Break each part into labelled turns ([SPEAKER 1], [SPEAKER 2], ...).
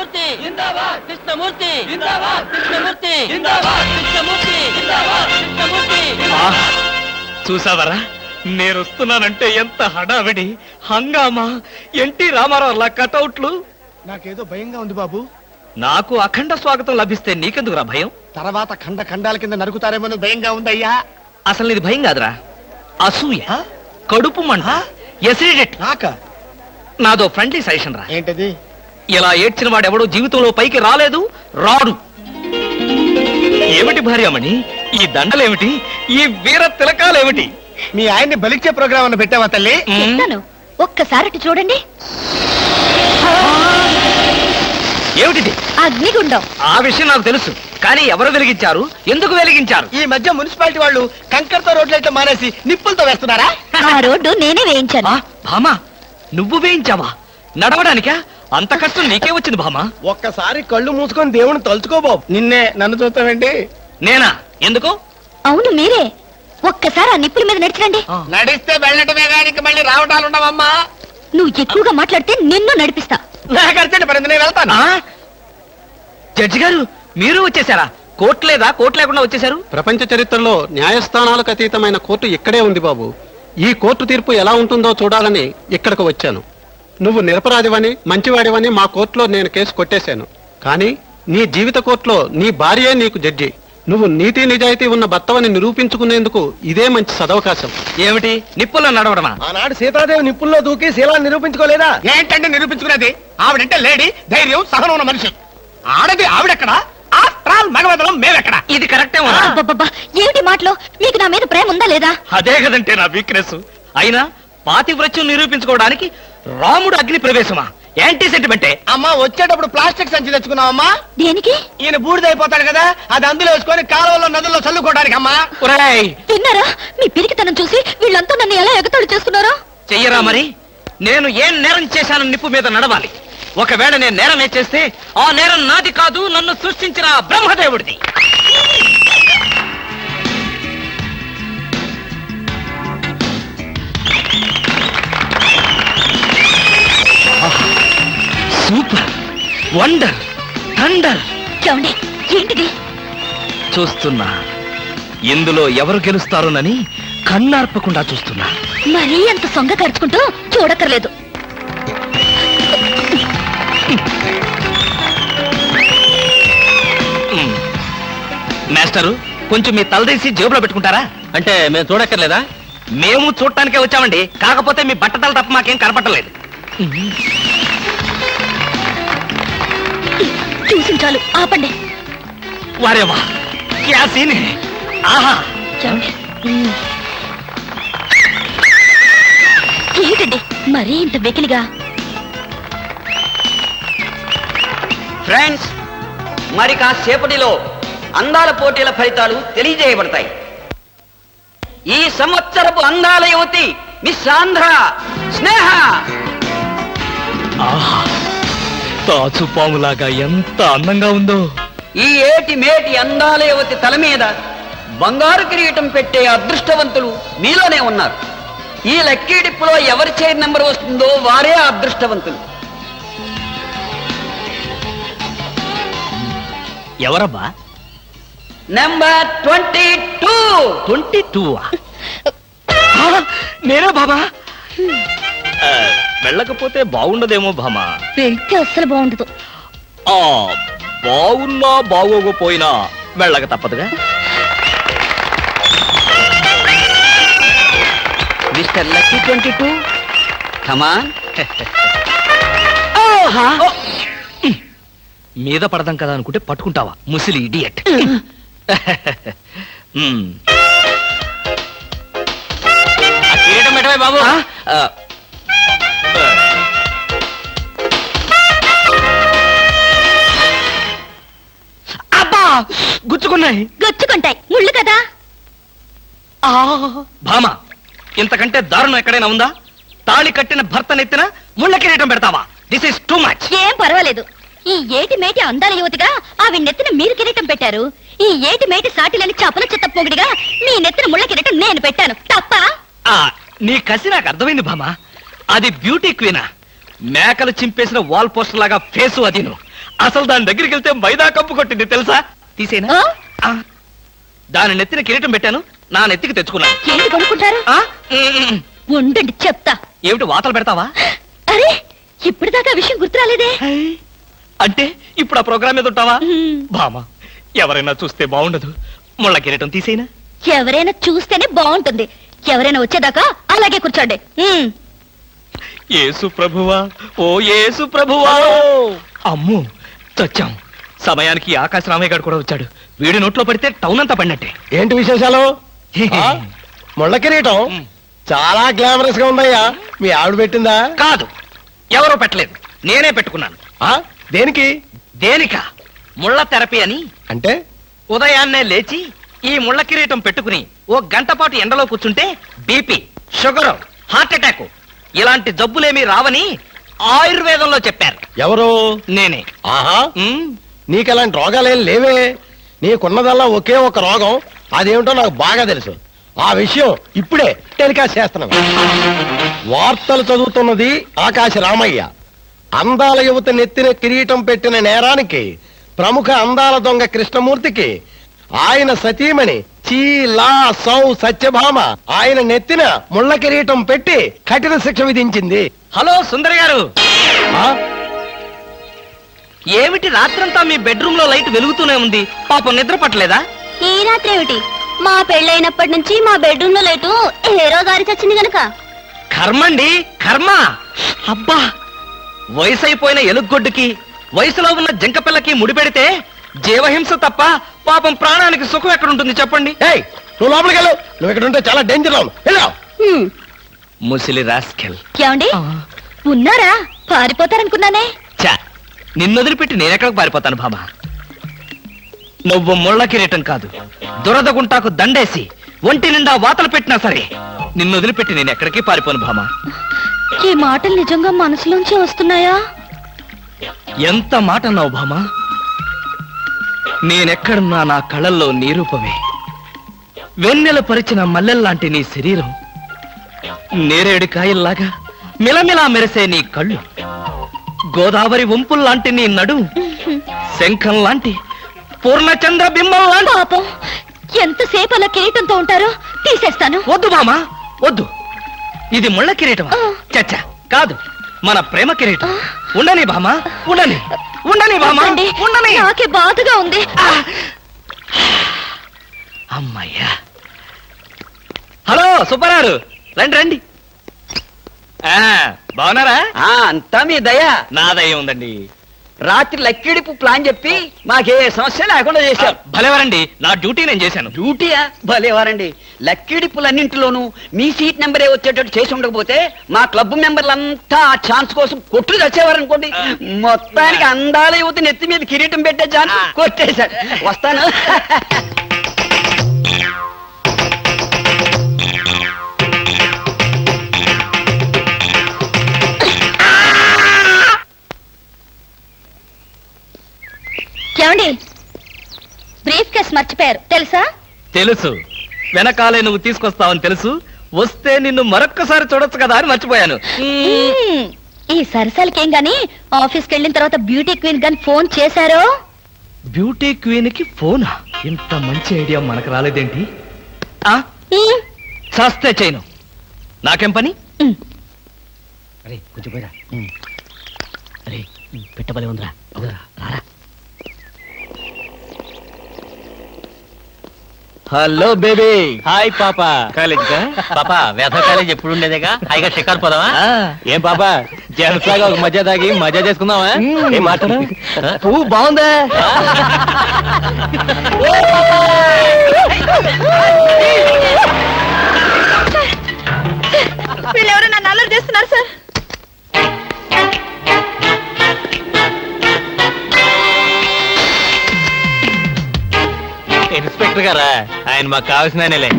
[SPEAKER 1] కృష్ణమూర్తి జిందాబాద్ కృష్ణమూర్తి జిందాబాద్ కృష్ణమూర్తి జిందాబాద్ కృష్ణమూర్తి జిందాబాద్ కృష్ణమూర్తి.
[SPEAKER 2] చూసావరా, నేను వస్తున్నానంటే ఎంత హడావిడి హంగామా. ఎన్టీ రామారావు కటౌట్లు.
[SPEAKER 3] నాకేదో భయంగా ఉంది బాబు.
[SPEAKER 2] నాకు అఖండ స్వాగతం లభిస్తే నీకెందుకురా భయం?
[SPEAKER 3] తర్వాత ఖండ ఖండాల కింద నరుకుతారేమో భయంగా ఉందయ్యా.
[SPEAKER 2] అసలు ఇది భయం కాదురా, అసూయ, కడుపు మంట, ఎసిడిటీ. నాదో ఫ్రెండ్లీ సజెషన్ రా.
[SPEAKER 3] ఏంటది?
[SPEAKER 2] ఇలా ఏడ్చిన వాడెవడో జీవితంలో పైకి రాలేదు, రాడు. ఏమిటి భార్యమణి ఈ దండలేమిటి, ఈ వీర తిలకాలేమిటి?
[SPEAKER 3] మీ ఆయన్ని బలిచ్చే ప్రోగ్రామ్ అన్న పెట్టావా తల్లి?
[SPEAKER 4] ఒక్కసారి చూడండి.
[SPEAKER 2] ఏమిటిది?
[SPEAKER 4] అగ్నిగుండం.
[SPEAKER 2] ఆ విషయం నాకు తెలుసు, కానీ ఎవరు వెలిగించారు, ఎందుకు వెలిగించారు?
[SPEAKER 3] ఈ మధ్య మున్సిపాలిటీ వాళ్ళు కంకరతో రోడ్లు అయితే మానేసి నిప్పులతో వేస్తున్నారా?
[SPEAKER 4] ఆ రోడ్డు నేనే వేయించాను.
[SPEAKER 2] భామా, నువ్వు వేయించావా? నడవడానికా? అంత కష్టం నీకే వచ్చింది భామా?
[SPEAKER 3] ఒక్కసారి కళ్ళు మూసుకొని దేవుని తలుచుకో బాబు. నిన్నే నన్ను చూస్తావేంటి?
[SPEAKER 2] నేనా? ఎందుకు?
[SPEAKER 4] అవును మీరే. ఒక్కసారి ఆ నిప్పుల మీద నడిచిరండి.
[SPEAKER 3] నడిస్తే వెళ్ళటమే గానికి మళ్ళీ రావటాలు ఉండవమ్మా.
[SPEAKER 4] నువ్వు ఎక్కువగా మాట్లాడితే నిన్ను నడిపిస్తా.
[SPEAKER 3] నేను వెళ్తాను.
[SPEAKER 2] జడ్జి గారు, మీరు వచ్చేసారా? కోర్టు లేదా? కోర్టు లేకుండా వచ్చేసారు?
[SPEAKER 5] ప్రపంచ చరిత్రలో న్యాయస్థానాలకు అతీతమైన కోర్టు ఇక్కడే ఉంది బాబు. ఈ కోర్టు తీర్పు ఎలా ఉంటుందో చూడాలని ఇక్కడికి వచ్చాను. నువ్వు నిరపరాధివని, మంచివాడివని మా కోర్టులో నేను కేసు కొట్టేశాను. కానీ నీ జీవిత కోర్టులో నీ భార్యే నీకు జడ్జి. నువ్వు నీతి నిజాయితీ ఉన్న భర్తవని నిరూపించుకునేందుకు ఇదే మంచి సదవకాశం.
[SPEAKER 2] ఏమిటి నిప్పుల్లో నడవడమా?
[SPEAKER 3] ఆనాడు సీతాదేవి నిప్పుల్లో దూకి శీలాన్ని నిరూపించుకోలేదా? ఏంటంటే నిరూపించుకునేది? ఆవిడంటే లేడీ, ధైర్యం, సహనం ఉన్న మనిషి. ఆడది ఆవిడెక్కడ? మగవదలం మేమెక్కడ?
[SPEAKER 2] ఇది కరెక్టే.
[SPEAKER 4] ఏమిటి మాటలు? మీకు నా మీద ప్రేమ ఉందా లేదా?
[SPEAKER 2] అదే కదంటే నా వీక్నెస్. అయినా పాతివ్రత్యం నిరూపించుకోవడానికి రాముడు అగ్ని ప్రవేశమా? యాంటీ సెంటిమెంటే.
[SPEAKER 3] అమ్మా, వచ్చేటప్పుడు ప్లాస్టిక్ సంచి తెచ్చుకున్నావమ్మా.
[SPEAKER 4] దేనికి?
[SPEAKER 3] ఈయన బూడిదైపోతాడు కదా, అది అందులో వేసుకొని కాలువలో నదుల్లో చల్లుకోవడానికి. అమ్మా
[SPEAKER 4] విన్నారా? మీ పిరికితనం చూసి వీళ్ళంతా నన్ను ఎలా ఎగతాళి చేస్తున్నారో.
[SPEAKER 2] చెయ్యరా మరి? నేను ఏం నేరం చేశాను నిప్పు మీద నడవాలి. ఒకవేళ నేను నేరమే చేస్తే ఆ నేరం నాది కాదు, నన్ను సృష్టించిన బ్రహ్మదేవుడిది. Super, wonder, thunder.
[SPEAKER 4] ఏంటిది?
[SPEAKER 2] చూస్తున్నా. ఇందులో ఎవరు గెలుస్తారోనని కన్నార్పకుండా చూస్తున్నా.
[SPEAKER 4] మరీ అంత సొంగ ఖర్చుకుంటూ చూడక్కర్లేదు.
[SPEAKER 2] మాస్టరు, కొంచెం మీ తలదీసి జేబులో పెట్టుకుంటారా?
[SPEAKER 5] అంటే మేము చూడక్కర్లేదా?
[SPEAKER 2] మేము చూడటానికే వచ్చామండి. కాకపోతే మీ బట్టతల తప్ప మాకేం కనపట్టలేదు.
[SPEAKER 4] చూసించాలు, ఆపండి.
[SPEAKER 2] వారేవా, క్యా సీన్ హై. ఆహా,
[SPEAKER 4] ఏంటండి మరీ ఇంత వెకిలిగా?
[SPEAKER 1] ఫ్రెండ్స్, మరి కాసేపటిలో అందాల పోటీల ఫలితాలు తెలియజేయబడతాయి. ఈ సంవత్సరపు అందాల యువతి మిస్ ఆంధ్ర స్నేహ.
[SPEAKER 2] ఆహా, తాచుపాములాగా ఎంత అందంగా ఉందో.
[SPEAKER 1] ఈ ఏటి మేటి అందాల యువతి తల మీద బంగారు కిరీటం పెట్టే అదృష్టవంతులు మీలోనే ఉన్నారు. ఈ లక్కీ డిప్పులో ఎవరి చైర్ నెంబర్ వస్తుందో వారే అదృష్టవంతులు.
[SPEAKER 2] ఎవరబ్బా?
[SPEAKER 1] నెంబర్ 22.
[SPEAKER 2] 22. నేనే బాబా. వెళ్ళకపోతే బాగుండదేమో భామా.
[SPEAKER 4] వెళ్తే అస్సలు బాగుండదు.
[SPEAKER 2] బాగున్నా బాగోకపోయినా వెళ్ళక తప్పదుగా.
[SPEAKER 1] మిస్టర్ లక్కీ 22, కమాన్.
[SPEAKER 2] మీద పడదాం కదా అనుకుంటే పట్టుకుంటావా ముసిలి ఇడియట్. కిరీటం పెట్టవే బాబు. అబ్బా, గుచ్చుకున్నాయి.
[SPEAKER 4] గుచ్చుకుంటాయి, ముళ్ళు కదా.
[SPEAKER 2] భామ, ఇంతకంటే దారుణం ఎక్కడైనా ఉందా? తాళి కట్టిన భర్త నెత్తిన ముళ్ళ కిరీటం పెడతావా? This is too much.
[SPEAKER 4] ఏం పర్వాలేదు. ఈ ఏటి మేటి అందాల యువతిగా ఆవి నెత్తిన మీరు కిరీటం పెట్టారు. ఈ ఏటి మేటి సాటిలని చపల చిత్త పొగిడిగా మీ నెత్తిన ముళ్ళ కిరీటం నేను పెట్టాను. తప్ప?
[SPEAKER 2] నీ కసి నాకు అర్థమైంది భామ. అది బ్యూటీ క్వీనా? మేకలు చింపేసిన వాల్ పోస్టర్ లాగా ఫేసు అది. అసలు దాని దగ్గరికి వెళ్తే మైదా కప్పు కొట్టింది తెలుసా? తీసేనా?
[SPEAKER 4] ఆ?
[SPEAKER 2] ఆ. దాని నెత్తిన కిరీటం పెట్టాను, నా నెత్తికి తెచ్చుకున్నా.
[SPEAKER 4] ఏంటి కొనుక్కుంటారు?
[SPEAKER 2] ఆ? ఉమ్.
[SPEAKER 4] ఉండండి చెప్తా.
[SPEAKER 2] ఏమిటి వాతలు పెడతావా?
[SPEAKER 4] అరే ఇప్పటిదాకా ఆ విషయం గుర్తురాలేదే.
[SPEAKER 2] అంటే ఇప్పుడు ఆ ప్రోగ్రామ్ మీద ఉంటావా?
[SPEAKER 4] హ్మ్.
[SPEAKER 2] బామా, ఎవరైనా చూస్తే బాగుండదు. ముళ్ళ కిరీటం తీసేనా?
[SPEAKER 4] ఎవరైనా చూస్తేనే బాగుంటుంది. ఎవరైనా వచ్చేదాకా అలాగే కూర్చోండి.
[SPEAKER 2] యేసు ప్రభువా, ఓ యేసు ప్రభువా. అమ్ము, చచ్చాం. సమయానికి ఆకాశ రామయ్య గారు కూడా వచ్చాడు. వీడి నోట్లో పడితే టౌన్ అంతా పడినట్టే.
[SPEAKER 3] ఏంటి విశేషాలు? ఆ? ముళ్ళ కిరీటం చాలా గ్లామరస్ గా ఉందయ్యా. మీ ఆవిడ పెట్టిందా?
[SPEAKER 2] కాదు, ఎవరో పెట్టలేదు, నేనే పెట్టుకున్నాను.
[SPEAKER 3] ఆ? దేనికి?
[SPEAKER 2] దేనిక? ముళ్ళ థెరపీ అని.
[SPEAKER 3] అంటే
[SPEAKER 2] ఉదయాన్నే లేచి ఈ ముళ్ళ కిరీటం పెట్టుకుని ఓ గంట పాటు ఎండలో కూర్చుంటే బీపీ, షుగర్, హార్ట్ అటాక్ ఇలాంటి జబ్బులేమీ రావని ఆయుర్వేదంలో చెప్పారు.
[SPEAKER 3] ఎవరు?
[SPEAKER 2] నేనే.
[SPEAKER 3] ఆహా,
[SPEAKER 2] ఉమ్,
[SPEAKER 3] నీకు అలాంటి రోగాలేం లేవే. నీకున్నదల్లా ఒకే ఒక రోగం. అదేమిటో నాకు బాగా తెలుసు. ఆ విషయం ఇప్పుడే టెలికాస్ట్ చేస్తున్నాం. వార్తలు చదువుతున్నది ఆకాశ రామయ్య. అందాల యువత నెత్తిన కిరీటం పెట్టిన నేరానికి ప్రముఖ అందాల దొంగ కృష్ణమూర్తికి ఆయన సతీమణి చీలా సౌ సత్యభామ ఆయన నెత్తిన ముళ్ళ కిరీటం పెట్టి కఠిన శిక్ష విధించింది.
[SPEAKER 2] హలో సుందరి గారు,
[SPEAKER 3] ఆ?
[SPEAKER 2] ఏమిటి రాత్రంతా మీ బెడ్రూమ్ లో లైట్ వెలుగుతూనే ఉంది? పాపం నిద్ర పట్టలేదా?
[SPEAKER 4] ఈ రాత్రి ఏమిటి? మా పెళ్ళైనప్పటి నుంచి మా బెడ్రూమ్ లో లేటు ఏరో గారి చచ్చింది గనక.
[SPEAKER 2] కర్మండి, కర్మ. అబ్బా, వయసు అయిపోయిన ఎలుగొడ్డుకి వయసులో ఉన్న జంకపిల్లకి ముడిపెడితే జీవహింస తప్ప పాపం ప్రాణానికి సుఖం ఎక్కడుంటుంది చెప్పండి?
[SPEAKER 3] ఏయ్, నువ్వు లోపలికి వెళ్ళు. నువ్వు ఇక్కడ ఉంటే చాలా డేంజర్ అవును. వెళ్ళు.
[SPEAKER 2] ముసిలి రాస్కెల్.
[SPEAKER 4] ఏమండి ఉన్నారా? పారిపోతారనుకున్నానే.
[SPEAKER 2] చా, నిన్ను వదిలిపెట్టి నేనెక్కడికి పారిపోతాను భామా? నువ్వు ముళ్ళ కిరీటం కాదు, దురద గుంటాకు దండేసి ఒంటి నిండా వాతలు పెట్టినా సరే నిన్ను వదిలిపెట్టి నేను ఎక్కడికి పారిపోను భామా.
[SPEAKER 4] ఈ మాటలు నిజంగా మనసులోంచి వస్తున్నాయా?
[SPEAKER 2] ఎంత మాట అన్నావు భామా. నేనెక్కడున్నా నా కళ్ళల్లో నీ రూపమే. వెన్నెల పరిచిన మల్లెల్లాంటి నీ శరీరం, నేరేడు కాయల్లాగా మిలమిలా మెరిసే నీ కళ్ళు, గోదావరి వంపుల్లాంటి నీ నడు, శంఖం లాంటి పూర్ణచంద్ర బింబం లాంటి.
[SPEAKER 4] పాపం ఎంతసేపు అలా కిరీటంతో ఉంటారో తీసేస్తాను.
[SPEAKER 2] వద్దు మామా, వద్దు. ఇది ముళ్ళ కిరీటం చచ్చా కాదు, మన ప్రేమ కిరీటం. ఉండని భామా, ఉండని, ఉండని భామా,
[SPEAKER 4] వద్దండి,
[SPEAKER 2] ఉండని.
[SPEAKER 4] నాకే బాధగా ఉంది.
[SPEAKER 2] అమ్మయ్యా. హలో సుబ్బారావు, రండి రండి. బాగున్నారా?
[SPEAKER 1] అంతా మీ దయ.
[SPEAKER 2] నా దయ ఉందండి.
[SPEAKER 1] రాత్రి లక్కిడిపు ప్లాన్ చెప్పి మాకే సమస్య లేకుండా చేశారు.
[SPEAKER 2] భలేవారండి, నా డ్యూటీ నేను చేశాను.
[SPEAKER 1] డ్యూటీయా? భలేవారండి. లక్కిడిపులన్నింటిలోనూ మీ సీట్ నెంబరే వచ్చేటట్టు చేసి ఉండకపోతే మా క్లబ్ మెంబర్లంతా ఆ ఛాన్స్ కోసం కొట్టుకు తెచ్చేవారనుకోండి. మొత్తానికి అందాల యువత నెత్తి మీద కిరీటం పెట్టే ఛాన్స్ కొట్టేశారు. వస్తాను.
[SPEAKER 4] ఏమండి బ్రీఫ్ కేస్ మర్చిపోయారు తెలుసా?
[SPEAKER 2] తెలుసు, వెనకాలే నువ్వు తీసుకొస్తావని తెలుసు. వస్తే నిన్ను మరొక్కసారి చూడొచ్చు కదా అని మర్చిపోయాను.
[SPEAKER 4] ఈ సరసాలకేం గాని ఆఫీస్కి వెళ్ళిన తర్వాత బ్యూటీ క్వీన్ గాని ఫోన్ చేశారో?
[SPEAKER 2] బ్యూటీ క్వీన్ కి ఫోనా? ఇంత మంచి ఐడియా మనకు రాలేదేంటి? చస్తే చేయను, నాకేం పని?
[SPEAKER 1] అరే కొంచెం పోయిరా. అరే పెట్టబలే ఉందిరా. రారా.
[SPEAKER 2] Hello baby.
[SPEAKER 6] హాయ్ పాపా.
[SPEAKER 2] కాలేజ్ కా?
[SPEAKER 6] పాపా వేద కాలేజ్ ఎప్పుడు ఉండేదేగా. హాయిగా షికారు పోదామా? ఏం పాపా, జెంట్స్ లాగా ఒక మజా తాగి మజా చేసుకుందామా? ఏం మాట్లాడు?
[SPEAKER 2] పువ్వు బాగుందా?
[SPEAKER 4] వీళ్ళెవరో నన్ను అల్లరి చేస్తున్నారు సార్.
[SPEAKER 6] ఇన్స్పెక్టర్ గారా? ఆయన మాకు కావాల్సిన ఆయనలే.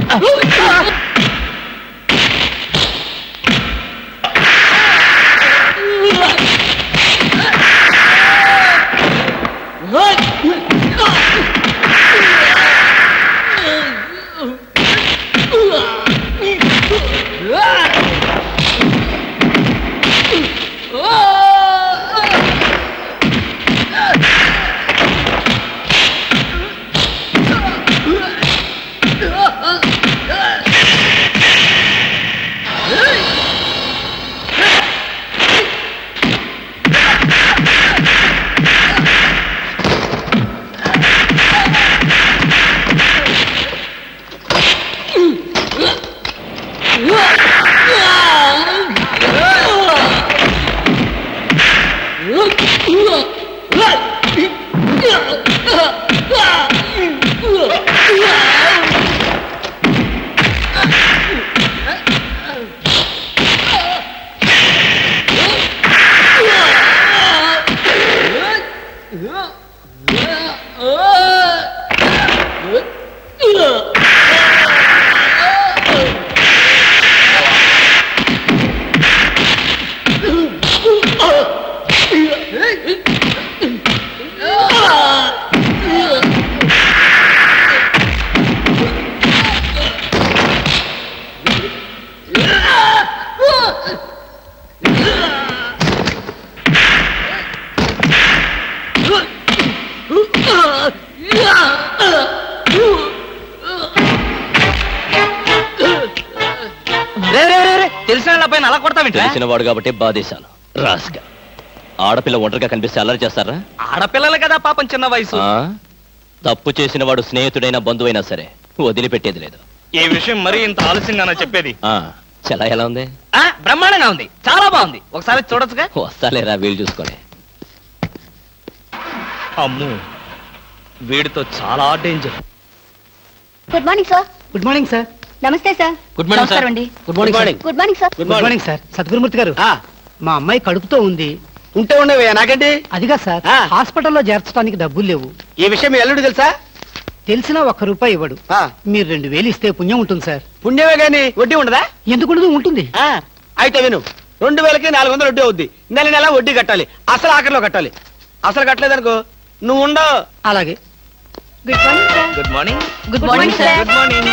[SPEAKER 2] తెలిసిన పైన అలా కొడతావింటే
[SPEAKER 6] తెలిసిన వాడు కాబట్టి బాధేశాను రాస్క. ఆడపిల్ల ఒంటరిగా కనిపిస్తే అల్లరి చేస్తారా?
[SPEAKER 2] ఆడపిల్లలు కదా పాపం చిన్న వయసు.
[SPEAKER 6] ఆ? తప్పు చేసిన వాడు స్నేహితుడైనా బంధువైనా సరే వదిలిపెట్టేది లేదు.
[SPEAKER 2] ఈ విషయం మరీ ఇంత ఆలస్యంగా చెప్పేది.
[SPEAKER 6] ఆ చలా ఎలా ఉంది?
[SPEAKER 2] బ్రహ్మాండంగా ఉంది, చాలా బాగుంది. ఒకసారి చూడొచ్చుగా.
[SPEAKER 6] వస్తాలేరా వీలు చూసుకొని.
[SPEAKER 2] అమ్ము, వీడితో చాలా danger.
[SPEAKER 4] Good morning sir.
[SPEAKER 7] Good morning sir.
[SPEAKER 4] నమస్తే సార్.
[SPEAKER 6] Good morning sir.
[SPEAKER 4] నమస్కారం అండి.
[SPEAKER 7] Good morning sir.
[SPEAKER 4] Good morning sir.
[SPEAKER 7] Good morning sir. Sadgurumurthy గారు, మా అమ్మాయి కడుపుతో ఉంది.
[SPEAKER 3] ఉంటే ఉండేవే నాకండి.
[SPEAKER 7] అదిగా సార్, హాస్పిటల్లో చేర్చడానికి డబ్బులు లేవు.
[SPEAKER 3] ఈ విషయం మీ అల్లుడు తెలుసా?
[SPEAKER 7] తెలిసినా ₹1 ఇవ్వడు. మీరు 2000 ఇస్తే పుణ్యం ఉంటుంది సార్.
[SPEAKER 3] పుణ్యమే గాని వడ్డీ ఉండదా?
[SPEAKER 7] ఎందుకు ఉంటుంది?
[SPEAKER 3] అయితే విను, 2000కి 400 వడ్డీ అవుద్ది. నెల నెల వడ్డీ కట్టాలి. అసలు ఆఖరిలో కట్టాలి. అసలు కట్టలేదనుకో నువ్వు ఉండవు.
[SPEAKER 7] అలాగే.
[SPEAKER 4] Good morning sir.
[SPEAKER 2] Good morning.
[SPEAKER 4] Good morning sir.
[SPEAKER 2] Good morning.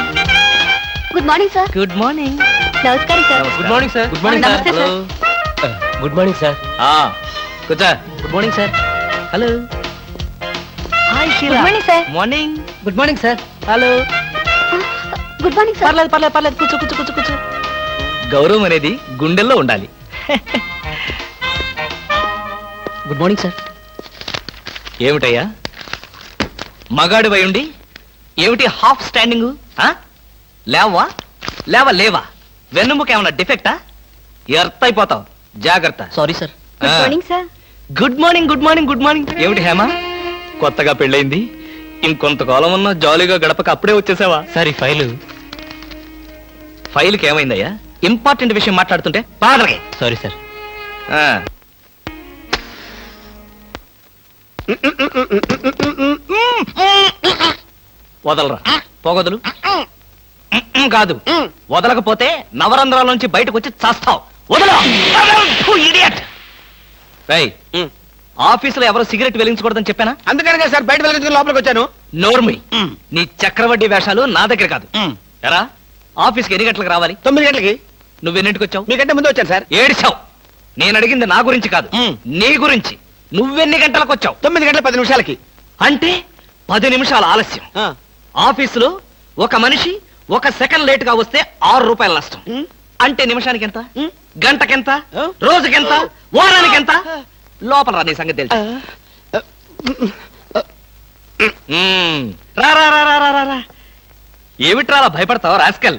[SPEAKER 4] Good morning sir.
[SPEAKER 2] Good morning.
[SPEAKER 4] నమస్కారం sir.
[SPEAKER 6] Good morning sir.
[SPEAKER 2] Good morning sir.
[SPEAKER 4] నమస్తే సార్.
[SPEAKER 6] Good morning sir.
[SPEAKER 2] కూర్చో.
[SPEAKER 6] Good morning sir.
[SPEAKER 2] Hello. Hi
[SPEAKER 4] good morning sir.
[SPEAKER 2] Morning.
[SPEAKER 7] Good morning sir. Hello.
[SPEAKER 4] Good morning sir.
[SPEAKER 2] పర్లేదు. కూర్చో. గౌరవం అనేది గుండెల్లో ఉండాలి.
[SPEAKER 7] Good morning sir.
[SPEAKER 2] ఏమిటయ్యా మగాడివై ఉండి ఏమిటి హాఫ్ స్టాండింగ్? లేవా? వెన్నుముక ఏమన్నా డిఫెక్టా? ఎర్త్ అయిపోతావు, జాగ్రత్త.
[SPEAKER 6] Sorry sir.
[SPEAKER 4] Good morning sir.
[SPEAKER 2] Good morning. ఏమిటి హేమ, కొత్తగా పెళ్ళైంది, ఇంకొంతకాలం ఉన్నా జాలీగా గడపక అప్పుడే వచ్చేసావా?
[SPEAKER 6] సార్ ఈ
[SPEAKER 2] ఫైల్కి ఏమైందయ్యా? ఇంపార్టెంట్ విషయం మాట్లాడుతుంటే పాడరే.
[SPEAKER 6] Sorry sir.
[SPEAKER 2] వదలరా, పోగొదలు. కాదు, వదలకపోతే నవరంధ్రాల నుంచి బయటకు వచ్చి చస్తావు. వదలు. ఇడియట్. ఆఫీసులో ఎవరో సిగరెట్ వెలిగించకూడదని చెప్పానా?
[SPEAKER 3] అందుకనే సార్ బయట వెళ్ళి లోపలికి వచ్చాను.
[SPEAKER 2] నోర్మి, నీ చక్రవడ్డీ వేషాలు నా దగ్గర కాదు. ఎరా, ఆఫీస్కి ఎన్ని గంటలకు రావాలి?
[SPEAKER 3] 9 గంటలకి.
[SPEAKER 2] నువ్వెన్నింటికి వచ్చావు?
[SPEAKER 3] మీకంటే ముందు వచ్చాను సార్.
[SPEAKER 2] ఏడిచావు. నేను అడిగింది నా గురించి కాదు, నీ గురించి. నువ్వెన్ని గంటలకు వచ్చావు?
[SPEAKER 3] 9 గంటల 10 నిమిషాలకి.
[SPEAKER 2] అంటే 10 నిమిషాల ఆలస్యం. ఆఫీసులో ఒక మనిషి 1 సెకండ్ లేట్ గా వస్తే ₹6 నష్టం. అంటే నిమిషానికి ఎంత? గంటకెంత? రోజుకెంత? వారానికి ఎంత? లోపల రా, నీ సంగతి తెలుసు. రా. ఏమిట్రా అలా భయపడతావు రాస్కల్?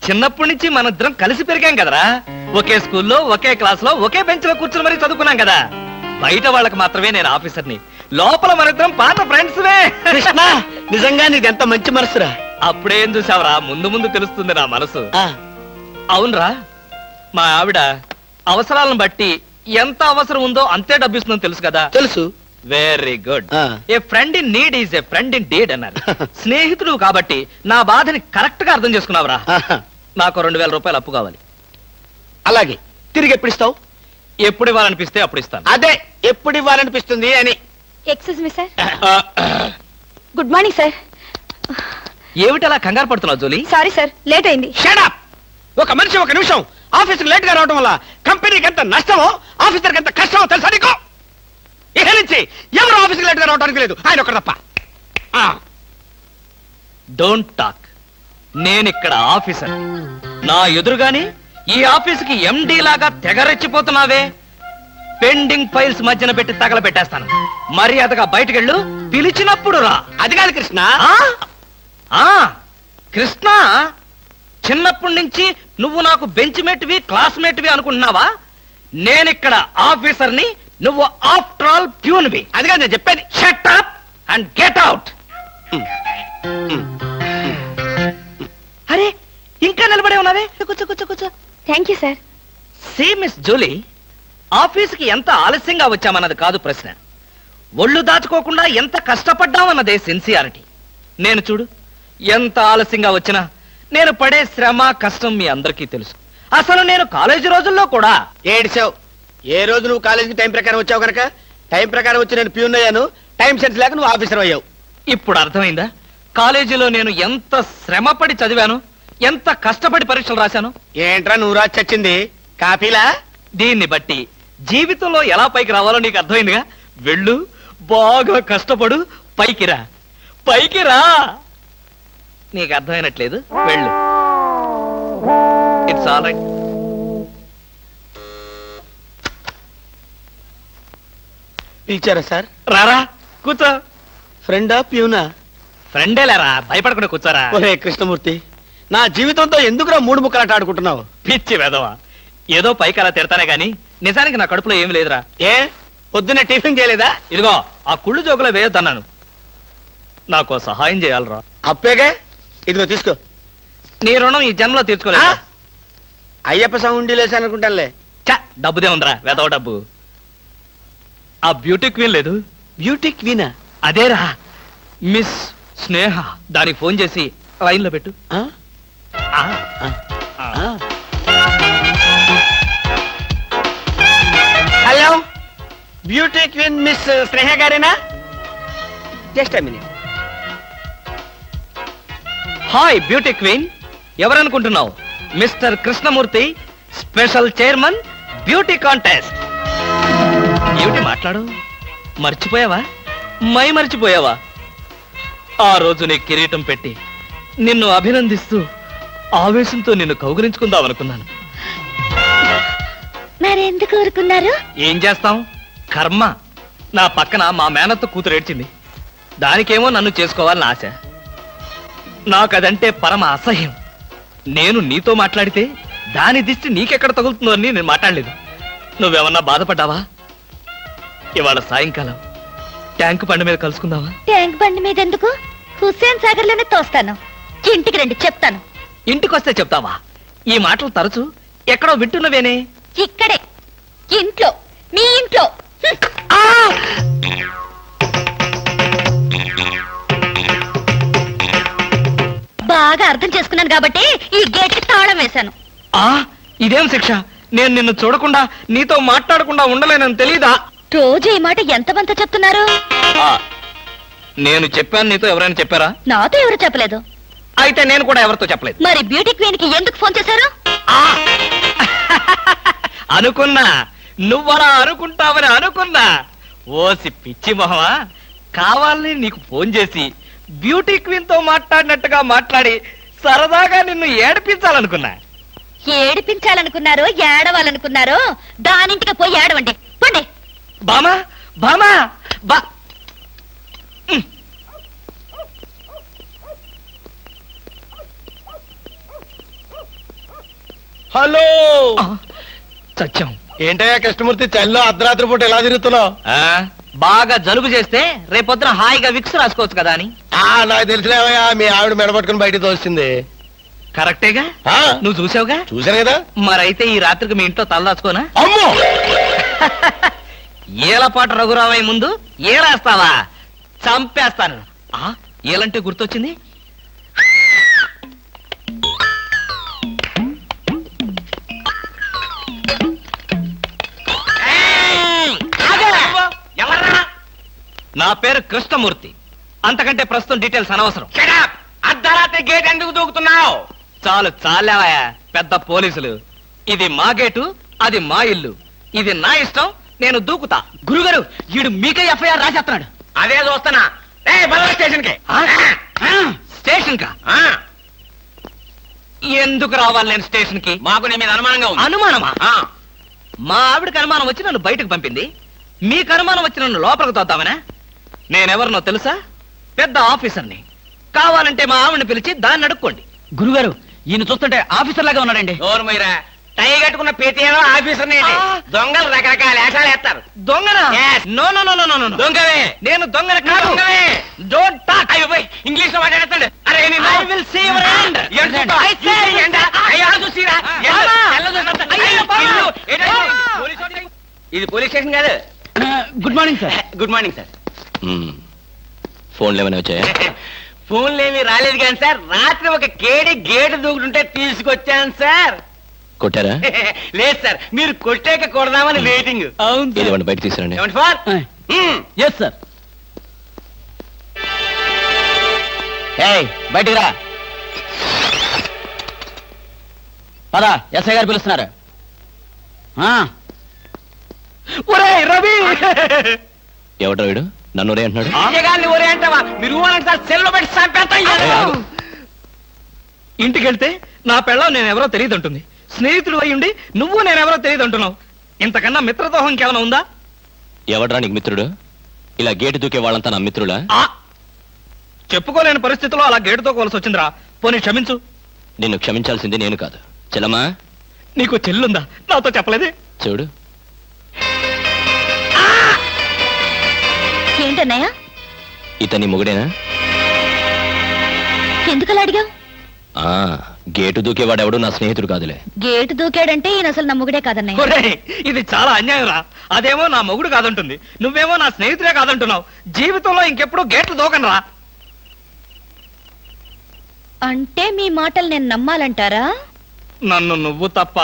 [SPEAKER 2] చిన్నప్పటి నుంచి మనిద్దరం కలిసి పెరిగాం కదరా. ఒకే స్కూల్లో, ఒకే క్లాస్ లో, ఒకే బెంచ్ లో కూర్చుని మరీ చదువుకున్నాం కదా. బయట వాళ్ళకి మాత్రమే నేను ఆఫీసర్ని, లోపల మనిద్దరం పాత ఫ్రెండ్స్.
[SPEAKER 3] కృష్ణ, నిజంగా నీది ఎంత మంచి మనసురా.
[SPEAKER 2] అప్పుడేం చూసావరా, ముందు తెలుస్తుంది నా మనసు. అవునరా, మా ఆవిడ అవసరాలను బట్టి ఎంత అవసరం ఉందో అంతే డబ్బిస్తుందని తెలుసు కదా.
[SPEAKER 3] తెలుసు.
[SPEAKER 2] Very good. A friend in need is a friend in deed అన్నారు. స్నేహితుడు కాబట్టి నా బాధని కరెక్ట్ గా అర్థం చేసుకున్నావురా. నాకు ₹2000 అప్పు కావాలి.
[SPEAKER 3] అలాగే. తిరిగి ఎప్పుడు ఇస్తావు?
[SPEAKER 2] ఎప్పుడు ఇవ్వాలనిపిస్తే అప్పుడు ఇస్తాను.
[SPEAKER 3] అదే, ఎప్పుడు ఇవ్వాలనిపిస్తుంది అని.
[SPEAKER 4] Excuse me sir. Good morning sir.
[SPEAKER 2] ఏమిటి అలా కంగారు పడుతున్నావు జోలీ?
[SPEAKER 4] సారీ సార్, లేట్ అయింది.
[SPEAKER 3] Shut up. ఒక మనిషి 1 నిమిషం ఆఫీసుకు లేట్ గా రావడం వల్ల కంపెనీకి ఎంత నష్టమో, ఆఫీసర్కి ఎంత కష్టమో తెలుసా నీకు? ఇక నుంచి ఎవరు ఆఫీసుకు లేట్ గా రావడానికి లేదు, ఆయన ఒకరు తప్ప.
[SPEAKER 2] Don't talk. నేనిక్కడ ఆఫీసర్. నా ఎదురుగాని ఈ ఆఫీసుకి ఎండి లాగా తెగరెచ్చిపోతున్నావే. పెండింగ్ ఫైల్స్ మధ్యన పెట్టి తగలబెట్టేస్తాను. మర్యాదగా బయటకెళ్ళు, పిలిచినప్పుడు రా.
[SPEAKER 3] అది కాదు కృష్ణ.
[SPEAKER 2] కృష్ణ, చిన్నప్పటి నుంచి నువ్వు నాకు బెంచ్ మేట్వి, క్లాస్మేట్వి అనుకుంటున్నావా? నేనిక్కడ ఆఫీసర్ని, నువ్వు ఆఫ్టర్ ఆల్ ప్యూన్వి.
[SPEAKER 3] అది కాదు నేను చెప్పేది.
[SPEAKER 2] Shut up and get out. అరే, ఇంకా నిలబడే ఉన్నావే? కూర్చో.
[SPEAKER 4] Thank you sir.
[SPEAKER 2] See Miss Julie, ఆఫీసుకి ఎంత ఆలస్యంగా వచ్చామన్నది కాదు ప్రశ్న. ఒళ్ళు దాచుకోకుండా ఎంత కష్టపడ్డామన్నదే సిన్సియారిటీ. నేను చూడు, ఎంత ఆలస్యంగా వచ్చినా నేను పడే శ్రమ, కష్టం మీ అందరికీ తెలుసు. అసలు నేను కాలేజీ రోజుల్లో కూడా
[SPEAKER 3] ఏడిచావు. ఏ రోజు నువ్వు కాలేజీకి టైం ప్రకారం వచ్చావు కనుక టైం ప్రకారం వచ్చి నేను ప్యూన్ అయ్యాను. టైం సెన్స్ లేక నువ్వు ఆఫీసర్ అయ్యావు.
[SPEAKER 2] ఇప్పుడు అర్థమైందా కాలేజీలో నేను ఎంత శ్రమపడి చదివాను, ఎంత కష్టపడి పరీక్షలు రాశాను?
[SPEAKER 3] ఏంట్రా నువ్వు రాసి చచ్చింది? కాపీలా?
[SPEAKER 2] దీన్ని బట్టి జీవితంలో ఎలా పైకి రావాలో నీకు అర్థమైందిగా. వెళ్ళు, బాగా కష్టపడు, పైకి రా. నీకు అర్థమైనట్లేదు, వెళ్ళు. It's all right.
[SPEAKER 3] పిలిచారా సార్?
[SPEAKER 2] రారా కూర్చో.
[SPEAKER 3] ఫ్రెండా ప్యూనా?
[SPEAKER 2] ఫ్రెండేలేరా, భయపడకుండా కూర్చోరా.
[SPEAKER 3] ఒరే కృష్ణమూర్తి, నా జీవితంతో ఎందుకురా మూడు ముక్కలాట ఆడుకుంటున్నావు?
[SPEAKER 2] పిచ్చి వెదవా, ఏదో పైకి అలా తిడతానే గాని నిజానికి నా కడుపులో ఏం లేదురా.
[SPEAKER 3] ఏ పొద్దున్నే టిఫిన్ చేయలేదా?
[SPEAKER 2] ఇదిగో ఆ కుళ్ళు జోకులో వేయొద్దన్నాను. నాకు సహాయం చేయాలరా.
[SPEAKER 3] అప్పేగా, ఇదిగో తీసుకో.
[SPEAKER 2] నీ రుణం ఈ జన్మలో తీర్చుకోలేదు.
[SPEAKER 3] అయ్యప్ప సౌండి లేసానుకుంటానులే.
[SPEAKER 2] చ డబ్బుదే ఉందిరా, వెదవ డబ్బు. ఆ బ్యూటీ క్వీన్ లేదు,
[SPEAKER 3] బ్యూటీ క్వీనా?
[SPEAKER 2] అదేరా మిస్ స్నేహ. దానికి ఫోన్ చేసి లైన్ లో పెట్టు.
[SPEAKER 3] ఆ?
[SPEAKER 2] ఆ,
[SPEAKER 3] ఆ. Hello, beauty queen miss Sneha గారేనా? Just a minute.
[SPEAKER 2] Hi beauty queen, ఎవరనుకుంటున్నావు? Mister Krishnamurthy, special chairman beauty contest. ఏమిటి మాట్లాడు? మర్చిపోయావా? మర్చిపోయావా? ఆ రోజు నీ కిరీటం పెట్టి నిన్ను అభినందిస్తూ ఆవేశంతో నిన్ను కౌగిలించుకుందామనుకున్నాను.
[SPEAKER 4] మరెందుకు కోరుకున్నారు?
[SPEAKER 2] ఏం చేస్తాం, కర్మ. నా పక్కన మా మేనత్త కూతురు ఏడ్చింది. దానికేమో నన్ను చేసుకోవాలని ఆశ. నాకదంటే పరమ అసహ్యం. నేను నీతో మాట్లాడితే దాని దిష్టి నీకెక్కడ తగులుతుందో అని నేను మాట్లాడలేదు. నువ్వేమన్నా బాధపడ్డావా? ఇవాళ సాయంకాలం ట్యాంకు బండి మీద కలుసుకుందావా?
[SPEAKER 4] ట్యాంక్ బండి మీద ఎందుకు? హుస్సేన్ సాగర్ లోనే తోస్తాను. ఇంటికి రండి, చెప్తాను.
[SPEAKER 2] ఇంటికొస్తే చెప్తావా? ఈ మాటలు తరచు ఎక్కడో వింటున్నవేనే.
[SPEAKER 4] ఇక్కడే, ఇంట్లో, మీ ఇంట్లో. బాగా అర్థం చేసుకున్నాను కాబట్టి ఈ గేట్ కి తాళం వేశాను.
[SPEAKER 2] ఆ ఇదేం శిక్ష? నేను నిన్ను చూడకుండా నీతో మాట్లాడకుండా ఉండలేనని తెలీదా?
[SPEAKER 4] రోజు ఈ మాట ఎంతమంత చెప్తున్నారు?
[SPEAKER 2] నేను చెప్పాను, నీతో ఎవరైనా చెప్పారా?
[SPEAKER 4] నాతో ఎవరు చెప్పలేదు.
[SPEAKER 2] అయితే నేను కూడా ఎవరితో చెప్పలేదు.
[SPEAKER 4] మరి బ్యూటీ క్వీన్ కి ఎందుకు ఫోన్ చేశారు?
[SPEAKER 2] అనుకున్నా, నువ్వలా అనుకుంటావని అనుకున్నా. ఓసి పిచ్చి మొహమా, కావాలని నీకు ఫోన్ చేసి బ్యూటీ క్వీన్ తో మాట్లాడినట్టుగా మాట్లాడి సరదాగా నిన్ను ఏడిపించాలనుకున్నా.
[SPEAKER 4] ఏడిపించాలనుకున్నారో ఏడవాలనుకున్నారో దానింటికి పోయి ఏడవండి. పండి.
[SPEAKER 2] బామా బామా బా.
[SPEAKER 3] హలో,
[SPEAKER 2] సత్యం.
[SPEAKER 3] ఏంటయ్యా కృష్ణమూర్తి, చల్లో అర్ధరాత్రి పూట ఎలా తిరుగుతున్నావు?
[SPEAKER 2] బాగా జలుబు చేస్తే రేపొద్దున హాయిగా విక్స్ రాసుకోవచ్చు కదా అని.
[SPEAKER 3] నాకు తెలిసినవయ్యా, మీ ఆవిడ మెడపట్టుకుని బయటికి తోస్తుంది.
[SPEAKER 2] కరెక్టేగా,
[SPEAKER 3] ఆ,
[SPEAKER 2] నువ్వు చూసావుగా.
[SPEAKER 3] చూశాను కదా.
[SPEAKER 2] మరైతే ఈ రాత్రికి మీ ఇంట్లో తలదాచుకోనా?
[SPEAKER 3] అమ్మో,
[SPEAKER 2] ఏలపాట రఘురావయ్య ముందు ఏలేస్తావా? చంపేస్తాను. ఏలంటే గుర్తొచ్చింది. నా పేరు కృష్ణమూర్తి. అంతకంటే ప్రస్తుతం డీటెయిల్స్ అనవసరం.
[SPEAKER 6] అర్ధరాత్రి గేట్ ఎందుకు దూకుతున్నావు?
[SPEAKER 2] చాలు చాలావయ్యా, పెద్ద పోలీసులు. ఇది మా గేటు, అది మా ఇల్లు. ఇది నా ఇష్టం, నేను దూకుతా. గురుగారు, వీడు మీకే ఎఫ్ఐఆర్ రాసేస్తున్నాడు.
[SPEAKER 6] అదే చూస్తున్నా. స్టేషన్ కి
[SPEAKER 2] స్టేషన్ కా? ఎందుకు రావాలి నేను స్టేషన్ కి?
[SPEAKER 6] మాకు నీ మీద అనుమానంగా ఉంది.
[SPEAKER 2] అనుమానమా? మా ఆవిడకి అనుమానం వచ్చి నన్ను బయటకు పంపింది. మీకు అనుమానం వచ్చి నన్ను లోపలికి తోద్దామనా? నేనెవరినో తెలుసా? పెద్ద ఆఫీసర్ని. కావాలంటే మా ఆవిడని పిలిచి దాన్ని అడుక్కోండి.
[SPEAKER 1] గురుగారు, ఈయన చూస్తుంటే ఆఫీసర్ లాగా ఉన్నాడండి.
[SPEAKER 6] నోరు మీరా, టై కట్టుకున్న పేటీఏదో ఆఫీసర్ దొంగలు రకరకాల వేషాలు వేస్తారు.
[SPEAKER 2] దొంగనా?
[SPEAKER 6] Yes.
[SPEAKER 2] No no no no no no.
[SPEAKER 6] దొంగవే.
[SPEAKER 2] నేను దొంగని కాదు.
[SPEAKER 6] దొంగవే.
[SPEAKER 2] Don't talk.
[SPEAKER 6] అయ్యో పోయి ఇంగ్లీష్ లో మాట్లాడతాడు. అరే
[SPEAKER 2] I will see your hand. I say
[SPEAKER 6] ఇది పోలీస్ స్టేషన్ కాదు.
[SPEAKER 1] Good morning sir.
[SPEAKER 6] Good morning sir.
[SPEAKER 3] ఫోన్లు ఏమైనా వచ్చాయా?
[SPEAKER 6] ఫోన్లు ఏమీ రాలేదు కానీ సార్, రాత్రి ఒక కేడి గేటు దూకుతుంటే తీసుకొచ్చాను సార్.
[SPEAKER 3] కొట్టారా?
[SPEAKER 6] లేదు సార్, మీరు కొట్టాక కొడదామని వెయిటింగ్.
[SPEAKER 3] ఏమండి బయట తీసుకురండి.
[SPEAKER 6] ఏమండి ఫార్?
[SPEAKER 1] Yes sir. బయటికి రా. పదా, ఎస్ఐ గారు పిలుస్తున్నారు.
[SPEAKER 2] ఒరేయ్ రవి!
[SPEAKER 3] ఎవడ్రా వీడు నన్ను ఒరే అంటున్నాడు?
[SPEAKER 6] విజయగాన్ని ఒరే అంటావా? మీరు సార్ సెల్లో పెట్టి చంపేస్తాం.
[SPEAKER 2] ఇంటికి వెళ్తే నా పెళ్ళం నేనెవరో తెలియదు అంటుంది. స్నేహితుడు అయి ఉండి నువ్వు నేనెవరో తెలియదు అంటున్నావు. ఇంతకన్నా మిత్రదోహం కేవలం ఉందా?
[SPEAKER 6] ఎవడ్రా నీకు మిత్రుడు? ఇలా గేటు దూకే వాళ్ళంతా నా మిత్రులా?
[SPEAKER 2] చెప్పుకోలేని పరిస్థితిలో అలా గేటుతో కోలసి వచ్చిందిరా. పోనీ క్షమించు.
[SPEAKER 6] నిన్ను క్షమించాల్సింది నేను కాదు. చెల్లమ్మా,
[SPEAKER 2] నీకు చెల్లుందా? నాతో చెప్పలేదే.
[SPEAKER 6] చూడు,
[SPEAKER 4] ఏంటన్నయ్య?
[SPEAKER 6] ఇతని మొగుడేనా?
[SPEAKER 4] ఎందుకలా అడిగావు?
[SPEAKER 6] గేటు దూకేవాడెవడు నా స్నేహితుడు కాదులే.
[SPEAKER 4] గేటు దూకాడంటే ఈయన అసలు నమ్ముగుడే కాదన్నయ్య.
[SPEAKER 2] ఒరేయ్, ఇది చాలా అన్యాయం రా. అదేమో నా మొగుడు కాదంటుంది, నువ్వేమో నా స్నేహితుడే కాదంటున్నావు. జీవితంలో ఇంకెప్పుడు గేట్లు దూకనరా.
[SPEAKER 4] అంటే మీ మాటలు నేను నమ్మాలంటారా?
[SPEAKER 2] నన్ను నువ్వు తప్ప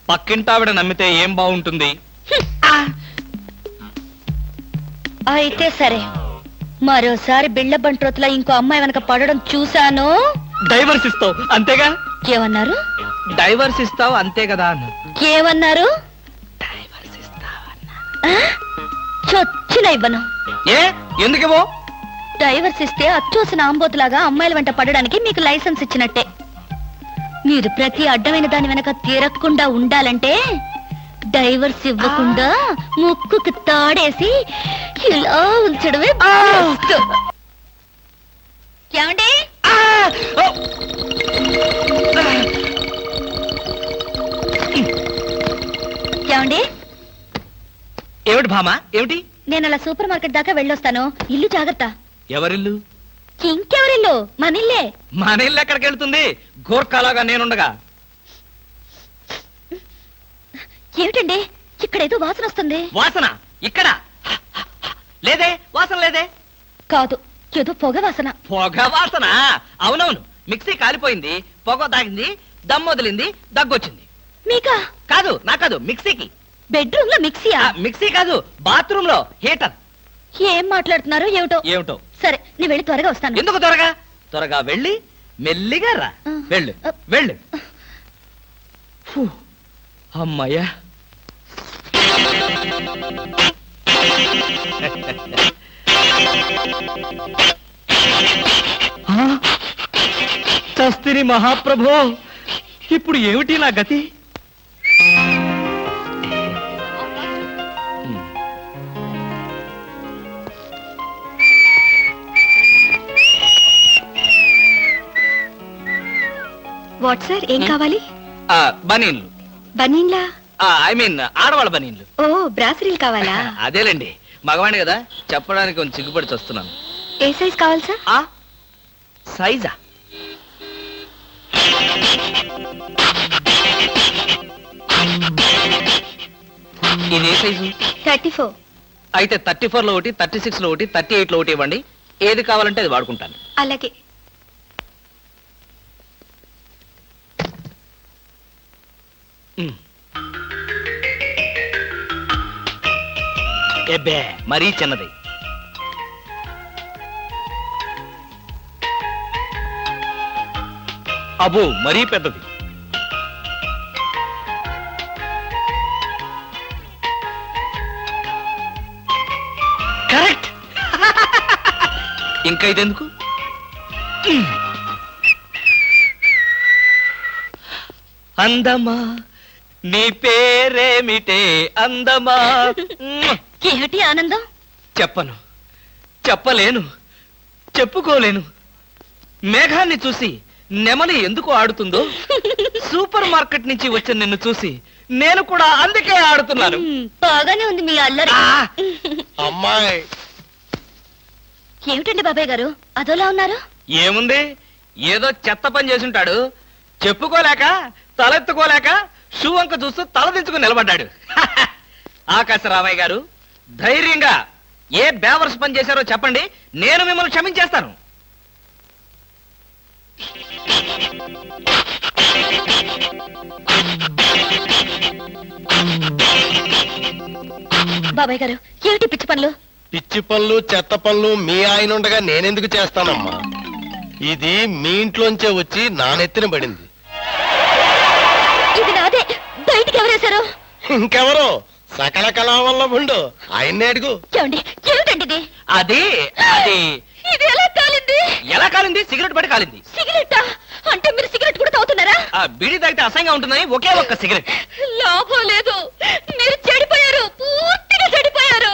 [SPEAKER 2] పక్కింటావిడ నమ్మితే ఏం బాగుంటుంది?
[SPEAKER 4] అయితే సరే, మరోసారి బిళ్ళ బంట్రోతులా ఇంకో అమ్మాయి వెనక పడడం చూశాను.
[SPEAKER 2] డైవర్స్ ఇస్తావు అంతేగా?
[SPEAKER 4] ఏమన్నారు?
[SPEAKER 2] డైవర్స్ ఇస్తావు అంతే కదా అన్న.
[SPEAKER 4] ఏమన్నారు?
[SPEAKER 2] డైవర్స్ ఇస్తావన్నా.
[SPEAKER 4] చొచ్చిన ఇవ్వను.
[SPEAKER 2] ఏ ఎందుకేమో?
[SPEAKER 4] డైవర్స్ ఇస్తే అచ్చోసిన ఆంబోతులాగా అమ్మాయిల వెంట పడడానికి మీకు లైసెన్స్ ఇచ్చినట్టే. మీరు ప్రతి అడ్డమైన దాని వెనక తిరగకుండా ఉండాలంటే డైవర్స్ ఇవ్వకుండా ముక్కుకు తాడేసి ఇలా ఉంచడమే best. ఏమండి? ఏమండి?
[SPEAKER 2] ఏమిటి భామా, ఏమిటి?
[SPEAKER 4] నేను అలా సూపర్ మార్కెట్ దాకా వెళ్ళొస్తాను. ఇల్లు జాగ్రత్త.
[SPEAKER 2] ఎవరిల్లు?
[SPEAKER 4] ఇంకెవరిల్లు? మన ఇల్లే.
[SPEAKER 2] మన ఇల్లు ఎక్కడికి వెళ్తుంది? గోర్ఖాలాగా నేనుండగా.
[SPEAKER 4] ఏమిటండి ఇక్కడ ఏదో వాసన వస్తుంది?
[SPEAKER 2] వాసన ఇక్కడ లేదే, వాసన లేదే.
[SPEAKER 4] కాదు, ఏదో పొగ వాసన.
[SPEAKER 2] పొగ వాసన? అవునవును, మిక్సీ కాలిపోయింది, పొగ తాగింది, దమ్ వదిలింది, దగ్గొచ్చింది.
[SPEAKER 4] మీకా?
[SPEAKER 2] కాదు, నా కాదు, మిక్సీకి.
[SPEAKER 4] బెడ్రూమ్ లో మిక్సీయా?
[SPEAKER 2] మిక్సీ కాదు, బాత్రూమ్ లో హీటర్.
[SPEAKER 4] ఏం మాట్లాడుతున్నారు ఏమిటో?
[SPEAKER 2] ఏమిటో?
[SPEAKER 4] సరే, నీ వెళ్ళి త్వరగా వస్తాను.
[SPEAKER 2] ఎందుకు త్వరగా? త్వరగా వెళ్ళి మెల్లిగా రా. వెళ్ళు వెళ్ళు. ఫు, అమ్మయ్యా. చస్తిని మహాప్రభో, ఇప్పుడు ఏమిటి నా గతి?
[SPEAKER 4] వాట్ సార్, ఏం కావాలి?
[SPEAKER 2] బనీన్లు.
[SPEAKER 4] బనీన్లా?
[SPEAKER 2] ఐ మీన్ ఆడవాళ్ళ బనీన్లు.
[SPEAKER 4] ఓ, బ్రాసరీలు కావాలా?
[SPEAKER 2] అదేలేండి, మగవాణి కదా, చెప్పడానికి కొంచెం సిగ్గుపడి వస్తున్నాను.
[SPEAKER 4] ఏ సైజ్ కావాలి సార్?
[SPEAKER 2] సైజా? ఇది ఏ సైజు?
[SPEAKER 4] 34.
[SPEAKER 2] అయితే 34 లో ఒకటి, 36 లో ఒకటి, 38 లో ఒకటి ఇవ్వండి. ఏది కావాలంటే అది వాడుకుంటాను.
[SPEAKER 4] అలాగే.
[SPEAKER 2] ఎబ్బే, మరీ చిన్నది. అబ్బో, మరీ పెద్దది. కరెక్ట్. ఇంకా ఇదెందుకు? అందమా నీ పేరేమిటే అందమా?
[SPEAKER 4] ఏమిటి ఆనందం?
[SPEAKER 2] చెప్పను, చెప్పలేను, చెప్పుకోలేను. మేఘాన్ని చూసి నెమలి ఎందుకు ఆడుతుందో, సూపర్ మార్కెట్ నుంచి వచ్చిన నిన్ను చూసి నేను కూడా అందుకే ఆడుతున్నాను.
[SPEAKER 4] బాగానే ఉంది మీ అల్లరి.
[SPEAKER 3] అమ్మాయి,
[SPEAKER 4] ఏమిటండి బాబాయ్ గారు అదోలా ఉన్నారు?
[SPEAKER 2] ఏముంది, ఏదో చెత్త పని చేసుంటాడు. చెప్పుకోలేక, తలెత్తుకోలేక షూ వంక చూస్తూ తలదించుకుని నిలబడ్డాడు. ఆకాశరామయ్య గారు, ధైర్యంగా ఏ బేవర్స్ పని చేశారో చెప్పండి, నేను మిమ్మల్ని క్షమించేస్తాను.
[SPEAKER 4] బాబాయ్ గారు, ఏమిటి పిచ్చి పనులు?
[SPEAKER 3] పిచ్చి పనులు చెత్త పనులు మీ ఆయన ఉండగా నేనెందుకు చేస్తానమ్మా? ఇది మీ ఇంట్లోంచే వచ్చి నా నెత్తిన పడింది.
[SPEAKER 4] ఇది నాదే, బయటికి ఎవరేశారు?
[SPEAKER 3] ఇంకెవరో సకల కళా వల్ల ఉండు, ఆయన్నే అడుగు.
[SPEAKER 4] ఏమండి, ఏమిటండి ఇది?
[SPEAKER 2] అది అది
[SPEAKER 4] ఇది ఎలా కాలింది?
[SPEAKER 2] ఎలా కాలింది? సిగరెట్ పడి కాలింది.
[SPEAKER 4] సిగరెట్టా? అంటే మీరు సిగరెట్ కూడా తాగుతున్నారా?
[SPEAKER 2] ఆ బీడీ తాగితే అసహ్యంగా ఉంటుందని ఒకే ఒక్క సిగరెట్.
[SPEAKER 4] లాభం లేదు, మీరు చెడిపోయారు, పూర్తిగా చెడిపోయారు.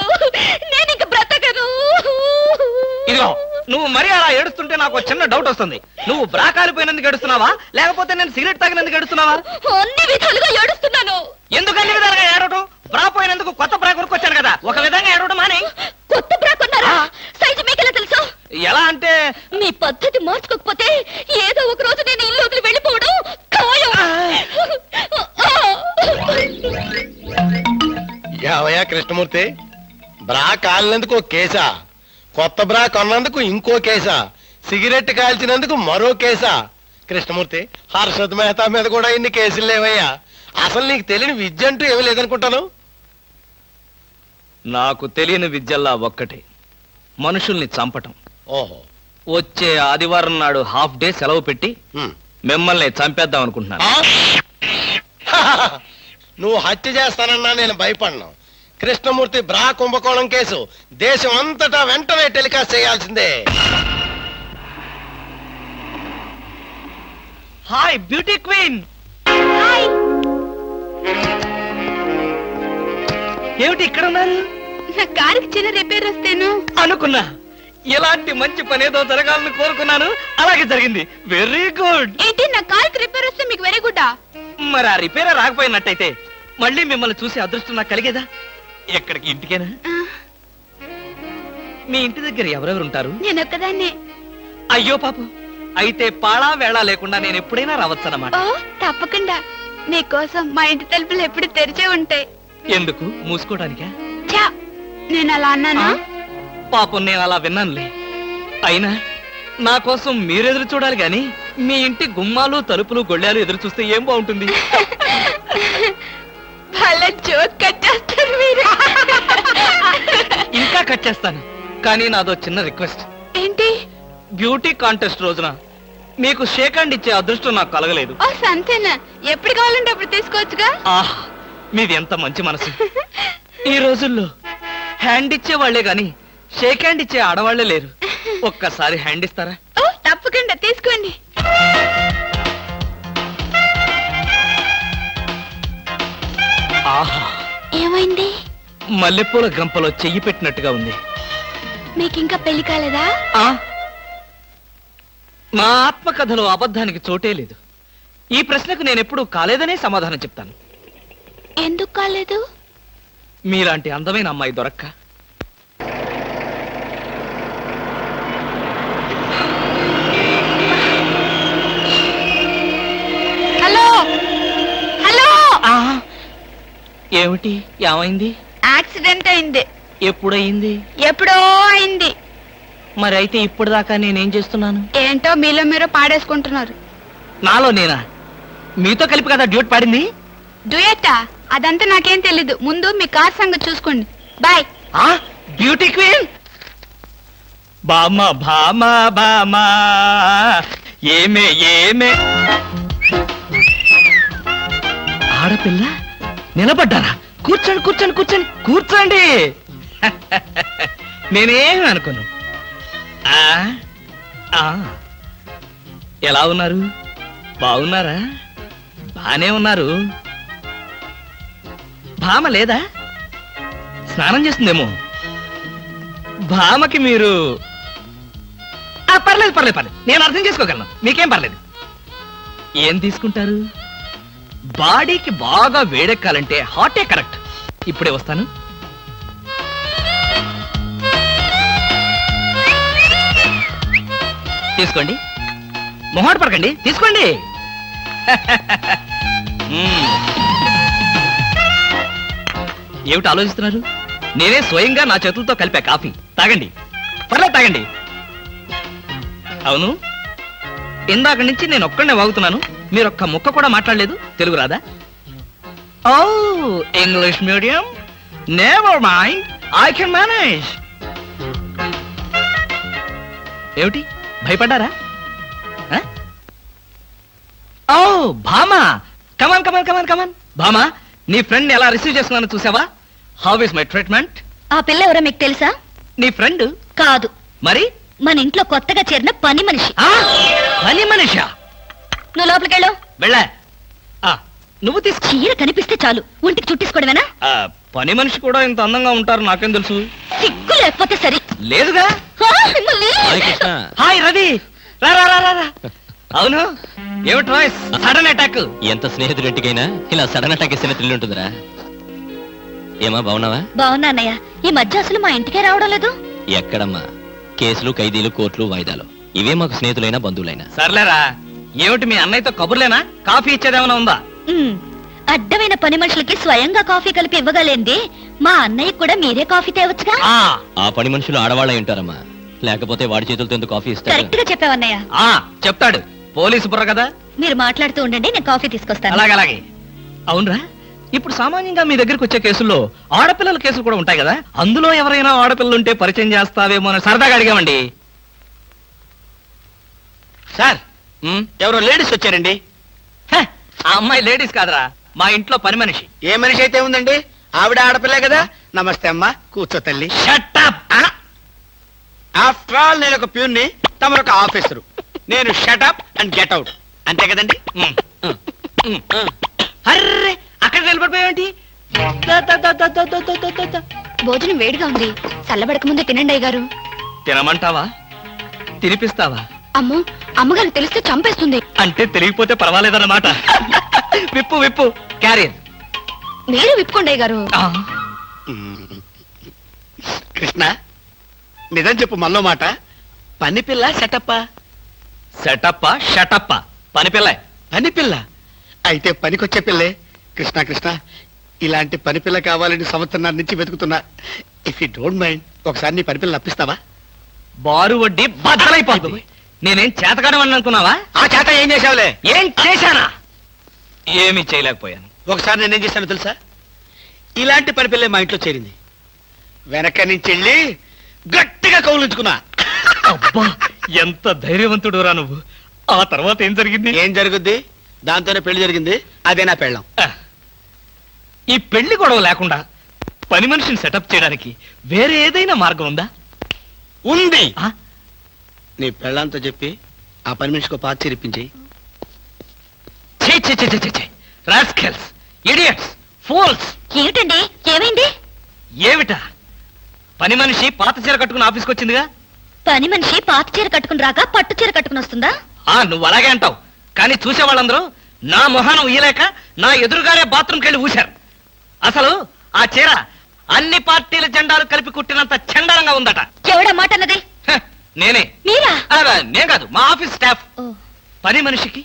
[SPEAKER 2] నువ్వు మరీ అలా ఏడుస్తుంటే నాకు ఒక చిన్న డౌట్ వస్తుంది. నువ్వు బ్రా కాలిపోయినందుకు ఏడుస్తున్నావా, లేకపోతే నేను సిగరెట్ తాగినందుకు ఏడుస్తున్నావా?
[SPEAKER 4] అన్ని విధాలుగా ఏడుస్తున్నాను.
[SPEAKER 2] ఎందుకు అన్ని విధాలుగా ఏడవటం? బ్రా పోయినందుకు కొత్త బ్రా కొనుక్కొచ్చాను కదా, ఒక విధంగా ఏడవడం మానే.
[SPEAKER 4] కొత్త బ్రా కొన్నారా? సైజు మీకెలా తెలుసు?
[SPEAKER 2] ఎలా అంటే
[SPEAKER 4] మీ పద్ధతి మార్చుకోకపోతే ఏదో ఒక రోజు నేను ఇల్లు వెళ్ళిపోవడం ఖాయం.
[SPEAKER 3] యావయ్యా కృష్ణమూర్తి, బ్రా కాలినందుకు ఒక కేసా, కొత్త బ్రా కొన్నందుకు ఇంకో కేసా, సిగరెట్ కాల్చినందుకు మరో కేసా? కృష్ణమూర్తి, హర్షద్ మెహతా మీద కూడా ఇన్ని కేసులు లేవయ్యా. అసలు నీకు తెలియని విద్య అంటూ ఏమీ లేదనుకుంటాను.
[SPEAKER 2] నాకు తెలియని విద్యల్లా ఒక్కటే, మనుషుల్ని చంపటం.
[SPEAKER 3] ఓహో.
[SPEAKER 2] వచ్చే ఆదివారం నాడు హాఫ్ డే సెలవు పెట్టి
[SPEAKER 3] ఉమ్.
[SPEAKER 2] మిమ్మల్ని చంపేద్దాం అనుకుంటున్నాను.
[SPEAKER 3] నువ్వు హత్య చేస్తానన్నా నేను భయపడను. కృష్ణమూర్తి బ్రా కుంభకోణం కేసు దేశం అంతటా వెంటనే టెలికాస్ట్ చేయాల్సిందే.
[SPEAKER 2] Hi beauty queen. ఏమిటి ఇక్కడ ఉన్నారు?
[SPEAKER 4] నా కారుకి చిన్న రిపేర్ వస్తేను
[SPEAKER 2] అనుకున్నా, ఇలాంటి మంచి పని ఏదో జరగాలని కోరుకున్నాను, అలాగే జరిగింది. Very good.
[SPEAKER 4] ఏంటి, నా కారుకి రిపేర్ వస్తే మీకు వెరీ గుడ్?
[SPEAKER 2] మరి ఆ రిపేర్ రాకపోయినట్టయితే మళ్ళీ మిమ్మల్ని చూసి అదృష్టం నాకు కలిగేదా? ఎక్కడికి, ఇంటికేనా? మీ ఇంటి దగ్గర ఎవరెవరు ఉంటారు?
[SPEAKER 4] నేను ఒక్కదాన్నే.
[SPEAKER 2] అయ్యో పాపం, అయితే పాళా వేళ లేకుండా నేను ఎప్పుడైనా రావచ్చన్నమాట.
[SPEAKER 4] ఓ తప్పకుండా, నీకోసం మా ఇంటి తలుపులు ఎప్పుడు తెరిచే ఉంటాయి.
[SPEAKER 2] ఎందుకు, మూసుకోవడానికా?
[SPEAKER 4] చా, నేను అలా అన్నానా?
[SPEAKER 2] పాపం నేను అలా విన్నానులే. అయినా నా కోసం మీరెదురు చూడాలి గాని మీ ఇంటి గుమ్మాలు తలుపులు గొళ్ళాలు ఎదురు చూస్తే ఏం బాగుంటుంది?
[SPEAKER 4] వాళ్ళ జోక్ కట్టేస్తారు మీరు.
[SPEAKER 2] ఇంకా కట్ చేస్తాను, కానీ నాదో చిన్న రిక్వెస్ట్.
[SPEAKER 4] ఏంటి?
[SPEAKER 2] బ్యూటీ కాంటెస్ట్ రోజున మీకు షేక్ హ్యాండ్ ఇచ్చే అదృష్టం నాకు కలగలేదు.
[SPEAKER 4] ఓ సంతేనా, ఎప్పుడు కావాలంటే అప్పుడు తీసుకోవచ్చుగా.
[SPEAKER 2] ఆహ్, మీది ఎంత మంచి మనసు. ఈ రోజుల్లో హ్యాండ్ ఇచ్చే వాళ్లే గాని షేక్ హ్యాండ్ ఇచ్చే ఆడవాళ్లే లేరు. ఒక్కసారి హ్యాండ్ ఇస్తారా?
[SPEAKER 4] ఓ తప్పకుండా, తీసుకోండి.
[SPEAKER 2] ఆహా,
[SPEAKER 4] ఏమైంది?
[SPEAKER 2] మల్లెపూల గంపలో చెయ్యి పెట్టినట్టుగా ఉంది.
[SPEAKER 4] మీకింకా పెళ్లి కాలేదా?
[SPEAKER 2] ఆ, నా ఆత్మకథలో అబద్ధానికి చోటే లేదు. ఈ ప్రశ్నకు నేనెప్పుడు కాలేదనే సమాధానం చెప్తాను.
[SPEAKER 4] ఎందుకు కాలేదు?
[SPEAKER 2] మీలాంటి అందమైన అమ్మాయి దొరక్క.
[SPEAKER 4] Hello hello.
[SPEAKER 2] ఏమిటి, ఏమైంది?
[SPEAKER 4] యాక్సిడెంట్ అయింది.
[SPEAKER 2] ఎప్పుడయింది?
[SPEAKER 4] ఎప్పుడో అయింది.
[SPEAKER 2] మరి అయితే ఇప్పుడు దాకా నేనేం చేస్తున్నాను?
[SPEAKER 4] ఏంటో మీలో మీరు పాడేసుకుంటున్నారు.
[SPEAKER 2] నాలో నేనా? మీతో కలిపి కదా డ్యూట్ పాడింది.
[SPEAKER 4] డ్యూయట్టా? అదంతా నాకేం తెలీదు. ముందు మీ కార్ సంగతి చూసుకోండి. బాయ్.
[SPEAKER 2] Beauty queen. బామా భామా బామా ఏమే ఏమే. ఆడపిల్ల నిలబడ్డారా? కూర్చోండి కూర్చోండి కూర్చోండి కూర్చోండి. నేనేం అనుకోను. ఎలా ఉన్నారు? బాగున్నారా? బానే ఉన్నారు. భామ లేదా? స్నానం చేస్తుందేమో. భామకి మీరు పర్లేదు పర్లేదు పర్లేదు, నేను అర్థం చేసుకోగలను, మీకేం పర్లేదు. ఏం తీసుకుంటారు? బాడీకి బాగా వేడెక్కాలంటే హాటే కరెక్ట్. ఇప్పుడే వస్తాను. తీసుకోండి, మొహాట పడకండి, తీసుకోండి. ఏమిటి ఆలోచిస్తున్నారు? నేనే స్వయంగా నా చేతులతో కలిపా కాఫీ. తాగండి, పర్లేదు తాగండి. అవును, ఇందాక నుంచి నేను ఒక్కడనే వాగుతున్నాను, మీరు ఒక్క ముక్క కూడా మాట్లాడలేదు. తెలుగు రాదా? ఓ, English medium. Never mind, I can manage. ఏమిటి, భయపడ్డారా? ఓ భామా, కమాన్ కమాన్ కమాన్ కమాన్. భామా, నీ ఫ్రెండ్ ఎలా రిసీవ్ చేస్తున్నానో చూసావా? How is my treatment?
[SPEAKER 4] ఆ పిల్ల ఎవరో మీకు తెలుసా?
[SPEAKER 2] నీ ఫ్రెండ్
[SPEAKER 4] కాదు,
[SPEAKER 2] మరి
[SPEAKER 4] మన ఇంట్లో కొత్తగా చేరిన పని మనిషి.
[SPEAKER 2] పని మనిషా?
[SPEAKER 4] నువ్వు లోపలికెళ్ళు.
[SPEAKER 2] వెళ్ళా. నువ్వు తీసుకో.
[SPEAKER 4] చీర కనిపిస్తే చాలు ఒంటికి చుట్టేసుకోవడమేనా?
[SPEAKER 2] పని మనిషి కూడా ఇంత అందంగా ఉంటారు నాకేం తెలుసు?
[SPEAKER 4] సిగ్గు లేకపోతే సరి.
[SPEAKER 2] లేదుగా,
[SPEAKER 4] మిమ్మల్ని
[SPEAKER 6] హాయ్ కృష్ణ.
[SPEAKER 2] హాయ్ రవి రా రా రా రా రా. అవును ఏమిటి వాయిస్ సడన్ అటాక్.
[SPEAKER 6] ఎంత స్నేహితుడింటికైనా ఇలా సడన్ అటాక్ ఇస్తే థ్రిల్ ఉంటుందిరా. ఏమా బాగున్నావా?
[SPEAKER 4] బాగున్నా అన్నయ్య. ఈ మధ్య అసలు మా ఇంటికే రావడం లేదు.
[SPEAKER 6] ఎక్కడమ్మా, కేసులు, ఖైదీలు, కోర్టులు, వాయిదాలు ఇవే మాకు స్నేహితులైనా బంధువులైనా.
[SPEAKER 2] సర్లేరా, ఏమిటి మీ అన్నయ్యతో కబుర్లేనా? కాఫీ ఇచ్చేదేమైనా ఉందా?
[SPEAKER 4] ఉమ్, అడ్డమైన పని మనుషులకి స్వయంగా కాఫీ కలిపి ఇవ్వగలేంది మా అన్నయ్య కూడా మీరే కాఫీ తేవచ్చుగా.
[SPEAKER 6] ఆ పని మనుషులు ఆడవాళ్ళై ఉంటారమ్మా, లేకపోతే వాడి చేతులతో ఎందుకు కాఫీ ఇస్తారు?
[SPEAKER 4] కరెక్ట్ గా చెప్పావన్నయ్య.
[SPEAKER 2] చెప్తాడు, పోలీసు బుర్ర కదా.
[SPEAKER 4] మీరు మాట్లాడుతూ ఉండండి, నేను కాఫీ తీసుకొస్తాను.
[SPEAKER 2] అలాగే అవునరా, ఇప్పుడు సామాన్యంగా మీ దగ్గరికి వచ్చే కేసుల్లో ఆడపిల్లల కేసులు కూడా ఉంటాయి కదా, అందులో ఎవరైనా ఆడపిల్లలు ఉంటే పరిచయం చేస్తావేమో అని సరదాగా అడిగామండి.
[SPEAKER 1] సార్, ఎవరో లేడీస్ వచ్చారండి.
[SPEAKER 2] హ, ఆ అమ్మాయి లేడీస్ కాదురా, మా ఇంట్లో పని మనిషి.
[SPEAKER 1] ఏ మనిషి అయితే ఉందండి, ఆవిడ ఆడపిల్లే కదా. నమస్తే అమ్మా, కూర్చో తల్లి.
[SPEAKER 2] Shut up!
[SPEAKER 1] ఆఫ్టర్ ఆల్ నేను ఒక ప్యూన్ని, తమరు ఒక ఆఫీసరు. నేను షటప్ అండ్ గెట్ అవుట్, అంతే కదండి.
[SPEAKER 2] అర్రే, అక్కడ నిలబడిపోయావేంటి?
[SPEAKER 4] భోజనం వేడిగా ఉంది, చల్లబడక ముందే తినండి అయ్యగారు.
[SPEAKER 2] తినమంటావా? తినిపిస్తావా?
[SPEAKER 4] అమ్మో, అమ్మగారు తెలిస్తే చంపేస్తుంది.
[SPEAKER 2] అంటే తెలియకపోతే పర్వాలేదన్నమాట. విప్పు విప్పు క్యారియర్.
[SPEAKER 4] మీరు విప్పుకోండి అయ్యగారు.
[SPEAKER 1] కృష్ణ, నిజం చెప్పు, మనలో మాట. పని పిల్ల సెటప్పా?
[SPEAKER 2] సెటప్పా షటప్పా? పని పిల్ల.
[SPEAKER 1] పని పిల్ల అయితే పనికొచ్చే పిల్లే. కృష్ణ కృష్ణ, ఇలాంటి పని పిల్ల కావాలని సంవత్సరం నుంచి వెతుకుతున్నా. ఇఫ్ యూ డోంట్ మైండ్, ఒకసారి నీ పని పిల్ల అప్పిస్తావా?
[SPEAKER 2] బారు వడ్డీ బద్దలైపోతుంది. నేనేం చేతకాడమని అనుకున్నావా?
[SPEAKER 1] ఆ చేత ఏం చేసావులే?
[SPEAKER 2] ఏం చేశానా? ఏమీ చేయలేకపోయాను.
[SPEAKER 1] ఒకసారి నేనేం చేశాను తెలుసా? ఇలాంటి పని పిల్లే మా ఇంట్లో చేరింది. వెనక నుంచి వెళ్ళి గట్టిగా కౌలించుకున్నా.
[SPEAKER 2] అబ్బా, ఎంత ధైర్యవంతుడు రా నువ్వు. ఆ తర్వాత ఏం జరిగింది?
[SPEAKER 1] ఏం జరుగుద్ది? దాంతోనే పెళ్లి జరిగింది. అదే నా పెళ్ళం.
[SPEAKER 2] ఈ పెళ్లి గొడవ లేకుండా పని మనిషిని సెటప్ చేయడానికి వేరే ఏదైనా మార్గం ఉందా?
[SPEAKER 1] ఉంది.
[SPEAKER 2] ఆ?
[SPEAKER 1] నీ పెళ్ళంతో చెప్పి ఆ పని మనిషికి పాత చేరిపించి.
[SPEAKER 2] ఛీ, ఛీ, ఛీ, ఛీ, ఛీ. Rascals, idiots, fools.
[SPEAKER 4] ఏమిటండి, ఏమైంది?
[SPEAKER 2] ఏమిటా? పని మనిషి పాత చీర కట్టుకుని ఆఫీస్కి వచ్చిందిగా.
[SPEAKER 4] పని మనిషి పాత చీర కట్టుకుని రాక పట్టు చీర కట్టుకుని వస్తుందా?
[SPEAKER 2] నువ్వు అలాగే అంటావు, కానీ చూసే వాళ్ళందరూ నా మొహానం ఊయలేక నా ఎదురుగానే బాత్రూమ్కి వెళ్ళి ఊశారు. అసలు ఆ చీర అన్ని పార్టీల జెండాలు కలిపి కుట్టినంత చండాలంగా ఉందట.
[SPEAKER 4] ఎవడా మాట అన్నది?
[SPEAKER 2] హ, నేనే.
[SPEAKER 4] మీరా?
[SPEAKER 2] నేను కాదు, మా ఆఫీస్ స్టాఫ్. పని మనిషికి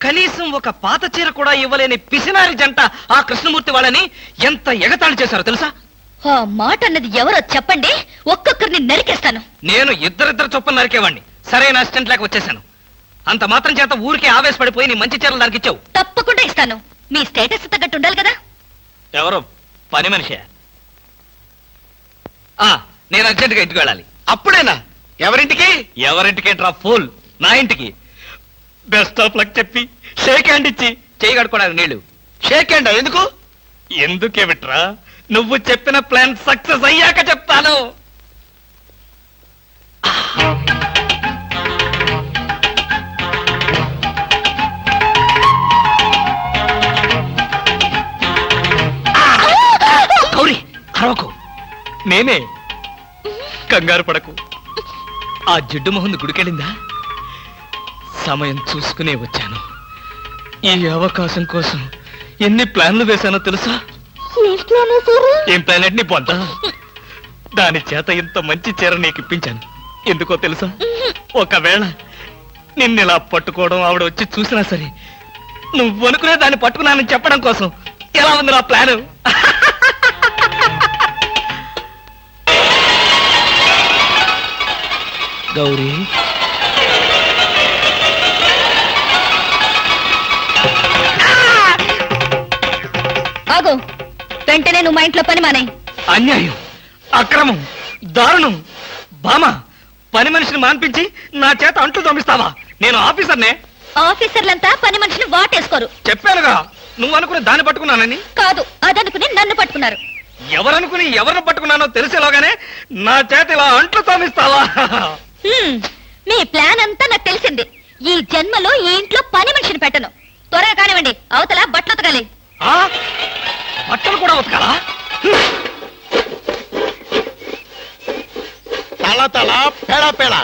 [SPEAKER 2] కనీసం ఒక పాత చీర కూడా ఇవ్వలేని పిసినారి జంట ఆ కృష్ణమూర్తి వాళ్ళని ఎంత ఎగతాళి చేశారో తెలుసా?
[SPEAKER 4] ఆ మాట అన్నది ఎవరో చెప్పండి, ఒక్కొక్కరిని నరికేస్తాను.
[SPEAKER 2] నేను ఇద్దరిద్దరు చొప్పున నరికేవాడిని. సరైన అసిస్టెంట్ లేక వచ్చేసాను. అంత మాత్రం చేత ఊరికే ఆవేశపడిపోయి నీ మంచి చీరలు నరికిచ్చావు.
[SPEAKER 4] తప్పకుండా ఇస్తాను. మీ స్టేటస్ తగ్గట్టు ఉండాలి కదా.
[SPEAKER 2] ఎవరు? పని మనిషి. నేను అర్జెంటుగా ఇంటికి వెళ్ళాలి.
[SPEAKER 1] అప్పుడేనా? ఎవరింటికి?
[SPEAKER 2] ఎవరింటికేంట్రా ఫూల్? నా ఇంటికి. బెస్ట్ ఆఫ్ లక్ చెప్పి షేక్ హ్యాండ్ ఇచ్చి చేయి కడుకోవడానికి నీళ్లు.
[SPEAKER 1] షేక్ హ్యాండ్ ఎందుకు?
[SPEAKER 2] ఎందుకేమిట్రా, నువ్వు చెప్పిన ప్లాన్ సక్సెస్ అయ్యాక చెప్తాను. గౌరీ, అరవకు. నేనే. కంగారు పడకు. ఆ జిడ్డు మొహంది గుడికెళ్ళిందా? సమయం చూసుకునే వచ్చాను. ఈ అవకాశం కోసం ఎన్ని ప్లాన్లు వేశానో తెలుసా? ఏం ప్లాన్ అంటే నీ పొంత? దాని చేత ఇంత మంచి చీర నీకు ఇప్పించాను. ఎందుకో తెలుసా? ఒకవేళ నిన్నిలా పట్టుకోవడం ఆవిడ వచ్చి చూసినా సరే, నువ్వు అనుకునే దాన్ని పట్టుకున్నానని చెప్పడం కోసం. ఎలా ఉంది నా ప్లాను? గౌరీ,
[SPEAKER 4] ఆగు. వెంటనే నువ్వు మా ఇంట్లో పని మానే.
[SPEAKER 2] అన్యాయం, అక్రమం, దారుణం. బామ, పని మనిషిని మాన్పించి నా చేత అంట్లు తోమిస్తావా? నేను ఆఫీసర్నే.
[SPEAKER 4] ఆఫీసర్లంతా పని మనిషిని వాటేసుకోరు.
[SPEAKER 2] చెప్పానుగా, నువ్వు అనుకుని దాన్ని పట్టుకున్నానని.
[SPEAKER 4] కాదు, అదనుకుని నన్ను పట్టుకున్నారు.
[SPEAKER 2] ఎవరనుకుని ఎవరిని పట్టుకున్నానో తెలిసేలోగానే నా చేత ఇలా అంట్లు తోమిస్తావా?
[SPEAKER 4] మీ ప్లాన్ అంతా నాకు తెలిసింది. ఈ జన్మలో ఈ ఇంట్లో పని మనిషిని పెట్టను. త్వరగా కానివ్వండి, అవతల బట్టలు ఉతకాలి.
[SPEAKER 2] బట్టలు కూడా ఉతకాలా?
[SPEAKER 3] తల బట్టల పెడ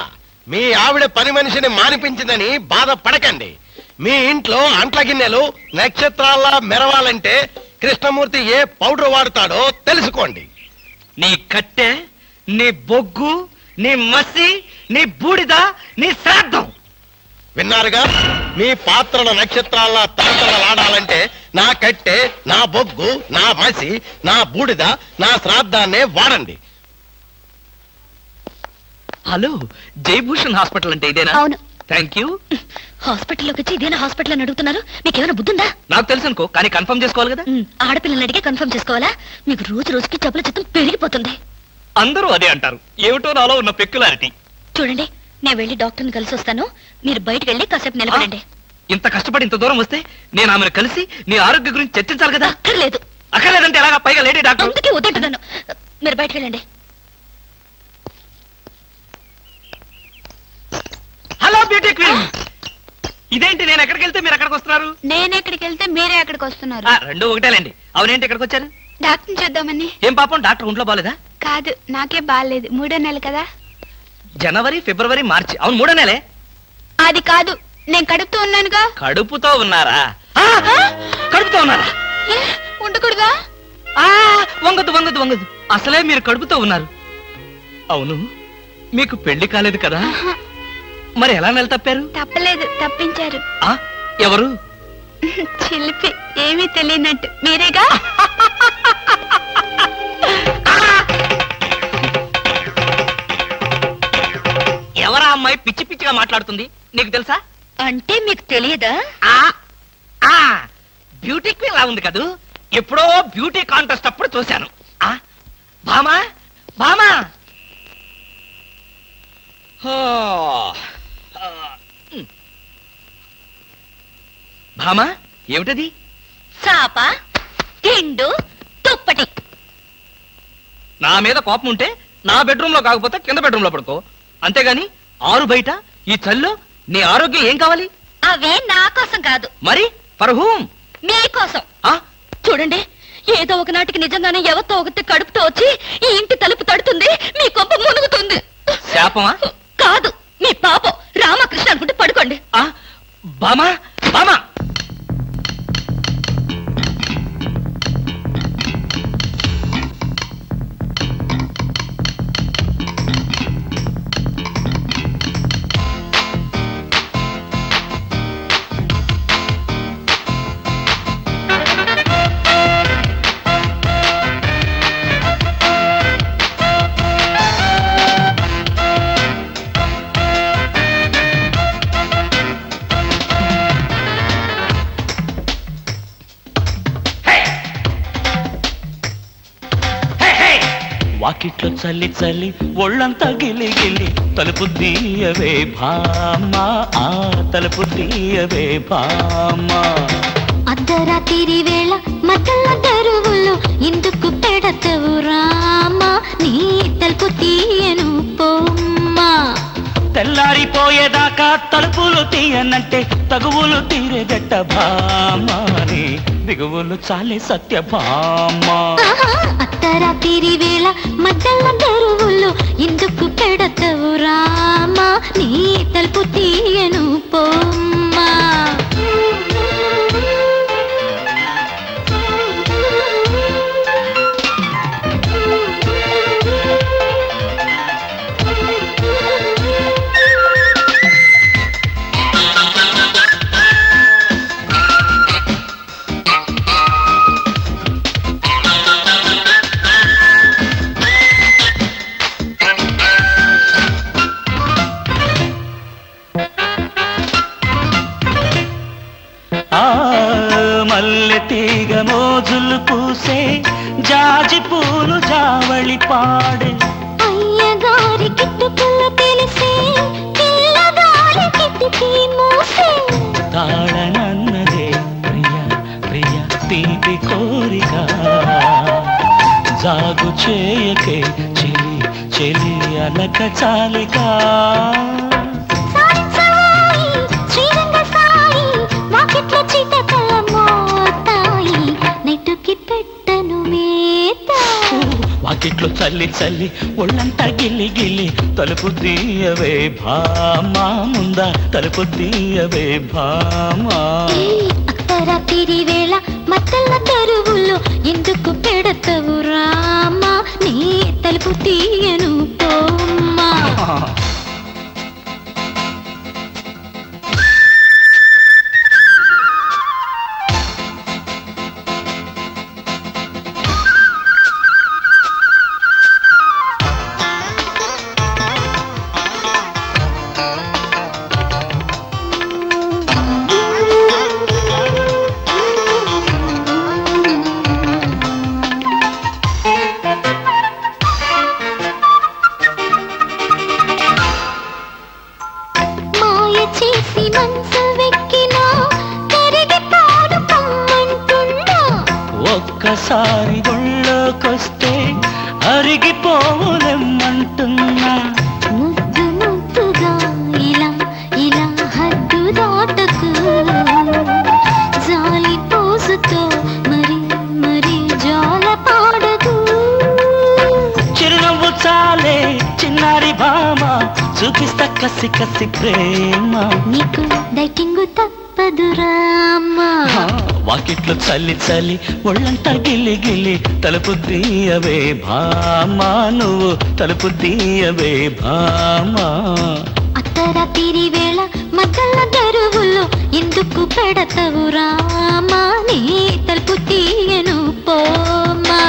[SPEAKER 3] మీ ఆవిడ పని మనిషిని మానిపించిందని బాధపడకండి. మీ ఇంట్లో అంట్ల గిన్నెలు నక్షత్రాల్లా మెరవాలంటే కృష్ణమూర్తి ఏ పౌడర్ వాడతాడో తెలుసుకోండి.
[SPEAKER 2] నీ కట్టె, నీ బొగ్గు, నీ మసి, నీ బూడిద, నీ శ్రాద్ధం.
[SPEAKER 3] విన్నారుగా? మీ పాత్రల నక్షత్రాల్లా తలతలలాడాలంటే నా కట్టె, నా బొగ్గు, నా మసి, నా బూడిద, నా శ్రాద్ధాన్నే వాడండి.
[SPEAKER 2] హలో, జయభూషణ్ హాస్పిటల్ అంటే ఇదేనా?
[SPEAKER 4] అవును.
[SPEAKER 2] Thank you.
[SPEAKER 4] హాస్పిటల్లోకి వచ్చి ఇదేనా హాస్పిటల్ అని అడుగుతున్నారు? మీకేమైనా బుద్ధుందా?
[SPEAKER 2] నాకు తెలుసు అనుకో, కానీ కన్ఫర్మ్ చేసుకోవాలి కదా.
[SPEAKER 4] ఆడపిల్లల్ని అడిగే కన్ఫర్మ్ చేసుకోవాలా? మీకు రోజు రోజుకి జబ్బుల చిత్తం పెరిగిపోతుంది.
[SPEAKER 2] అందరూ అదే అంటారు. ఏమిటో నాలో ఉన్న పెక్యులారిటీ.
[SPEAKER 4] చూడండి, నేను వెళ్ళి డాక్టర్ని కలిసి వస్తాను. మీరు బయటకు వెళ్ళి కాసేపు నిలబడండి.
[SPEAKER 2] ఇంత కష్టపడి ఇంత దూరం వస్తే నేను ఆమెను కలిసి నీ ఆరోగ్య గురించి చర్చించాలి కదా.
[SPEAKER 4] అక్కర్లేదు.
[SPEAKER 2] అక్కర్లేదంటే ఎలాగా? పైగా లేడీ డాక్టర్.
[SPEAKER 4] అందుకే వద్దంటున్నాను. మీరు బయటకు వెళ్ళండి.
[SPEAKER 2] Hello beauty queen. ఇదేంటి, నేను ఎక్కడికి వెళ్తే మీరు ఎక్కడికి వస్తున్నారు?
[SPEAKER 8] నేను ఎక్కడికి వెళ్తే మీరే ఎక్కడికి వస్తున్నారు.
[SPEAKER 2] రెండు ఒకటేలేండి. అవునేంటి ఎక్కడికి వచ్చారు?
[SPEAKER 8] డాక్టర్ చూద్దామని.
[SPEAKER 2] ఏం పాపం, డాక్టర్ ఒంట్లో బాలేదా?
[SPEAKER 8] కాదు, నాకే బాగాలేదు. 3వ నెల కదా.
[SPEAKER 2] జనవరి, ఫిబ్రవరి, మార్చి. అవును, 3వ నెలే.
[SPEAKER 8] అది కాదు, నేను కడుపుతూ ఉన్నానుగా.
[SPEAKER 2] కడుపుతో ఉన్నారా? కడుపుతో ఉన్నారా?
[SPEAKER 8] ఏ, ఉండకూడదా?
[SPEAKER 2] వంగదు వంగదు వంగదు. అసలే మీరు కడుపుతో ఉన్నారు. అవును, మీకు పెళ్లి కాలేదు కదా? మరి ఎలా నెల తప్పారు?
[SPEAKER 8] తప్పలేదు, తప్పించారు.
[SPEAKER 2] ఎవరు?
[SPEAKER 8] చిలిపి, ఏమీ తెలియనట్టు. మీరేగా?
[SPEAKER 2] ఎవరా అమ్మాయి పిచ్చి పిచ్చిగా మాట్లాడుతుంది? నీకు తెలుసా?
[SPEAKER 4] అంటే మీకు తెలియదా?
[SPEAKER 2] బ్యూటీ క్వీన్ లా ఉంది కదూ. ఎప్పుడో బ్యూటీ కాంటెస్ట్ అప్పుడు చూశాను. భామా భామా. భామా, ఏమిటది?
[SPEAKER 4] చాప, తిండు, తుప్పటి.
[SPEAKER 2] నా మీద కోపం ఉంటే నా బెడ్రూమ్ లో కాకపోతే కింద బెడ్రూమ్ లో పడుకో. అంతేగాని ఆరు బయట ఈ చల్లో నీ ఆరోగ్యం ఏం కావాలి?
[SPEAKER 4] అవే నా కోసం కాదు.
[SPEAKER 2] మరి ఫర్ హూమ్?
[SPEAKER 4] మీకోసం. చూడండి, ఏదో ఒకనాటికి నిజంగానే ఎవరితో ఒకటి కడుపుతో వచ్చి ఈ ఇంటి తలుపు తడుతుంది, మీ కొంప మునుగుతుంది.
[SPEAKER 2] శాపమా?
[SPEAKER 4] కాదు, మీ పాపం. రామకృష్ణ అనుకుంటే పడుకోండి.
[SPEAKER 2] బామా బామా.
[SPEAKER 9] వాకిట్లో చల్లి చల్లి ఒళ్ళంతా గిలి గిలి తలుపు తీయవే భామా, తలుపు తీయవే భామా.
[SPEAKER 10] అర్ధరాత్రి వేళ మధ్యల దరువులు ఎందుకు పెడతవు రామా, నీ తలుపు తీయను పోమ్మా.
[SPEAKER 9] తెల్లారిపోయేదాకా తలుపులు తీయనంటే తగువులు తీరేదట్ట భామా, నీ దిగువులు చాలే సత్య భామా.
[SPEAKER 10] అర్ధరాత్రి వేళ మధ్యల దరువులు ఎందుకు పెడతవు రామా, నీ తలుపు తీయను పోమ్మా.
[SPEAKER 9] మల్లె తీగ మోజులు పూసే జాజి పూలు జావళి పాడే.
[SPEAKER 10] అయ్యగారి కిట్టుకులు తెలిసే పిల్లగారి కిట్టుకి మూసే.
[SPEAKER 9] తాళనన్నదే ప్రియ ప్రియ తీపి కోరిక, జాగు చేయకే చెలి చెలి అలక చాలిక. వాకిట్లో వాకిట్లు చల్లి చల్లి ఒళ్ళంతా గిల్లి గిల్లి తలుపు తీయవే భామా ముందా తలుపు తీయవే భామా
[SPEAKER 10] అర్ధరాత్రి వేళ మత్తల తెరువుల్లో ఎందుకు పెడతవు రామా నీ తలుపు తీయను పోమ్మా
[SPEAKER 9] ఒక్కసారి గుళ్ళోకొస్తే అరిగిపోవులెమ్మంటున్నా
[SPEAKER 10] ముద్దు ముద్దుగా ఇలా ఇలా హద్దు దాటకు జాలి పోసుతో మరి మరి జాల పాడకు
[SPEAKER 9] చిరునవ్వు చాలే చిన్నారి భామ చూపిస్తా కసి కసి ప్రేమ
[SPEAKER 10] నీకు డైటింగ్ తప్పదు రామా
[SPEAKER 9] వాకిట్లు చల్లి చల్లి ఒళ్ళంతా గిల్లి గిల్లి తలుపు తీయవే భామా నువ్వు తలుపు తీయవే భామా
[SPEAKER 10] అర్ధరాత్రి వేళ మధ్యల తెరువుల్లో ఎందుకు పెడతవు రామా నీ తలుపు తీయను పోమా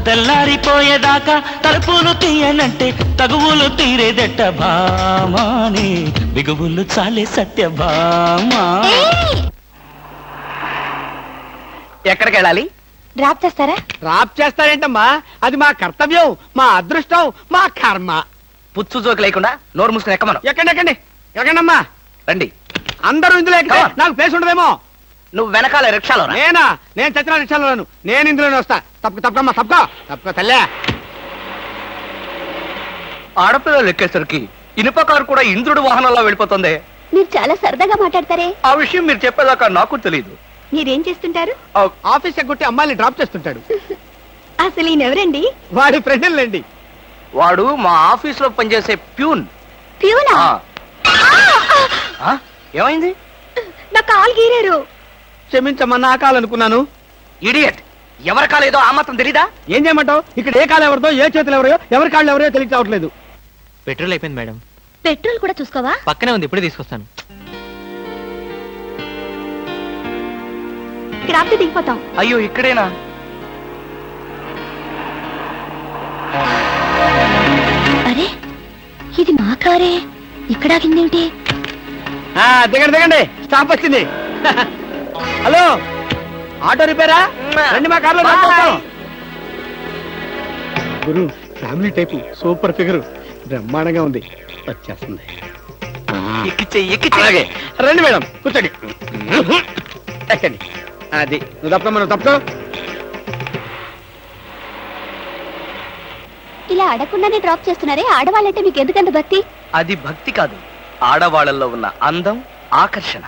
[SPEAKER 9] తెల్లారిపోయేదాకా తలుపులు తీయనంటే తగువులు తీరేదెట్ట భామాని బిగువులు చాలే సత్య భామా
[SPEAKER 2] ఎక్కడికి వెళ్ళాలి?
[SPEAKER 8] డ్రాప్ చేస్తారా?
[SPEAKER 7] డ్రాప్ చేస్తారేంటమ్మా, అది మా కర్తవ్యం, మా అదృష్టం, మా కర్మ.
[SPEAKER 2] పుచ్చు జోకి లేకుండా నోరు మూసుకుని ఎక్కమను.
[SPEAKER 7] ఎక్కండి ఎక్కండి ఎక్కండమ్మా,
[SPEAKER 2] రండి.
[SPEAKER 7] అందరూ ఇందులో ఎక్కితే నాకు ప్లేస్ ఉండదేమో.
[SPEAKER 2] నువ్వు వెనకాల రిక్షాలో రా.
[SPEAKER 7] నేనా? నేను చచ్చిన రిక్షాలో రాను, నేను ఇందులోనే వస్తా. తప్పకమ్మా తప్పక తల్లే.
[SPEAKER 2] ఆడపిల్లలు ఎక్కేసరికి ఇనుప కారు కూడా ఇంద్రుడి వాహనంలో వెళ్ళిపోతుంది.
[SPEAKER 8] మీరు చాలా సరదాగా మాట్లాడతారే,
[SPEAKER 2] ఆ విషయం మీరు చెప్పేదాకా నాకు తెలియదు.
[SPEAKER 8] మీరేం చేస్తుంటారు?
[SPEAKER 7] ఆఫీస్ ఎగ్గొట్టి అమ్మాయిని డ్రాప్ చేస్తుంటాడు.
[SPEAKER 8] అసలు ఈయనెవరండి?
[SPEAKER 7] వాడి ఫ్రెండ్లండి.
[SPEAKER 2] వాడు మా ఆఫీస్ లో పనిచేసే ప్యూన్.
[SPEAKER 8] ప్యూనా?
[SPEAKER 2] ఏమైంది?
[SPEAKER 8] నా కాలు గీరారు.
[SPEAKER 7] క్షమించమ్మా, నా కాలనుకున్నాను.
[SPEAKER 2] ఇడియట్, ఎవరి కాలేదో ఆ మాత్రం తెలీదా?
[SPEAKER 7] ఏం చేయమంటావు? ఇక్కడ ఏ కాలు ఎవరిదో, ఏ చేతులు ఎవరో, ఎవరి కాళ్ళు ఎవరో తెలియక రావట్లేదు.
[SPEAKER 6] పెట్రోల్ అయిపోయింది మేడం.
[SPEAKER 4] పెట్రోల్ కూడా చూసుకోవా?
[SPEAKER 6] పక్కనే ఉంది, ఇప్పుడే తీసుకొస్తాను.
[SPEAKER 8] ఇక్కడ ఆపితే దిగిపోతాం.
[SPEAKER 2] అయ్యో ఇక్కడేనా?
[SPEAKER 4] అరే ఇది మా కారే, ఇక్కడ ఆగిందేమిటి?
[SPEAKER 7] దిగండి దిగండి, స్టాప్ వచ్చింది. హలో, ఆటో రిపేరా? రండి మా కార్లో. గురు, ఫ్యామిలీ టైపు, సూపర్ ఫిగర్, బ్రహ్మాండంగా ఉంది. వచ్చేస్తుంది. అలాగే రండి మేడం, కూర్చోండి. ఎక్కండి. అది నువ్వు తప్ప మనం తప్పుకో.
[SPEAKER 8] ఇలా అడగకుండానే డ్రాప్ చేస్తున్నారే, ఆడవాళ్ళంటే మీకు ఎందుకంత భక్తి?
[SPEAKER 2] అది భక్తి కాదు, ఆడవాళ్ళల్లో ఉన్న అందం, ఆకర్షణ.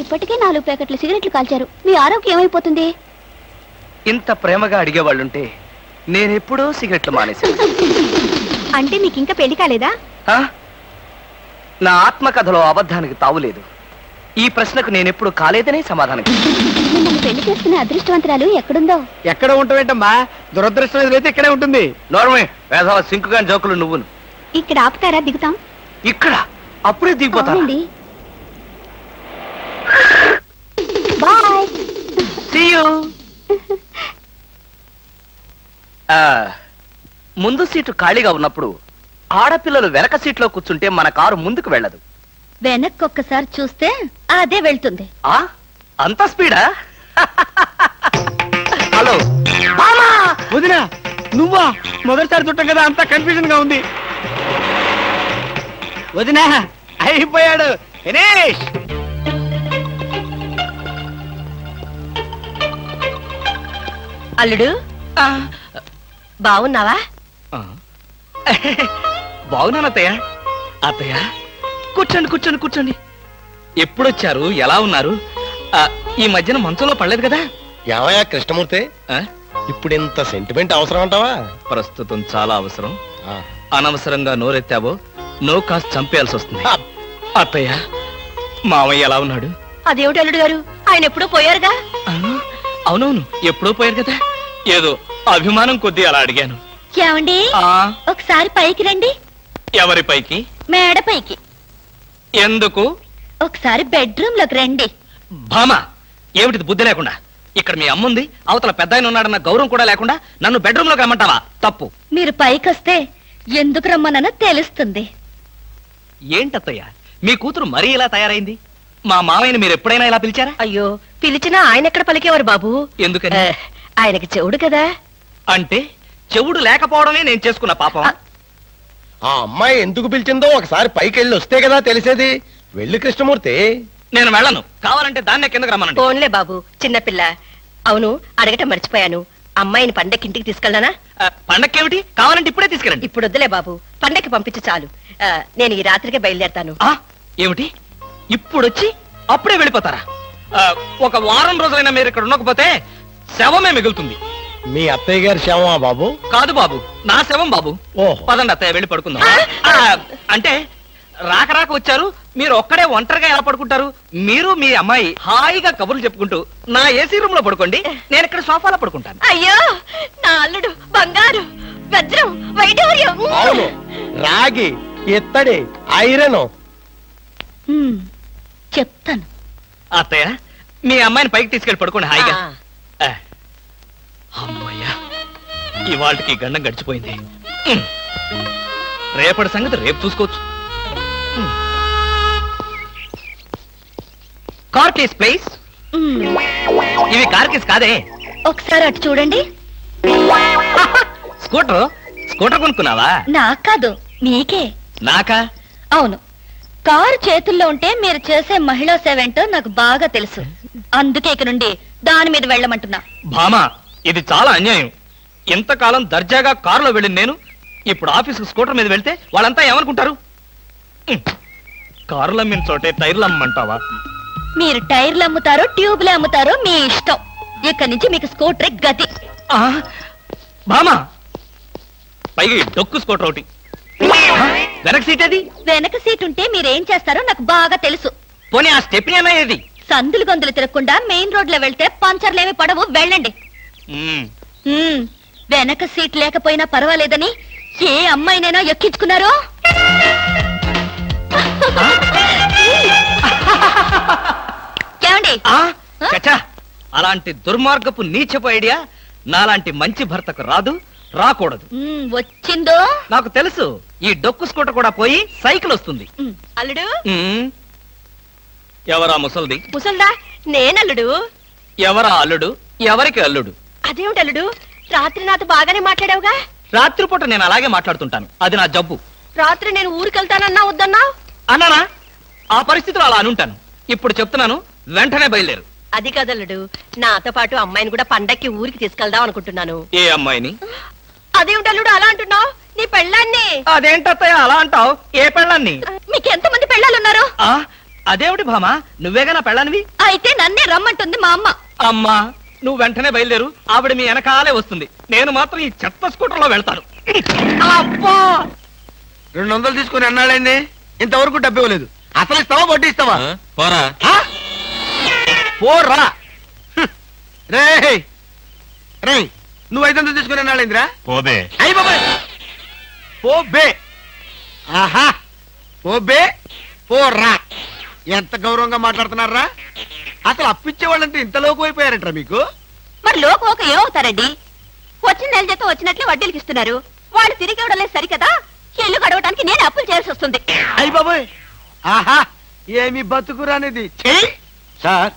[SPEAKER 8] ఇప్పటికే 4 ప్యాకెట్లు సిగరెట్లు కాల్చారు, మీ ఆరోగ్యం ఏమైపోతుంది?
[SPEAKER 2] ఇంత ప్రేమగా అడిగేవాళ్ళుంటే నేనెప్పుడో సిగరెట్లు మానేశాను.
[SPEAKER 8] అంటే మీకు ఇంకా పెళ్లి కాలేదా?
[SPEAKER 2] నా ఆత్మకథలో అబద్ధానికి తావులేదు. ఈ ప్రశ్నకు నేనెప్పుడు కాలేదనే సమాధానం.
[SPEAKER 8] మిమ్మల్ని పెళ్లి చేసుకునే అదృష్టవంతరాలు ఎక్కడుందో?
[SPEAKER 7] ఎక్కడ ఉంటావేంటమ్మా, దురదృష్టం ఎదురైతే ఇక్కడే ఉంటుంది.
[SPEAKER 2] నోర్మే, వేసవ సింకుగా జోకులు నువ్వును.
[SPEAKER 8] ఇక్కడ ఆపుతారా? దిగుతాం.
[SPEAKER 2] ఇక్కడ అప్పుడే దిగిపోతాను.
[SPEAKER 8] అవునండి. బాయ్.
[SPEAKER 2] See you. ముందు సీటు ఖాళీగా ఉన్నప్పుడు ఆడపిల్లలు వెనక సీట్లో కూర్చుంటే మన కారు ముందుకు వెళ్ళదు.
[SPEAKER 4] వెనక్కి ఒక్కసారి చూస్తే అదే వెళ్తుంది.
[SPEAKER 2] అంత స్పీడా? హలో
[SPEAKER 7] వదినా, నువ్వా? మొదటిసారి చుట్టం కదా, అంతా కన్ఫ్యూజన్ గా ఉంది. వదినా, అయిపోయాడు దినేష్.
[SPEAKER 4] అల్లుడు బాగున్నావా?
[SPEAKER 2] బాగున్నాను అత్తయ్య. అత్తయ్య కూర్చోండి కూర్చోండి కూర్చోండి. ఎప్పుడొచ్చారు? ఎలా ఉన్నారు? ఈ మధ్యన మంచంలో పడలేదు కదా?
[SPEAKER 3] ఏమయ్యా కృష్ణమూర్తి, ఇప్పుడు ఇంత సెంటిమెంట్ అవసరం అంటావా?
[SPEAKER 2] ప్రస్తుతం చాలా అవసరం.
[SPEAKER 3] ఆ.
[SPEAKER 2] అనవసరంగా నోరెత్తావో నో కాస్త చంపేయాల్సి వస్తుంది.
[SPEAKER 3] ఆ.
[SPEAKER 2] అత్తయ్య, మావయ్య ఎలా ఉన్నాడు?
[SPEAKER 4] అదేమిటి అల్లుడు గారు, ఆయన ఎప్పుడూ పోయారుగా.
[SPEAKER 2] ఆ, అవునవును, ఎప్పుడో పోయారు కదా. ఏదో అభిమానం కొద్దీ అలా అడిగాను.
[SPEAKER 4] ఏమండి,
[SPEAKER 2] ఆ,
[SPEAKER 4] ఒకసారి పైకి రండి.
[SPEAKER 2] ఎవరి పైకి?
[SPEAKER 4] మేడ పైకి.
[SPEAKER 2] ఎందుకు?
[SPEAKER 4] ఒకసారి బెడ్రూమ్ లోకి రండి.
[SPEAKER 2] భామ, ఏమిటిది బుద్ధి లేకుండా? ఇక్కడ మీ అమ్ముంది, అవతల పెద్ద ఆయన ఉన్నాడన్న గౌరవం కూడా లేకుండా నన్ను బెడ్రూమ్ లోకి రమ్మంటావా? తప్పు.
[SPEAKER 4] మీరు పైకొస్తే ఎందుకు రమ్మనో తెలుస్తుంది.
[SPEAKER 2] ఏంటత్తయ్య, మీ కూతురు మరీ ఇలా తయారైంది? మా మామయ్యని మీరు ఎప్పుడైనా ఇలా పిలిచారా?
[SPEAKER 4] అయ్యో, పిలిచినా ఆయన ఎక్కడ పలికేవారు బాబు?
[SPEAKER 2] ఎందుకని?
[SPEAKER 4] ఆయనకి చెవుడు కదా.
[SPEAKER 2] అంటే చెవుడు లేకపోవడమే నేను చేసుకున్న పాపం.
[SPEAKER 3] ఆ అమ్మాయి ఎందుకు పిలిచిందో ఒకసారి పైకి వెళ్ళి వస్తే కదా తెలిసేది. వెళ్ళి కృష్ణమూర్తి.
[SPEAKER 2] నేను వెళ్ళను. కావాలంటే దాన్నే కిందకు రమ్మనండి.
[SPEAKER 4] ఫోన్లే బాబు, చిన్నపిల్ల. అవును, అడగటం మర్చిపోయాను. అమ్మాయిని పండక్కి ఇంటికి తీసుకెళ్ళనా?
[SPEAKER 2] పండక్కేమిటి? కావాలంటే ఇప్పుడే తీసుకెళ్ళండి.
[SPEAKER 4] ఇప్పుడు వద్దులే బాబు, పండక్కి పంపించి చాలు. నేను ఈ రాత్రికే బయలుదేరతాను.
[SPEAKER 2] ఆ, ఏమిటి ఇప్పుడొచ్చి అప్పుడే వెళ్ళిపోతారా? ఒక వారం రోజులైనా మీరు ఇక్కడ ఉండకపోతే శవమే మిగులుతుంది.
[SPEAKER 3] మీ అత్తయ్య గారి శవమా బాబు?
[SPEAKER 2] కాదు బాబు, నా శవం బాబు.
[SPEAKER 3] ఓహో.
[SPEAKER 2] పదండి అత్తయ్య, వెళ్ళి పడుకుందాం. అంటే రాక రాక వచ్చారు, మీరు ఒక్కడే ఒంటరిగా ఎలా పడుకుంటారు? మీరు మీ అమ్మాయి హాయిగా కబుర్లు చెప్పుకుంటూ నా ఏసీ రూమ్ లో పడుకోండి, నేను ఇక్కడ సోఫాలో పడుకుంటాను.
[SPEAKER 4] అయ్యో, నా అల్లుడు బంగారు, వజ్రం, వైఢూర్యం.
[SPEAKER 3] అవును, రాగి, ఇత్తడి, ఐరన్.
[SPEAKER 4] చెప్తాను.
[SPEAKER 2] అత్తయ్య, మీ అమ్మాయిని పైకి తీసుకెళ్ళి పడుకోండి హాయిగా. అమ్మయ్యా, ఇవాళకి గండం గడిచిపోయింది. రేపటి సంగతి రేపు చూసుకోవచ్చు. Car case please. ఇవి కార్ కేస్ కాదే.
[SPEAKER 4] ఒకసారి అటు చూడండి.
[SPEAKER 2] స్కూటర్ స్కూటర్ కొనుక్కున్నావా?
[SPEAKER 4] నాకు కాదు, మీకే.
[SPEAKER 2] నాకా?
[SPEAKER 4] అవును, కారు చేతుల్లో ఉంటే మీరు చేసే మహిళా సేవ ఏంటో నాకు బాగా తెలుసు. అందుకే ఇక నుండి దాని మీద వెళ్ళమంటున్నా.
[SPEAKER 2] భామా, ఇది చాలా అన్యాయం. ఇంతకాలం దర్జాగా కారులో వెళ్ళింది నేను, ఇప్పుడు ఆఫీసుకు స్కూటర్ మీద వెళ్తే వాళ్ళంతా ఏమనుకుంటారు? కారులు అమ్మిన చోటే టైర్లు అమ్మంటావా?
[SPEAKER 4] మీరు టైర్లు అమ్ముతారో ట్యూబ్లు అమ్ముతారో మీ ఇష్టం. ఇక్కడి నుంచి మీకు స్కూటర్ గతి.
[SPEAKER 2] భామా, పైగా ఈ డొక్కు స్కూటర్ ఒకటి. వెనక సీట్ ఏది?
[SPEAKER 4] వెనక సీట్ ఉంటే మీరేం చేస్తారో నాకు బాగా తెలుసు.
[SPEAKER 2] పోనీ ఆ స్టెప్ని అన్నా ఏది?
[SPEAKER 4] సందులు గొంతులు తిరగకుండా మెయిన్ రోడ్ లో వెళ్తే పంచర్లేమి పడవు, వెళ్ళండి. వెనక సీట్ లేకపోయినా పర్వాలేదని ఏ అమ్మాయినైనా ఎక్కించుకున్నారో? ఏమండి?
[SPEAKER 2] చచ్చా, అలాంటి దుర్మార్గపు నీచపు ఐడియా నాలాంటి మంచి భర్తకు రాదు, రాకూడదు.
[SPEAKER 4] వచ్చిందో
[SPEAKER 2] నాకు తెలుసు. ఈ డొక్కు స్కూటర్ కూడా పోయి సైకిల్ వస్తుంది.
[SPEAKER 4] అల్లుడు.
[SPEAKER 2] ఎవరా ముసల్ది?
[SPEAKER 4] ముసల్దా? నేనల్లుడు.
[SPEAKER 2] ఎవరా అల్లుడు? ఎవరికి అల్లుడు?
[SPEAKER 4] అదేమిటి అల్లుడు, రాత్రి నాతో బాగానే మాట్లాడావుగా?
[SPEAKER 2] రాత్రిపూట నేను అలాగే మాట్లాడుతుంటాను, అది నా జబ్బు.
[SPEAKER 4] రాత్రి నేను ఊరికెళ్తానన్నా వద్దన్నా?
[SPEAKER 2] అన్నానా? ఆ పరిస్థితిలో అలా అనుంటాను. ఇప్పుడు చెప్తున్నాను, వెంటనే బయలుదేరు.
[SPEAKER 4] అది కదల్లుడు, నాతో పాటు అమ్మాయిని కూడా పండక్కి ఊరికి తీసుకెళ్దాం అనుకుంటున్నాను.
[SPEAKER 2] ఏ అమ్మాయిని?
[SPEAKER 4] అదేమిటి అల్లుడు అలా అంటున్నావు? నీ పెళ్ళాన్ని.
[SPEAKER 2] అదేంటత్తయ్య అలా అంటావు? ఏ పెళ్ళాన్ని?
[SPEAKER 4] మీకు ఎంతమంది పెళ్ళాలున్నారు?
[SPEAKER 2] అదేమిటి భామా, నువ్వేగా నా పెళ్ళానివి?
[SPEAKER 4] అయితే నన్నే రమ్మంటుంది మా అమ్మ.
[SPEAKER 2] అమ్మా, నువ్వు వెంటనే బయలుదేరు, ఆవిడ మీ వెనకాలే వస్తుంది. నేను మాత్రం ఈ చెత్త స్కూటర్ లో వెళ్తాను.
[SPEAKER 7] అబ్బా, 200 తీసుకుని అన్నాడండి, ఇంతవరకు డబ్బు ఇవ్వలేదు. అసలు ఇస్తావా వడ్డీ ఇస్తావా?
[SPEAKER 6] పోరా.
[SPEAKER 7] పోరా. రే రే, నువ్వు 500 తీసుకుని అన్నాడేంద్రా?
[SPEAKER 6] పోబే.
[SPEAKER 7] అయ్యి బాబాయ్, పోబే. ఆహా, పోబే పోరా. ఎంత గౌరవంగా మాట్లాడుతున్నారా? అసలు అప్పిచ్చే వాళ్ళంటే ఇంత లోకు అయిపోయారంటారా మీకు?
[SPEAKER 4] మరి లోకోక ఏమవుతారండి? వచ్చిన నెల జీతం వచ్చినట్లే వడ్డీలకి ఇస్తున్నారు. వాళ్ళు తిరిగి ఇవ్వడం లేదు సరికదా, ఇల్లు గడవడానికి నేను అప్పులు చేయాల్సి వస్తుంది.
[SPEAKER 7] అయ్యి బాబాయ్, ఆహా, ఏమి బతుకురానిది.
[SPEAKER 5] సార్,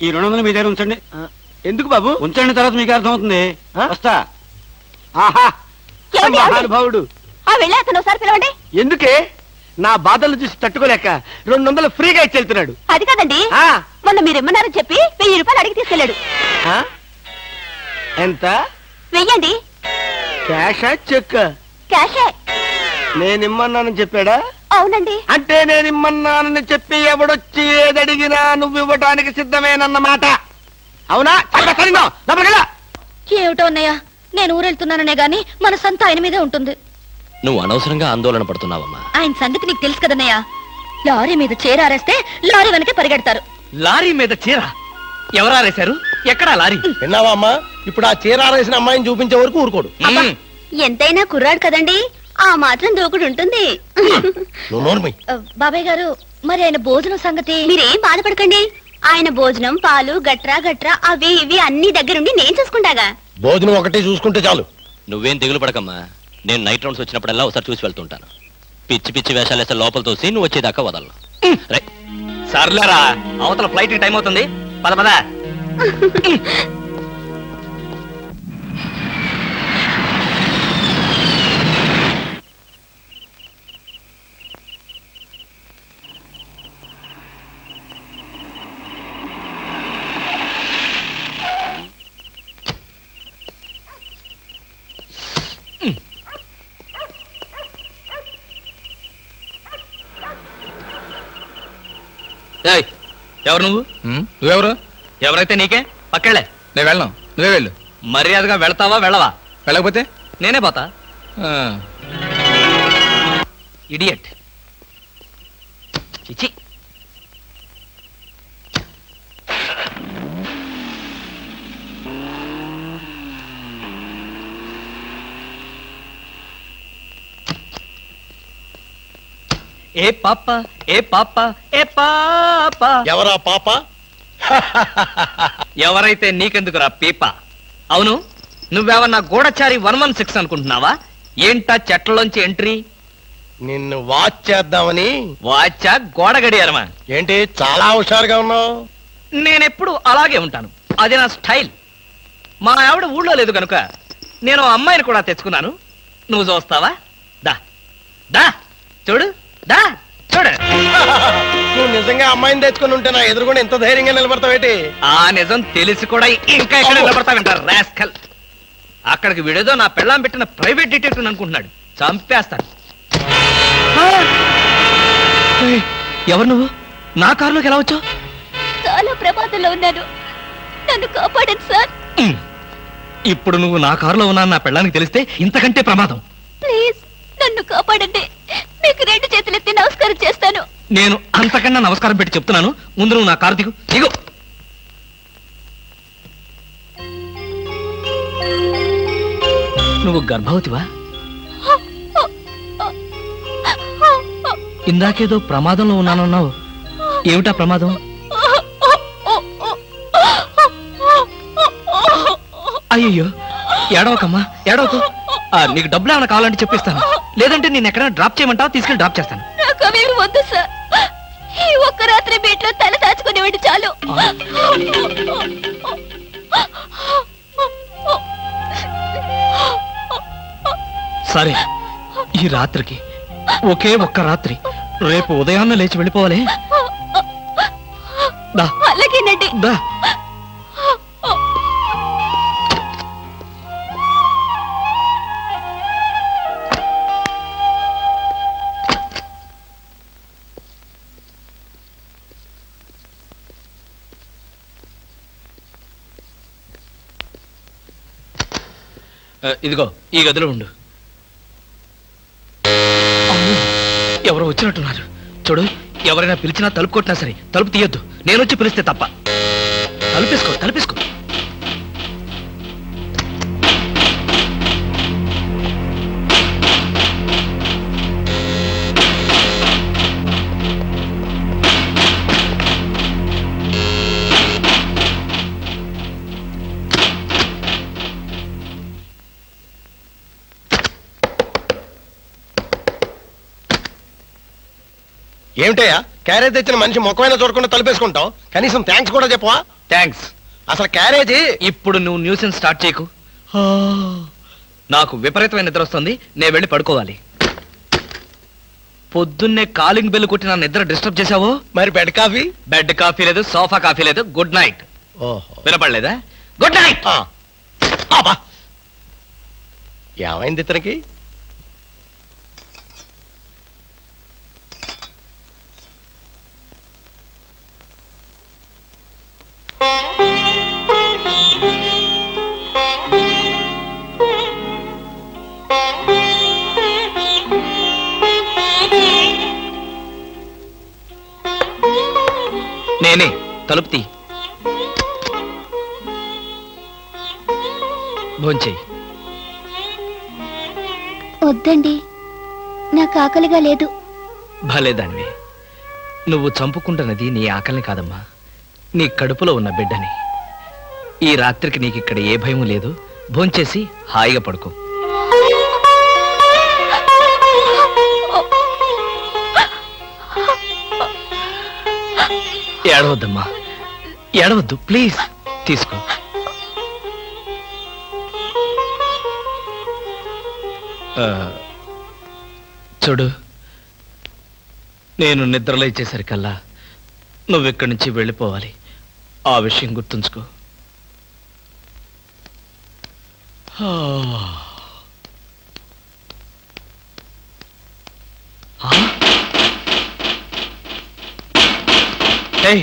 [SPEAKER 5] ఈ 200 మీ దగ్గర ఉంచండి.
[SPEAKER 7] ఎందుకు బాబు?
[SPEAKER 5] ఉంచండి, తర్వాత మీకు అర్థమవుతుంది. వస్తా.
[SPEAKER 7] ఆహా,
[SPEAKER 4] ఏమండి,
[SPEAKER 7] మహానుభావుడు.
[SPEAKER 4] వెళ్ళి అతను ఒకసారి పిలవండి.
[SPEAKER 7] ఎందుకే? నా బాధలు చూసి తట్టుకోలేక 200 ఫ్రీగా ఇచ్చి వెళ్తున్నాడు.
[SPEAKER 4] అది కాదండి, మొన్న మీరు ఇమ్మన్నారని చెప్పి 1000 రూపాయలు అడిగి తీసుకెళ్ళాడు.
[SPEAKER 7] ఎంత?
[SPEAKER 4] వెయ్యండి.
[SPEAKER 7] క్యాషా చెక్?
[SPEAKER 4] క్యాషే.
[SPEAKER 7] నేనిమ్మన్నానని చెప్పాడా?
[SPEAKER 4] అవునండి.
[SPEAKER 7] అంటే నేనిమ్మన్నానని చెప్పి ఎవడొచ్చి ఏదడిగినా నువ్వు ఇవ్వటానికి సిద్ధమేనన్నమాట. అవునా?
[SPEAKER 4] ఏమిటో అన్నయ్య, నేను ఊరెళ్తున్నాననే గాని మనసంతా ఆయన మీదే ఉంటుంది.
[SPEAKER 6] నువ్వు అనవసరంగా ఆందోళన పడుతున్నావమ్మా.
[SPEAKER 4] ఆయన సంగతి నీకు తెలుసు కదన్నయ్య. లారీ మీద చేరారేస్తే లారీ వెనకే పరిగెడతారు.
[SPEAKER 2] లారీ మీద చీర ఎవరారేశారు? ఎక్కడా లారీ?
[SPEAKER 3] విన్నావా అమ్మా? ఇప్పుడు ఆ చీరారేసిన అమ్మాయిని చూపించే వరకు ఊరుకోడు.
[SPEAKER 8] ఎంతైనా కుర్రాడు కదండి, ఆ మాత్రం దూకుడు ఉంటుంది.
[SPEAKER 3] నువ్వు నోర్మి.
[SPEAKER 4] బాబాయ్ గారు, మరి ఆయన భోజనం సంగతి?
[SPEAKER 8] మీరేం బాధపడకండి, ఆయన భోజనం పాలు గట్రా గట్రా అవి ఇవి అన్ని దగ్గరుండి నేను చూసుకుంటాగా.
[SPEAKER 3] భోజనం ఒకటి చూసుకుంటే చాలు.
[SPEAKER 6] నువ్వేం దిగులు పడకమ్మా. నేను నైట్ రౌండ్స్ వచ్చినప్పుడల్లా ఒకసారి చూసి వెళ్తుంటాను. పిచ్చి పిచ్చి వేషాలు వేస్తే లోపల తోసి నువ్వు వచ్చేదాకా వదలను.
[SPEAKER 2] సర్లేరా, అవతల ఫ్లైట్ టైం అవుతుంది. పద పద. ఏయ్, ఎవరు నువ్వు?
[SPEAKER 11] నువ్వెవరు?
[SPEAKER 2] ఎవరైతే నీకే, పక్కెళ్ళే.
[SPEAKER 11] నేను వెళ్ళను, నువ్వే వెళ్ళు.
[SPEAKER 2] మర్యాదగా వెళ్తావా వెళ్ళవా?
[SPEAKER 11] వెళ్ళకపోతే
[SPEAKER 2] నేనే పోతా. ఇడియట్. చిచి. ఏ పాప ఏ పాప ఏ పాప.
[SPEAKER 3] ఎవరా పాప?
[SPEAKER 2] ఎవరైతే నీకెందుకురా పీప? అవును, నువ్వేమన్నా గూఢచారి 116 అనుకుంటున్నావా? ఏంటా చెట్లలోంచి ఎంట్రీ?
[SPEAKER 3] నిన్ను వాచ్ చేద్దామని.
[SPEAKER 2] వాచా గోడ గడియారమా?
[SPEAKER 3] ఏంటి చాలా హుషారుగా ఉన్నావు?
[SPEAKER 2] నేనెప్పుడు అలాగే ఉంటాను, అది నా స్టైల్. మా ఆవిడ ఊళ్ళో లేదు కనుక నేను అమ్మాయిని కూడా తెచ్చుకున్నాను. నువ్వు చూస్తావా? దా దా చూడు, దా చూడు.
[SPEAKER 3] నువ్వు నిజంగా అమ్మాయిని తెచ్చుకుని ఉంటే నా ఎదురుగుండా ఎంత ధైర్యంగా నిలబడతావేటి?
[SPEAKER 2] ఆ నిజం తెలిసి కూడా ఇంకా ఎక్కడ నిలబడతావంటారు రాస్కల్. అక్కడికి విడేదో నా పెళ్ళాం పెట్టిన ప్రైవేట్ డిటెక్టివ్ అనుకుంటున్నాడు. చంపేస్తాను. ఎవరు నువ్వు? నా కారులోకి ఎలా వచ్చావు?
[SPEAKER 4] చాలా ప్రమాదంలో ఉన్నాను, నన్ను కాపాడండి సార్.
[SPEAKER 2] ఇప్పుడు నువ్వు నా కారులో ఉన్నా నా పెళ్ళానికి తెలిస్తే ఇంతకంటే ప్రమాదం.
[SPEAKER 4] ప్లీజ్ నన్ను కాపాడండి, మీకు 2 చేతులెత్తి నమస్కారం చేస్తాను.
[SPEAKER 2] నేను అంతకన్నా నమస్కారం పెట్టి చెప్తున్నాను, ముందు నువ్వు నా కారు దిగు. దిగు. నువ్వు గర్భవతివా? ఇందాకేదో ప్రమాదంలో ఉన్నానన్నావు. ఏమిటా ప్రమాదం? అయ్యో, ఏడవకమ్మా, ఏడవకు. నీకు డబ్బులు ఏమైనా కావాలంటే చెప్పిస్తాను, లేదంటే నేను ఎక్కడైనా డ్రాప్ చేయమంటావా? తీసుకెళ్ళి డ్రాప్ చేస్తాను.
[SPEAKER 4] నాకు అవేమి వద్దు సార్, ఈ ఒక్క రాత్రి బీట్లో తల దాచుకునేవాడు చాలు.
[SPEAKER 2] సరే, ఈ రాత్రికి ఒకే ఒక్క రాత్రి, రేపు ఉదయాన్నే లేచి వెళ్ళిపోవాలి. దా
[SPEAKER 4] అలాగేనండి.
[SPEAKER 2] దా. ఇదిగో ఈ గదిలో ఉండు. అమ్మో, ఎవరో వచ్చినట్టున్నారు. చూడు, ఎవరైనా పిలిచినా తలుపు కొట్టినా సరే తలుపు తీయొద్దు. నేను వచ్చి పిలిస్తే తప్ప. తలుపేసుకో, తలుపేసుకో.
[SPEAKER 3] ఏమిటయ్యా, క్యారేజ్ తెచ్చిన మనిషి ముఖమైనా చూడకుండా తలుపేసుకుంటావు? కనీసం థ్యాంక్స్ కూడా చెప్పవా?
[SPEAKER 2] థ్యాంక్స్.
[SPEAKER 3] అసలు క్యారేజీ.
[SPEAKER 2] ఇప్పుడు నువ్వు న్యూసెన్స్ స్టార్ట్ చేయకు. నాకు విపరీతమైన నిద్ర వస్తుంది, నేను వెళ్ళి పడుకోవాలి. పొద్దున్నే కాలింగ్ బెల్ కొట్టి నా నిద్ర డిస్టర్బ్ చేశావో.
[SPEAKER 3] మరి బెడ్ కాఫీ?
[SPEAKER 2] బెడ్ కాఫీ లేదు, సోఫా కాఫీ లేదు. Good night.
[SPEAKER 3] ఓహో,
[SPEAKER 2] వినపడలేదా? Good night.
[SPEAKER 3] ఏమైంది ఇతనికి?
[SPEAKER 2] తలుపు తీ. భోంచేయి.
[SPEAKER 4] వద్దండి, నాకు ఆకలిగా లేదు.
[SPEAKER 2] భలేదానివి. నువ్వు చంపుకుంటున్నది నీ ఆకలిని కాదమ్మా, నీ కడుపులో ఉన్న బిడ్డని. ఈ రాత్రికి నీకు ఇక్కడ ఏ భయం లేదు. భోంచేసి హాయిగా పడుకో. ఏడవద్దమ్మా, ఏడవద్దు ప్లీజ్. తీసుకో. చూడు, నేను నిద్రలో ఇచ్చేసరికల్లా నువ్వెక్కడి నుంచి వెళ్ళిపోవాలి. ఆ విషయం గుర్తుంచుకో. ఏయ్,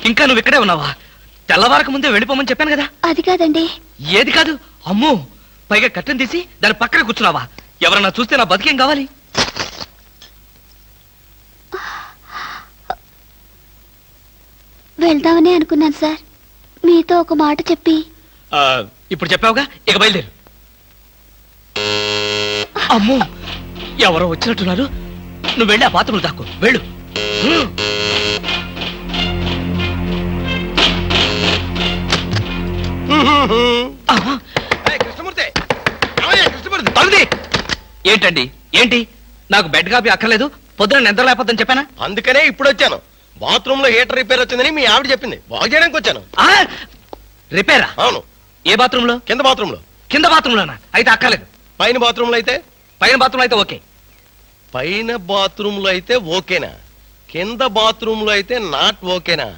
[SPEAKER 2] ఇంకా నువ్వు ఇక్కడే ఉన్నావా? తెల్లవారక ముందే వెళ్ళిపోమని చెప్పాను కదా.
[SPEAKER 4] అది కాదండి.
[SPEAKER 2] ఏది కాదు? అమ్మో, పైగా కట్టెను తీసి దాని పక్కన కూర్చున్నావా? ఎవరన్నా చూస్తే నా బతికేం కావాలి?
[SPEAKER 4] వెళ్దామని అనుకున్నాను సార్, మీతో ఒక మాట చెప్పి.
[SPEAKER 2] ఇప్పుడు చెప్పావుగా, ఇక బయలుదేరు. అమ్మో, ఎవరో వచ్చినట్టున్నారు. నువ్వు వెళ్ళి ఆ బాత్రూంలో దాక్కో. వెళ్ళు.
[SPEAKER 3] కృష్ణమూర్తి, కృష్ణమూర్తి
[SPEAKER 2] తలుది. ఏంటండి, ఏంటి? నాకు బెడ్ కాపీ అక్కర్లేదు, పొద్దున నిద్ర లేకపోద్దని చెప్పానా?
[SPEAKER 3] అందుకనే ఇప్పుడు వచ్చాను. బాత్రూమ్ లో హీటర్ రిపేర్ వచ్చిందని మీ ఆవిడ చెప్పింది, బాగు చేయడానికి వచ్చాను.
[SPEAKER 2] రిపేరా?
[SPEAKER 3] అవును.
[SPEAKER 2] ఏ బాత్రూమ్ లో?
[SPEAKER 3] కింద బాత్రూమ్ లో.
[SPEAKER 2] కింద బాత్రూమ్ లోనా? అయితే అక్కర్లేదు.
[SPEAKER 3] పైన బాత్రూమ్ లో అయితే?
[SPEAKER 2] పైన బాత్రూమ్ అయితే ఓకే.
[SPEAKER 3] పైన బాత్రూమ్ లో అయితే ఓకేనా? కింద బాత్రూమ్ లో అయితే నాట్ ఓకేనా?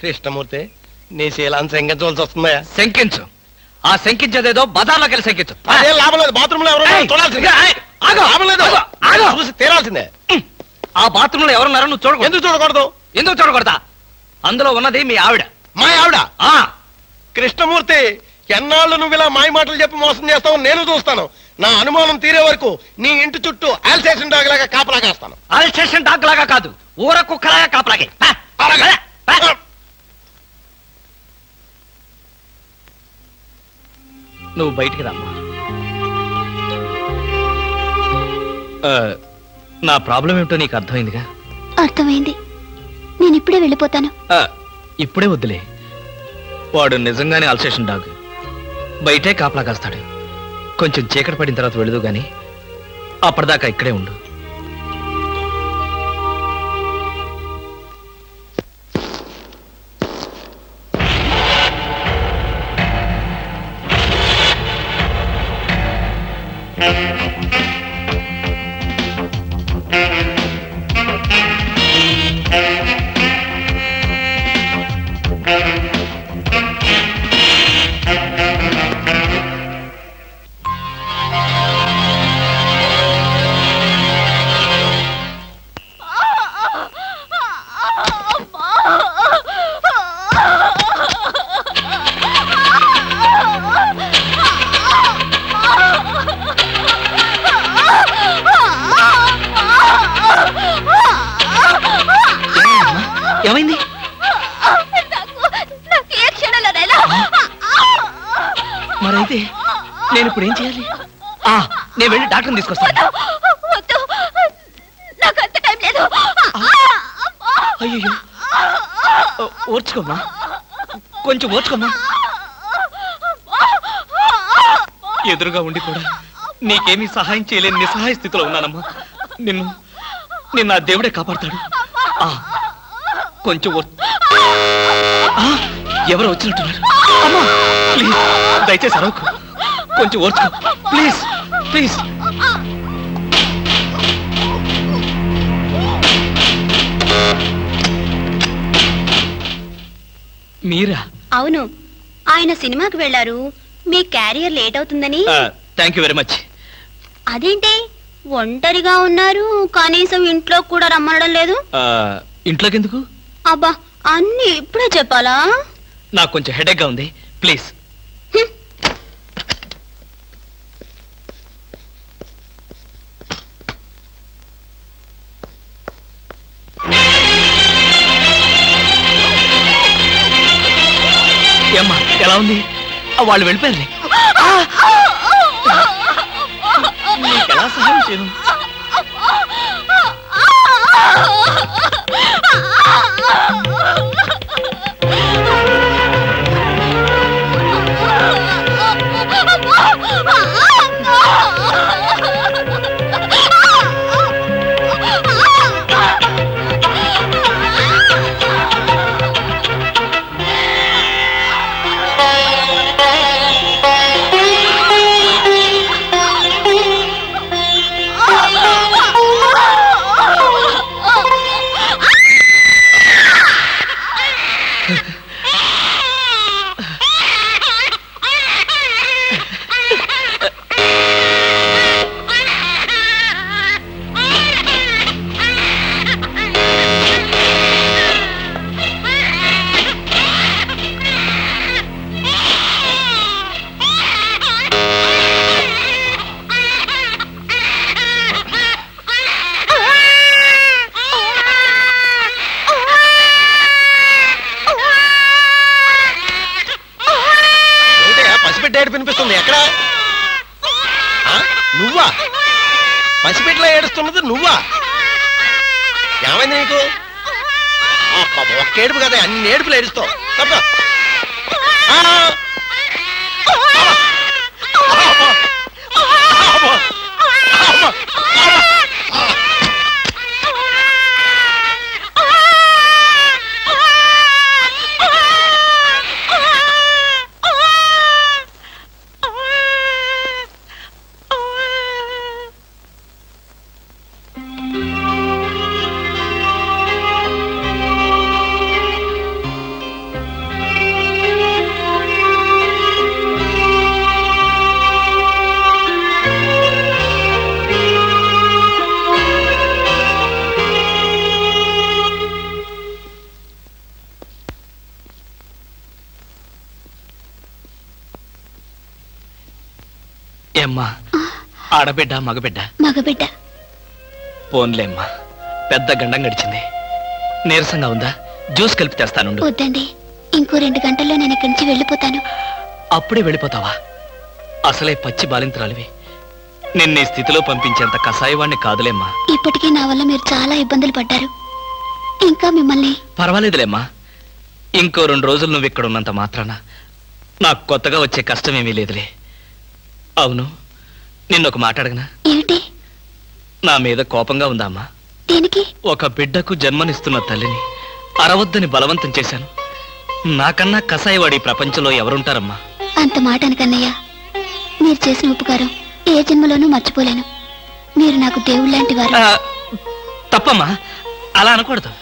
[SPEAKER 3] కృష్ణమూర్తి, నీ శీలాన్ని శంకించవలసి వస్తుందా?
[SPEAKER 2] శంకించు. ఆ శంకించేదేదో బజార్లోకి వెళ్ళి శంకించు.
[SPEAKER 3] అదే లాభం లేదు. బాత్రూమ్ లో ఎవరు చూడాల్సిందే. లాభం లేదు, చూసి తీరాల్సిందే.
[SPEAKER 2] ఆ బాత్రూమ్ లో ఎవరున్నారో నువ్వు చూడకూడదు.
[SPEAKER 3] ఎందుకు చూడకూడదు?
[SPEAKER 2] ఎందుకు చూడకూడదా? అందులో ఉన్నది మీ ఆవిడ.
[SPEAKER 3] మా ఆవిడ? కృష్ణమూర్తి, ఎన్నాళ్ళు నువ్వు ఇలా మాయ మాటలు చెప్పి మోసం చేస్తావు నేను చూస్తాను. నా అనుమానం తీరే వరకు నీ ఇంటి చుట్టూ ఆల్సేషన్ డాగ్ లాగా కాపలా కాస్తాను.
[SPEAKER 2] ఆల్సేషన్ డాగ్ లాగా కాదు, ఊర కుక్కలాగా కాపలాగే. నువ్వు బయటికి రామ్మా. నా ప్రాబ్లం ఏమిటో నీకు అర్థమైందిగా?
[SPEAKER 4] అర్థమైంది. నేను ఇప్పుడే వెళ్ళిపోతాను.
[SPEAKER 2] ఇప్పుడే వద్దులే. వాడు నిజంగానే అల్సేషన్ డాగ్. బయటే కాపలా కాస్తాడు. కొంచెం చీకటి పడిన తర్వాత వెళదు గాని అప్పటిదాకా ఇక్కడే ఉండు. ఏమైంది? మరైతే నేను ఇప్పుడు ఏం చేయాలి? నేను వెళ్ళి డాక్టర్ని తీసుకొస్తాను. అయ్యో, ఓర్చుకోమ్మా, కొంచెం ఓర్చుకోమ్మా. ఎదురుగా ఉండి కూడా నీకేమీ సహాయం చేయలేని నిస్సహాయ స్థితిలో ఉన్నానమ్మా. నిన్ను ఆ దేవుడే కాపాడతాడు. కొంచెం ఎవరో వచ్చినట్టున్నారు. అమ్మా ప్లీజ్, దయచేసి అరవకు. కొంచెం ఓర్చుకో ప్లీజ్, ప్లీజ్. మీరా?
[SPEAKER 8] అవును, ఆయన సినిమాకి వెళ్ళారు. మీ క్యారియర్ లేట్ అవుతుందని.
[SPEAKER 2] Thank you very much.
[SPEAKER 8] అదేంటి ఒంటరిగా ఉన్నారు? కనీసం ఇంట్లో కూడా రమ్మనడం లేదు.
[SPEAKER 2] ఇంట్లోకి ఎందుకు?
[SPEAKER 8] అబ్బా, అన్ని ఇప్పుడే చెప్పాలా?
[SPEAKER 2] నాకు కొంచెం హెడేక్ గా ఉంది, ప్లీజ్. ఏమ్మా ఎలా ఉంది? వాళ్ళు వెళ్ళిపోయారు. ఎలా సహాయం చేయను?
[SPEAKER 3] పసిపెట్టి వినిపిస్తుంది. ఎక్కడ? నువ్వా? పసిపెట్టిలా ఏడుస్తున్నది నువ్వా? ఏమైంది నీకు? ఒక్క ఏడుపు కదా, అన్ని ఏడుపులు ఏడుస్తావు. తప్ప
[SPEAKER 2] ఏమ్మా, ఆడబిడ్డ మగబిడ్డ?
[SPEAKER 4] మగబిడ్డ.
[SPEAKER 2] పోన్లేమ్మా, పెద్ద గండం గడిచింది. నీరసంగా ఉందా? జ్యూస్ కలిపి తెస్తాను.
[SPEAKER 4] వద్దండి, ఇంకో 2 గంటల్లో నేను ఇక్కడి నుంచి వెళ్ళిపోతాను.
[SPEAKER 2] అప్పుడే వెళ్ళిపోతావా? అసలే పచ్చి బాలింతరాలివి. నిన్న ఈ స్థితిలో పంపించేంత కసాయవాణ్ణి కాదులేమ్మా.
[SPEAKER 4] ఇప్పటికీ నా వల్ల మీరు చాలా ఇబ్బందులు పడ్డారు. ఇంకా మిమ్మల్ని...
[SPEAKER 2] పర్వాలేదులేమ్మా, ఇంకో 2 రోజులు నువ్వు ఇక్కడ ఉన్నంత మాత్రాన నాకు కొత్తగా వచ్చే కష్టమేమీ లేదులే. అవును, నిన్నొక మాట అడగనా?
[SPEAKER 4] ఏమిటి?
[SPEAKER 2] నా మీద కోపంగా ఉందా అమ్మా?
[SPEAKER 4] దేనికి?
[SPEAKER 2] ఒక బిడ్డకు జన్మనిస్తున్న తల్లిని అరవద్దని బలవంతం చేశాను. నాకన్నా కసాయివాడి ప్రపంచంలో ఎవరుంటారమ్మా?
[SPEAKER 4] అంత మాట అనకన్నయ్య. మీరు చేసిన ఉపకారం ఏ జన్మలోనూ మర్చిపోలేను. మీరు నాకు దేవుళ్ళంటి వారు.
[SPEAKER 2] తప్పమ్మా, అలా అనకూడదు.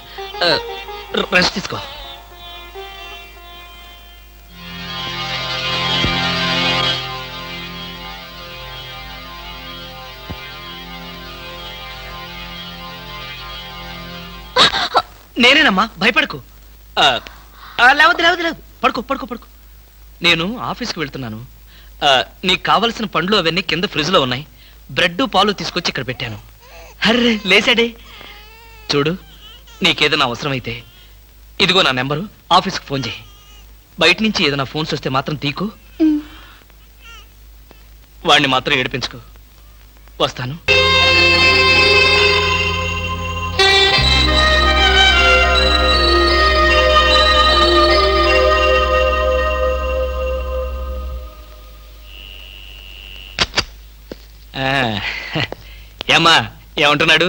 [SPEAKER 2] రెస్ట్ తీసుకో. నేనేనమ్మా, భయపడకు. లేవద్దు లేవద్దు లేవద్దు, పడుకో పడుకో పడుకో. నేను ఆఫీస్కి వెళ్తున్నాను. నీకు కావలసిన పండ్లు అవన్నీ కింద ఫ్రిడ్జ్లో ఉన్నాయి. బ్రెడ్ పాలు తీసుకొచ్చి ఇక్కడ పెట్టాను. అర్రే లేచాడే. చూడు, నీకేదైనా అవసరమైతే ఇదిగో నా నెంబరు, ఆఫీస్కి ఫోన్ చేయి. బయట నుంచి ఏదైనా ఫోన్స్ వస్తే మాత్రం తీకు. వాడిని మాత్రం ఏడిపించుకో. వస్తాను. ఏమ్మా, ఏమంటున్నాడు?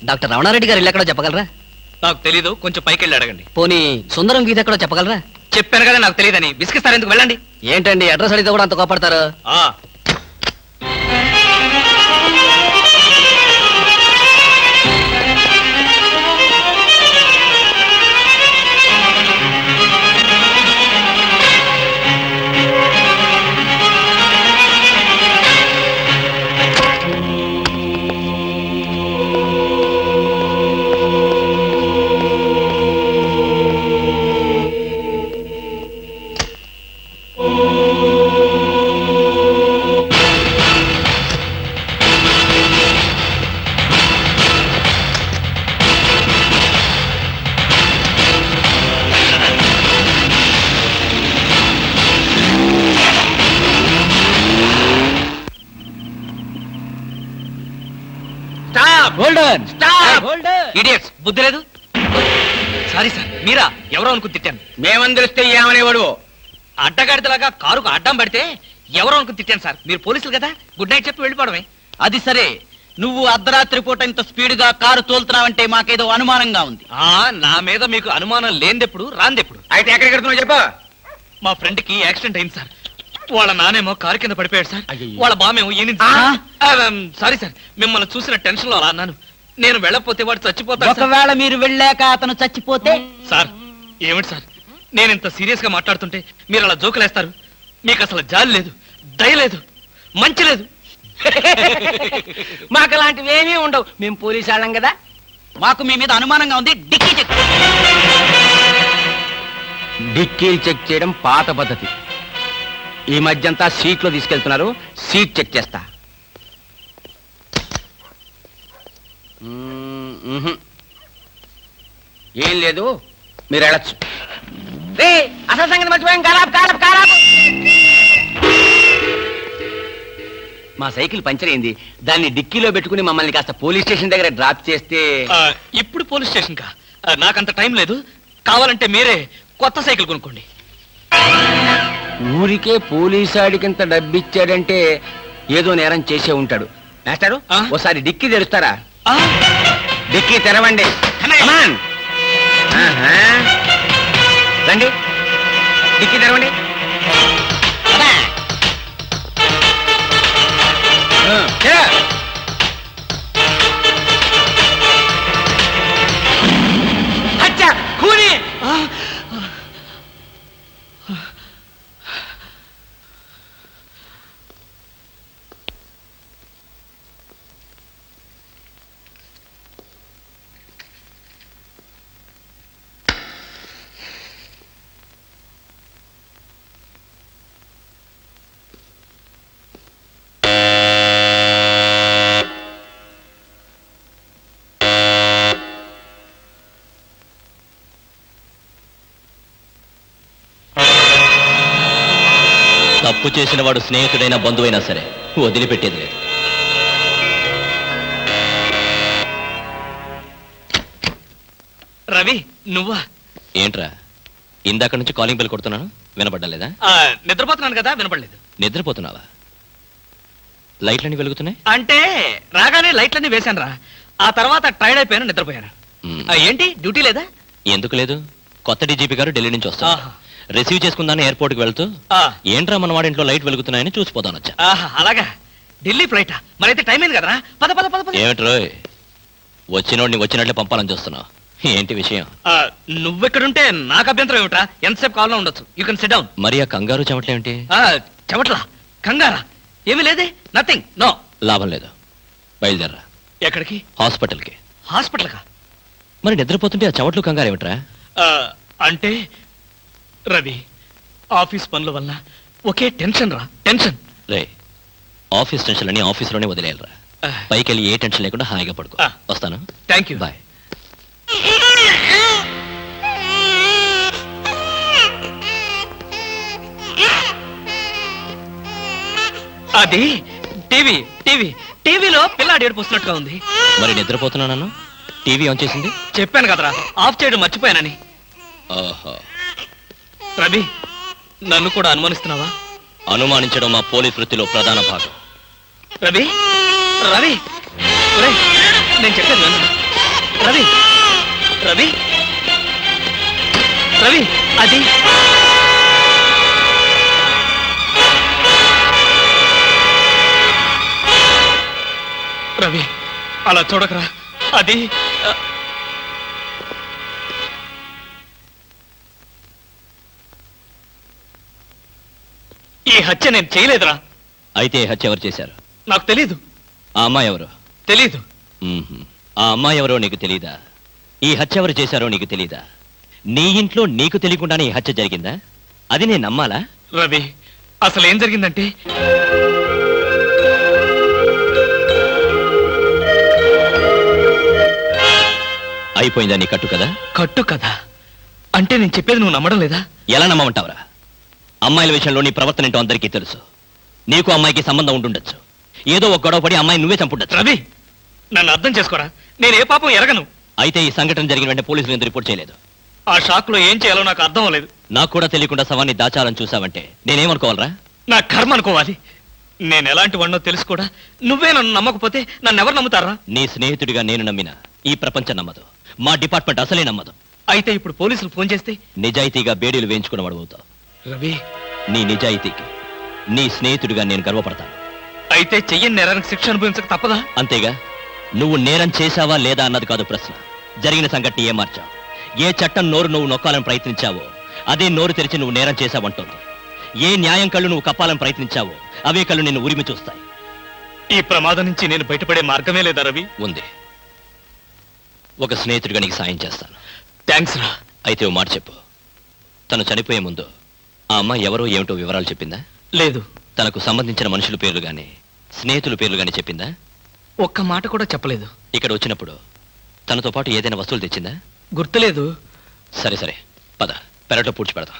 [SPEAKER 1] డాక్టర్ రమణారెడ్డి గారు ఇల్లు ఎక్కడో చెప్పగలరా?
[SPEAKER 2] నాకు తెలీదు, కొంచెం పైకి వెళ్ళి అడగండి.
[SPEAKER 1] పోనీ సుందరం గీత ఎక్కడో చెప్పగలరా?
[SPEAKER 2] చెప్పాను కదా నాకు తెలియదని. విసిగిస్తారు ఎందుకు, వెళ్ళండి.
[SPEAKER 1] ఏంటండి అడ్రస్ అడిగితే కూడా అంత కోపడతారు?
[SPEAKER 2] ఆ ఇడియట్స్, బుద్ధి లేదు. సారీ సార్, మీరా? ఎవరో అనుకుని తిట్టాను.
[SPEAKER 1] మేమని తెలిస్తే ఏమనేవాడు?
[SPEAKER 2] అడ్డగాడిదలాగా కారుకు అడ్డం పడితే ఎవరో అనుకుని తిట్టాను సార్. మీరు పోలీసులు కదా, గుడ్ నైట్ చెప్పి వెళ్ళిపోవడమే.
[SPEAKER 1] అది సరే, నువ్వు అర్ధరాత్రి పూట ఇంత స్పీడ్ గా కారు తోలుతున్నావంటే మాకేదో అనుమానంగా ఉంది.
[SPEAKER 2] నా మీద మీకు అనుమానం లేనిదెప్పుడు, రాందెప్పుడు?
[SPEAKER 1] అయితే ఎక్కడికి వెళ్తున్నావు చెప్పు.
[SPEAKER 2] మా ఫ్రెండ్ కి యాక్సిడెంట్ అయింది సార్. వాళ్ళ నానేమో కారు కింద పడిపోయాడు సార్. వాళ్ళ బామేమో సారీ సార్, మిమ్మల్ని చూసిన టెన్షన్ లో అలా అన్నాను. నేను వెళ్ళకపోతే వాడు చచ్చిపోతాడు.
[SPEAKER 1] ఒకవేళ మీరు వెళ్ళాక అతను చచ్చిపోతే?
[SPEAKER 2] సార్ ఏమిటి సార్, నేను ఇంత సీరియస్ గా మాట్లాడుతుంటే మీరు అలా జోకులేస్తారు? మీకు అసలు జాలి లేదు, దయ లేదు, మంచి లేదు.
[SPEAKER 1] మాకు అలాంటివి ఏమీ ఉండవు. మేము పోలీసు వాళ్ళం కదా. మాకు మీ మీద అనుమానంగా ఉంది. Dicky check. డిక్కీలు చెక్ చేయడం పాత పద్ధతి. ఈ మధ్యంతా సీట్లో తీసుకెళ్తున్నారు. సీట్ చెక్ చేస్తా. ఏం లేదు, మీరు వెళ్ళచ్చు. అసలు సంగతి మర్చిపోయాం. కారాపు. మా సైకిల్ పంచర్ అయింది. దాన్ని డిక్కీలో పెట్టుకుని మమ్మల్ని కాస్త పోలీస్ స్టేషన్ దగ్గర డ్రాప్ చేస్తే.
[SPEAKER 2] ఇప్పుడు పోలీస్ స్టేషన్ కా? నాకంత టైం లేదు. కావాలంటే మీరే కొత్త సైకిల్ కొనుక్కోండి.
[SPEAKER 1] ఊరికే పోలీసాడికింత డబ్బిచ్చాడంటే ఏదో నేరం చేసే ఉంటాడు. మాస్టారు, ఓసారి డిక్కీ తెరుస్తారా? డిక్కీ తెరవండి. రండి, డిక్కీ తెరవండి. కూని
[SPEAKER 6] తప్పు చేసిన వాడు స్నేహితుడైనా బంధువైనా సరే వదిలిపెట్టేది లేదు.
[SPEAKER 2] రవి, నువ్వా?
[SPEAKER 6] ఏంట్రా ఇందాక నుంచి కాలింగ్ బెల్ కొడుతున్నాను, వినపడ్డలేదా?
[SPEAKER 2] నిద్రపోతున్నాను కదా, వినపడలేదు.
[SPEAKER 6] నిద్రపోతున్నావా? లైట్లన్నీ వెలుగుతున్నాయి
[SPEAKER 2] అంటే రాగానే లైట్లన్నీ వేశాను రా. ఆ తర్వాత టైర్డ్ అయిపోయాను, నిద్రపోయాను. ఏంటి డ్యూటీ లేదా?
[SPEAKER 6] ఎందుకు లేదు, కొత్త డీజీపీ గారు ఢిల్లీ నుంచి వస్తారు. రిసీవ్ చేసుకుందాన్ని ఎయిర్పోర్ట్ కి వెళ్తూ ఏంట్రా మన వాడి ఇంట్లో లైట్ వెలుగుతున్నాయని చూసిపోతాను వచ్చా.
[SPEAKER 2] అలాగా, ఢిల్లీ ఫ్లైట్ మరైతే టైం అయింది కదరా. పద పద పద.
[SPEAKER 6] ఏమిట్రో వచ్చినోడిని వచ్చినట్లే పంపాలని చూస్తున్నావు, ఏంటి విషయం?
[SPEAKER 2] నువ్వెక్కడుంటే నాకు అభ్యంతరం ఏమిట్రా? ఎంతసేపు కావాలో ఉండొచ్చు. You can SIT down.
[SPEAKER 6] మరి ఆ కంగారు చెమట్లేంటి?
[SPEAKER 2] చెమట్లా? కంగారా? ఏమీ లేదే, నథింగ్, నో.
[SPEAKER 6] లాభం లేదు, బయలుదేరరా.
[SPEAKER 2] ఎక్కడికి?
[SPEAKER 6] హాస్పిటల్కి.
[SPEAKER 2] హాస్పిటల్ కా?
[SPEAKER 6] మరి నిద్రపోతుంటే ఆ చెమట్లు కంగారు ఏమిట్రా?
[SPEAKER 2] అంటే రవి, ఆఫీస్ పనుల వల్ల ఒకే టెన్షన్ రా, టెన్షన్.
[SPEAKER 6] రే, ఆఫీస్ టెన్షన్ అని ఆఫీసులోనే వదిలేయాలరా. పైకి వెళ్ళి ఏ టెన్షన్ లేకుండా హాయిగా పడుకో. వస్తాను.
[SPEAKER 2] Thank you.
[SPEAKER 6] బాయ్.
[SPEAKER 2] అది టీవీ టీవీ టీవీలో పిల్లాడు ఏడుపుస్తున్నట్టుగా ఉంది.
[SPEAKER 6] మరి నిద్రపోతున్నాను, టీవీ ఆన్ చేసింది.
[SPEAKER 2] చెప్పాను కదరా, ఆఫ్ చేయడం మర్చిపోయానని.
[SPEAKER 6] ఓహో.
[SPEAKER 2] రవి, నన్ను కూడా అనుమానిస్తున్నావా?
[SPEAKER 6] అనుమానించడం మా పోలీస్ వృత్తిలో ప్రధాన భాగం.
[SPEAKER 2] రవి, రవి, నేను చెప్పేది విను. రవి, రవి రవి అది రవి అలా చూడకరా అది ఈ హత్య నేను చేయలేదురా.
[SPEAKER 6] అయితే హత్య ఎవరు చేశారు?
[SPEAKER 2] నాకు తెలీదు.
[SPEAKER 6] ఆ అమ్మాయి ఎవరు?
[SPEAKER 2] తెలీదు.
[SPEAKER 6] ఆ అమ్మాయి ఎవరో నీకు తెలీదా? ఈ హత్య ఎవరు చేశారో నీకు తెలీదా? నీ ఇంట్లో నీకు తెలియకుండానే ఈ హత్య జరిగిందా? అది నేను నమ్మాలా?
[SPEAKER 2] రవి అసలు ఏం జరిగిందంటే
[SPEAKER 6] అయిపోయిందా నీ కట్టు కదా?
[SPEAKER 2] కట్టు కదా అంటే నేను చెప్పేది నువ్వు నమ్మడం లేదా?
[SPEAKER 6] ఎలా నమ్మమంటావురా? అమ్మాయిల విషయంలో నీ ప్రవర్తన ఏంటో అందరికీ తెలుసు. నీకు అమ్మాయికి సంబంధం ఉండుండొచ్చు. ఏదో ఒక గొడవ పడి అమ్మాయి నువ్వే చంపుండొచ్చు.
[SPEAKER 2] రవి నన్ను అర్థం చేసుకోరా. నేను ఏ పాపం ఎరగను.
[SPEAKER 6] అయితే ఈ సంఘటన జరిగిన వెంటనే పోలీసులు ఎందుకు రిపోర్ట్ చేయలేదు?
[SPEAKER 2] ఆ షాక్ లో ఏం చేయాలో నాకు అర్థం అవ్వలేదు.
[SPEAKER 6] నాకు కూడా తెలియకుండా శవాన్ని దాచాలని చూసావంటే నేనేమనుకోవాలరా?
[SPEAKER 2] నా కర్మ అనుకోవాలి. నేను ఎలాంటి వాడినో తెలుసు కూడా నువ్వే నన్ను నమ్మకపోతే నన్ను ఎవరు నమ్ముతారా?
[SPEAKER 6] నీ స్నేహితుడిగా నేను నమ్మిన ఈ ప్రపంచం నమ్మదు. మా డిపార్ట్మెంట్ అసలే నమ్మదు.
[SPEAKER 2] అయితే ఇప్పుడు పోలీసులు ఫోన్ చేస్తే
[SPEAKER 6] నిజాయితీగా బేడీలు వేయించుకున్నవాడు అవుతావు.
[SPEAKER 2] రవి
[SPEAKER 6] నీ నిజాయితీకి నీ స్నేహితుడిగా నేను గర్వపడతాను.
[SPEAKER 2] అయితే చెయ్యని నేరానికి శిక్ష అనుభవించక తప్పదా?
[SPEAKER 6] అంతేగా. నువ్వు నేరం చేశావా లేదా అన్నది కాదు ప్రశ్న. జరిగిన సంఘటన ఏం మార్చావు? ఏ చట్టం నోరు నువ్వు నొక్కాలని ప్రయత్నించావో అదే నోరు తెరిచి నువ్వు నేరం చేశావంటుంది. ఏ న్యాయం కళ్ళు నువ్వు కప్పాలని ప్రయత్నించావో అవే కళ్ళు నిన్ను ఉరిమి చూస్తాయి.
[SPEAKER 2] ఈ ప్రమాదం నుంచి నేను బయటపడే మార్గమే లేదా రవి?
[SPEAKER 6] ఉంది. ఒక స్నేహితుడిగా నీకు సాయం చేస్తాను.
[SPEAKER 2] థ్యాంక్స్ రా.
[SPEAKER 6] అయితే ఓ మాట చెప్పు. తను చనిపోయే ముందు ఆ అమ్మాయి ఎవరో ఏమిటో వివరాలు చెప్పిందా?
[SPEAKER 2] లేదు.
[SPEAKER 6] తనకు సంబంధించిన మనుషుల పేర్లు గాని స్నేహితుల పేర్లు గాని చెప్పిందా?
[SPEAKER 2] ఒక్క మాట కూడా చెప్పలేదు.
[SPEAKER 6] ఇక్కడ వచ్చినప్పుడు తనతో పాటు ఏదైనా వస్తువులు తెచ్చిందా?
[SPEAKER 2] గుర్తులేదు.
[SPEAKER 6] సరే సరే పద, పెరట్లో పూడ్చి పెడతాం.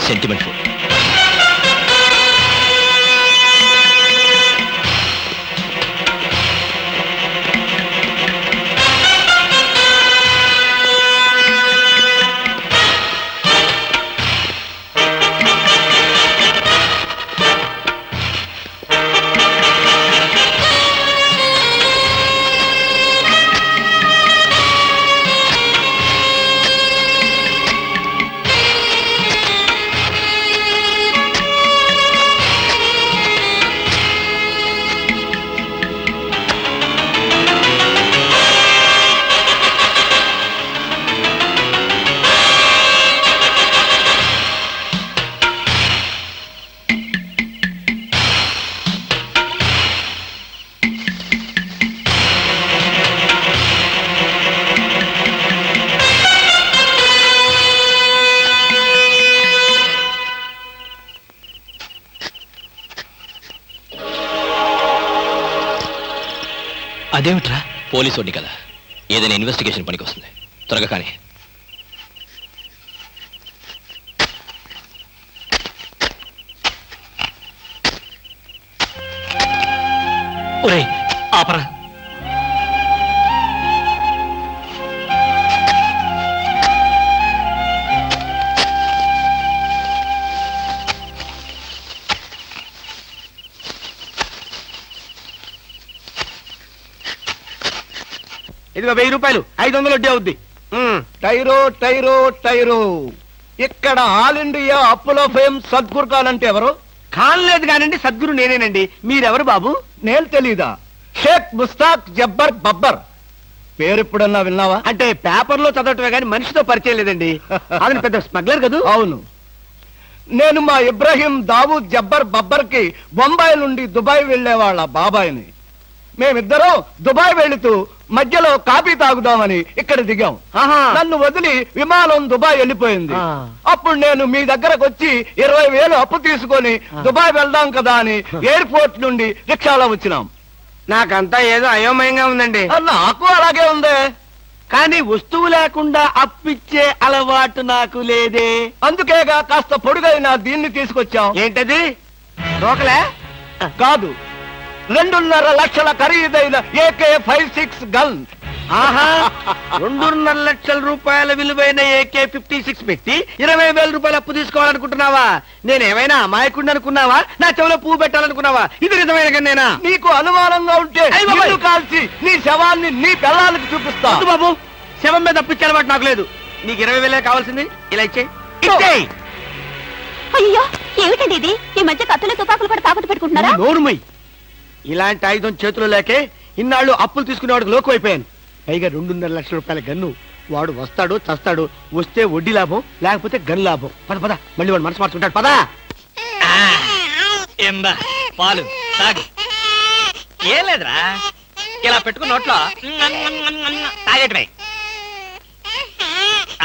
[SPEAKER 6] Sentiment food.
[SPEAKER 2] అదేమిట్రా?
[SPEAKER 6] పోలీసు వాడిని కదా, ఏదైనా ఇన్వెస్టిగేషన్ పనికి వస్తుంది. త్వరగా కానీ.
[SPEAKER 2] ఒరేయ్ ఆపరా.
[SPEAKER 7] ఇదిగో 1000 రూపాయలు, 500 వడ్డీ అవుద్ది.
[SPEAKER 3] టైరో టైరో టైరో. ఇక్కడ ఆల్ ఇండియా అప్పులో ఫేమ్ సద్గురు కాలంటే ఎవరు?
[SPEAKER 7] కానలేదు కానండి, సద్గురు నేనేనండి. మీరెవరు బాబు?
[SPEAKER 3] నేను తెలీదా? షేక్ ముస్తాక్ జబ్బర్ బబ్బర్. పేరు ఎప్పుడన్నా విన్నావా?
[SPEAKER 7] అంటే పేపర్లో చదవటమే కానీ మనిషితో పరిచయం లేదండి. అతను పెద్ద స్మగ్లర్ కదా?
[SPEAKER 3] అవును. నేను మా ఇబ్రాహీం దావూద్ జబ్బర్ బబ్బర్ కి బొంబాయి నుండి దుబాయ్ వెళ్లే వాళ్ళ బాబాయిని. మేమిద్దరం దుబాయ్ వెళుతూ మధ్యలో కాఫీ తాగుదామని ఇక్కడ దిగాం. నన్ను వదిలి విమానం దుబాయ్ వెళ్ళిపోయింది. అప్పుడు నేను మీ దగ్గరకు వచ్చి 20,000 అప్పు తీసుకొని దుబాయ్ వెళ్దాం కదా అని ఎయిర్పోర్ట్ నుండి రిక్షాలో వచ్చినాం.
[SPEAKER 7] నాకంతా ఏదో అయోమయంగా ఉందండి.
[SPEAKER 3] నాకు అలాగే ఉంది.
[SPEAKER 7] కానీ వస్తువు లేకుండా అప్పిచ్చే అలవాటు నాకు లేదే.
[SPEAKER 3] అందుకేగా కాస్త పొడుగైన దీన్ని తీసుకొచ్చాం.
[SPEAKER 7] ఏంటది? రోకలే
[SPEAKER 3] కాదు, 2.5 లక్షల ఖరీదైన AK-56 గన్.
[SPEAKER 7] ఆహా 2.5 లక్షల రూపాయల విలువైన AK-56 పెట్టి 20,000 రూపాయలు అప్పు తీసుకోవాలనుకుంటున్నావా? నేనేమైనా అమాయకుడిని అనుకున్నావా? నా చెవిలో పువ్వు పెట్టాలనుకున్నావా? ఇది నిజమైన కన్నేనా? నీకు అనుమానంగా ఉంటే నిన్ను కాల్చి నీ శవాన్ని నీ పిల్లలకి చూపిస్తా. బాబు, శవం మీద అప్పిచ్చే అలవాటు నాకు లేదు. నీకు 20,000 కావాల్సింది, ఇలా ఇచ్చేయి.
[SPEAKER 8] అయ్యో ఏమిటండి ఇది? ఈ మధ్య కత్తులు తుపాకులు కూడా తాకట్టు పెట్టుకుంటున్నారా?
[SPEAKER 7] నోరుమై. ఇలాంటి ఆయుధం చేతిలో లేకే ఇన్నాళ్ళు అప్పులు తీసుకునేవాడికి లోకు అయిపోయాను. పైగా 2.5 లక్షల రూపాయల గన్ను. వాడు వస్తాడు చస్తాడు. వస్తే వడ్డీ లాభం, లేకపోతే గన్ లాభం. పద పద, మళ్ళీ వాడు మనసు మార్చుకుంటాడు. పదా
[SPEAKER 2] ఎందా పాలు తాగు. ఏం లేదురా, ఇలా పెట్టుకున్న నోట్లో తాగేటమే.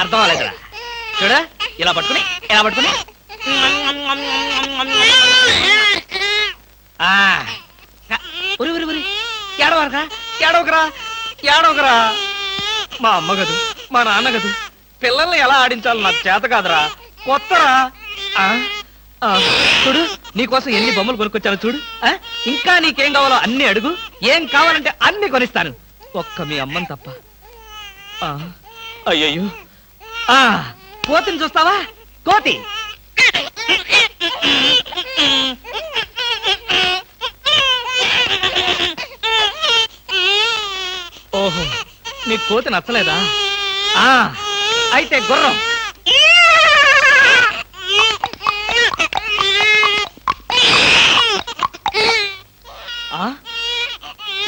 [SPEAKER 2] అర్థం అవ్వలేదురా. చూడ, ఇలా పట్టుకుని ఏడవకరా. మా అమ్మ గదు, మా నాన్న గదు, పిల్లల్ని ఎలా ఆడించాలో నాకు చేత కాదురా. కొత్తరా. చూడు, నీకోసం ఎన్ని బొమ్మలు కొనుక్కొచ్చాను చూడు. ఇంకా నీకేం కావాలో అన్ని అడుగు. ఏం కావాలంటే అన్ని కొనిస్తాను, ఒక్క మీ అమ్మని తప్ప. అయ్యయ్యో, కోతిని చూస్తావా? కోతి ఓహో, నీ కోతి నచ్చలేదా? అయితే గుర్రం.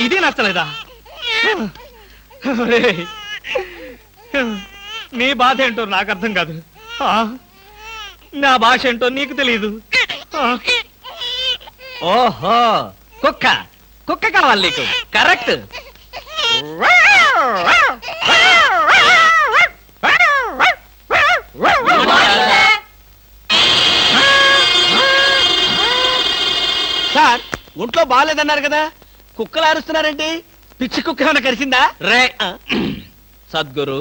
[SPEAKER 2] ఇది నచ్చలేదా? నీ బాధ ఏంటో నాకు అర్థం కాదు. నా భాష ఏంటో నీకు తెలీదు. ఓహో, కుక్క కుక్క కావాలి నీకు. కరెక్ట్.
[SPEAKER 7] సార్, ఒంట్లో బాగాలేదన్నారు కదా, కుక్కలు అరుస్తున్నారండి. పిచ్చి కుక్క ఏమైనా కరిచిందా?
[SPEAKER 2] రే సద్గురు,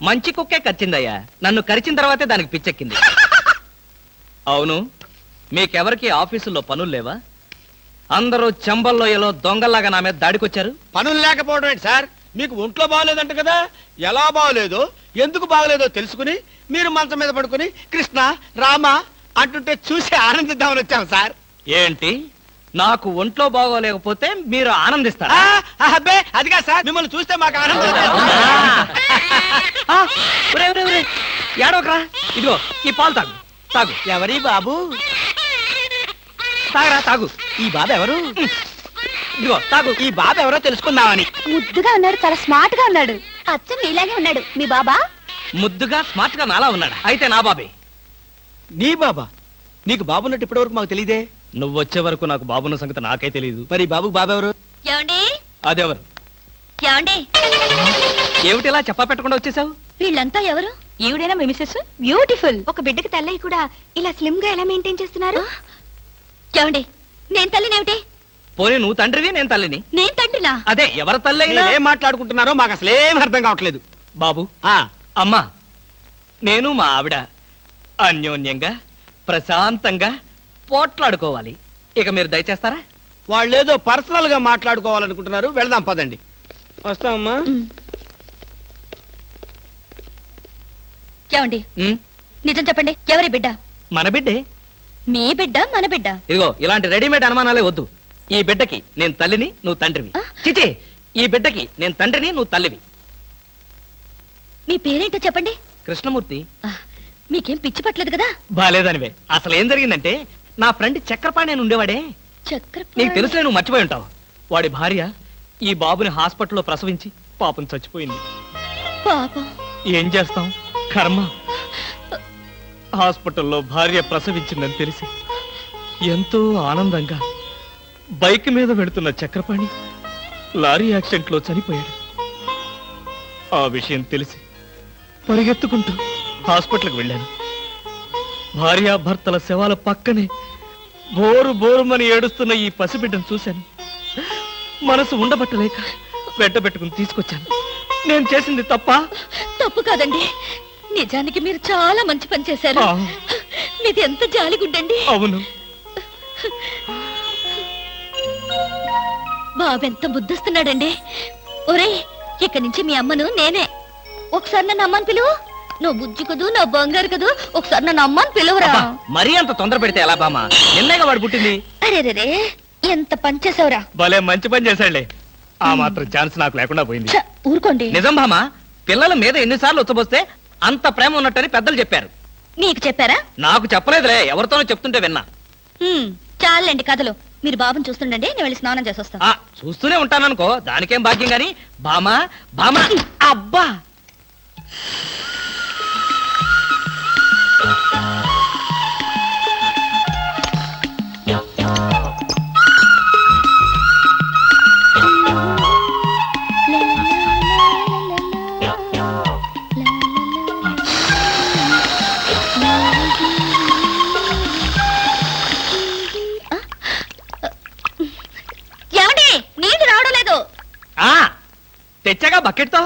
[SPEAKER 2] మంచి కుక్కే కరిచిందయ్యా. నన్ను కరిచిన తర్వాతే దానికి పిచ్చెక్కింది. అవును, మీకెవరికి ఆఫీసుల్లో పనులు లేవా? అందరూ చెంబల్లోయలో దొంగల్లాగా నా మీద దాడికొచ్చారు.
[SPEAKER 7] పనులు లేకపోవడం ఏంటి సార్? మీకు ఒంట్లో బాగలేదంట కదా, ఎలా బాగలేదో ఎందుకు బాగలేదో తెలుసుకుని మీరు మంచం మీద పడుకుని కృష్ణ రామ అంటుంటే చూసి ఆనందిద్దామని వచ్చాం సార్.
[SPEAKER 2] ఏంటి, నాకు ఒంట్లో బాగోలేకపోతే మీరు ఆనందిస్తారా?
[SPEAKER 7] అబ్బే, అదిగా సార్, మిమ్మల్ని చూస్తే మాకు ఆనందం.
[SPEAKER 2] ఏడవకరా. ఇదిగో ఈ పాలు తాగు. తాగు.
[SPEAKER 7] ఎవరి బాబు?
[SPEAKER 2] తాగరా, తాగు.
[SPEAKER 7] ఈ బాబు ఎవరు?
[SPEAKER 2] ఇదిగో తాగు.
[SPEAKER 7] ఈ బాబు ఎవరో తెలుసుకుందామని.
[SPEAKER 8] ముద్దుగా ఉన్నాడు, చాలా స్మార్ట్ గా ఉన్నాడు. అచ్చం మీలాగే ఉన్నాడు. మీ బాబా?
[SPEAKER 2] ముద్దుగా స్మార్ట్ గా నాలా ఉన్నాడా? అయితే నా బాబే.
[SPEAKER 7] నీ బాబా? నీకు బాబున్నట్టు ఇప్పటి వరకు మాకు తెలియదే.
[SPEAKER 2] నువ్వు వచ్చే వరకు నాకు బాబున్న సంగతి నాకే తెలియదు.
[SPEAKER 7] మరి బాబుకు బాబెవరు?
[SPEAKER 4] ఏమండి?
[SPEAKER 2] అదెవరు?
[SPEAKER 4] ఏమండి?
[SPEAKER 2] ఏమిటిలా చెప్పా పెట్టకుండా వచ్చేసావు?
[SPEAKER 4] వీళ్ళంతా ఎవరు?
[SPEAKER 8] ఈవిడైనా మీ మిసెస్? బ్యూటిఫుల్. ఒక బిడ్డకి తల్లయి కూడా ఇలా స్లిమ్ గా ఎలా మెయింటైన్ చేస్తున్నారు?
[SPEAKER 4] ఏమండి, నేను తల్లినేమిటి?
[SPEAKER 2] పోనీ నువ్వు తండ్రివి, నేను తల్లిని.
[SPEAKER 4] నేను తండ్రినా?
[SPEAKER 2] అదే, ఎవరి తల్లి అయినా.
[SPEAKER 7] ఏం మాట్లాడుకుంటున్నారో మాకు అసలేం అర్థం కావట్లేదు.
[SPEAKER 2] బాబు, అమ్మా, నేను మా ఆవిడ అన్యోన్యంగా ప్రశాంతంగా పోట్లాడుకోవాలి. ఇక మీరు దయచేస్తారా?
[SPEAKER 7] వాళ్ళేదో పర్సనల్ గా మాట్లాడుకోవాలనుకుంటున్నారు. వెళ్దాం పదండి. వస్తామమ్మా.
[SPEAKER 4] ఏమండి, నిజం చెప్పండి, ఎవరి బిడ్డ?
[SPEAKER 2] మన బిడ్డే.
[SPEAKER 4] మీ బిడ్డ, మన బిడ్డ?
[SPEAKER 2] ఇదిగో, ఇలాంటి రెడీమేడ్ అనుమానాలే వద్దు. ఈ బిడ్డకి నేను తల్లిని, నువ్వు తండ్రివి. చిచి, ఈ బిడ్డకి నేను తండ్రిని, నువ్వు తల్లివి.
[SPEAKER 4] మీ పేరేంటో చెప్పండి.
[SPEAKER 2] కృష్ణమూర్తి.
[SPEAKER 4] మీకేం పిచ్చి పట్టలేదు కదా?
[SPEAKER 2] బాలేదనివే. అసలు ఏం జరిగిందంటే, నా ఫ్రెండ్ చక్రపాణి అని ఉండేవాడే. నీకు తెలుసులే, నువ్వు మర్చిపోయి ఉంటావు. వాడి భార్య ఈ బాబుని హాస్పిటల్లో ప్రసవించి పాపం చచ్చిపోయింది.
[SPEAKER 4] పాపం.
[SPEAKER 2] ఏం చేస్తాం, కర్మ. హాస్పిటల్లో భార్య ప్రసవించిందని తెలిసి ఎంతో ఆనందంగా బైక్ మీద వెళుతున్న చక్రపాణి లారీ యాక్సిడెంట్ లో చనిపోయాడు. ఆ విషయం తెలిసి పరిగెత్తుకుంటూ హాస్పిటల్కి వెళ్ళాను. భార్యాభర్తల శవాల పక్కనే బోరు బోరుమని ఏడుస్తున్న ఈ పసిబిడ్డను చూశాను. మనసు ఉండబట్టలేక వెంటబెట్టుకుని తీసుకొచ్చాను. నేను చేసింది తప్ప?
[SPEAKER 4] తప్పు కాదండి, నిజానికి మీరు చాలా మంచి పని చేశారు. మీది ఎంత జాలిగుండండి.
[SPEAKER 2] అవును.
[SPEAKER 4] బాబెంత బుద్ధిస్తున్నాడండి. ఒరేయ్, ఇక నుంచి మీ అమ్మను నేనే. ఒకసారి నన్ను అమ్మని పిలువు. నువ్వు బుజ్జి కదూ, నా బంగారు కదూ, ఒకసారి నన్ను అమ్మని పిలువురా.
[SPEAKER 2] అబ్బా, మరీ అంత తొందర పెడితే ఎలా బామ్మ? నిన్నేగా వాడు పుట్టింది.
[SPEAKER 4] అరే ఎంత పని చేసావురా.
[SPEAKER 2] భలే మంచి పని చేశాడులే. ఆ మాత్రం ఛాన్స్ నాకు లేకుండా పోయింది.
[SPEAKER 4] ఛ, ఊరుకోండి.
[SPEAKER 2] నిజం బామ్మ, పిల్లల మీద ఎన్నిసార్లు ఉచ్చబోస్తే అంత ప్రేమ ఉన్నట్టని పెద్దలు చెప్పారు.
[SPEAKER 4] మీకు చెప్పారా?
[SPEAKER 2] నాకు చెప్పలేదులే, ఎవరితోనో చెప్తుంటే విన్నా.
[SPEAKER 4] చాలండి కథలు. మీరు బాబుని చూస్తుండండి, నేను వెళ్ళి స్నానం చేసి వస్తాను.
[SPEAKER 2] ఆ, చూస్తూనే ఉంటాననుకో, దానికేం భాగ్యం గాని. బామా బామా, అబ్బా
[SPEAKER 4] ఏమండి, నీళ్లు రావడం లేదు.
[SPEAKER 2] ఆ తెచ్చాగా బకెట్తో.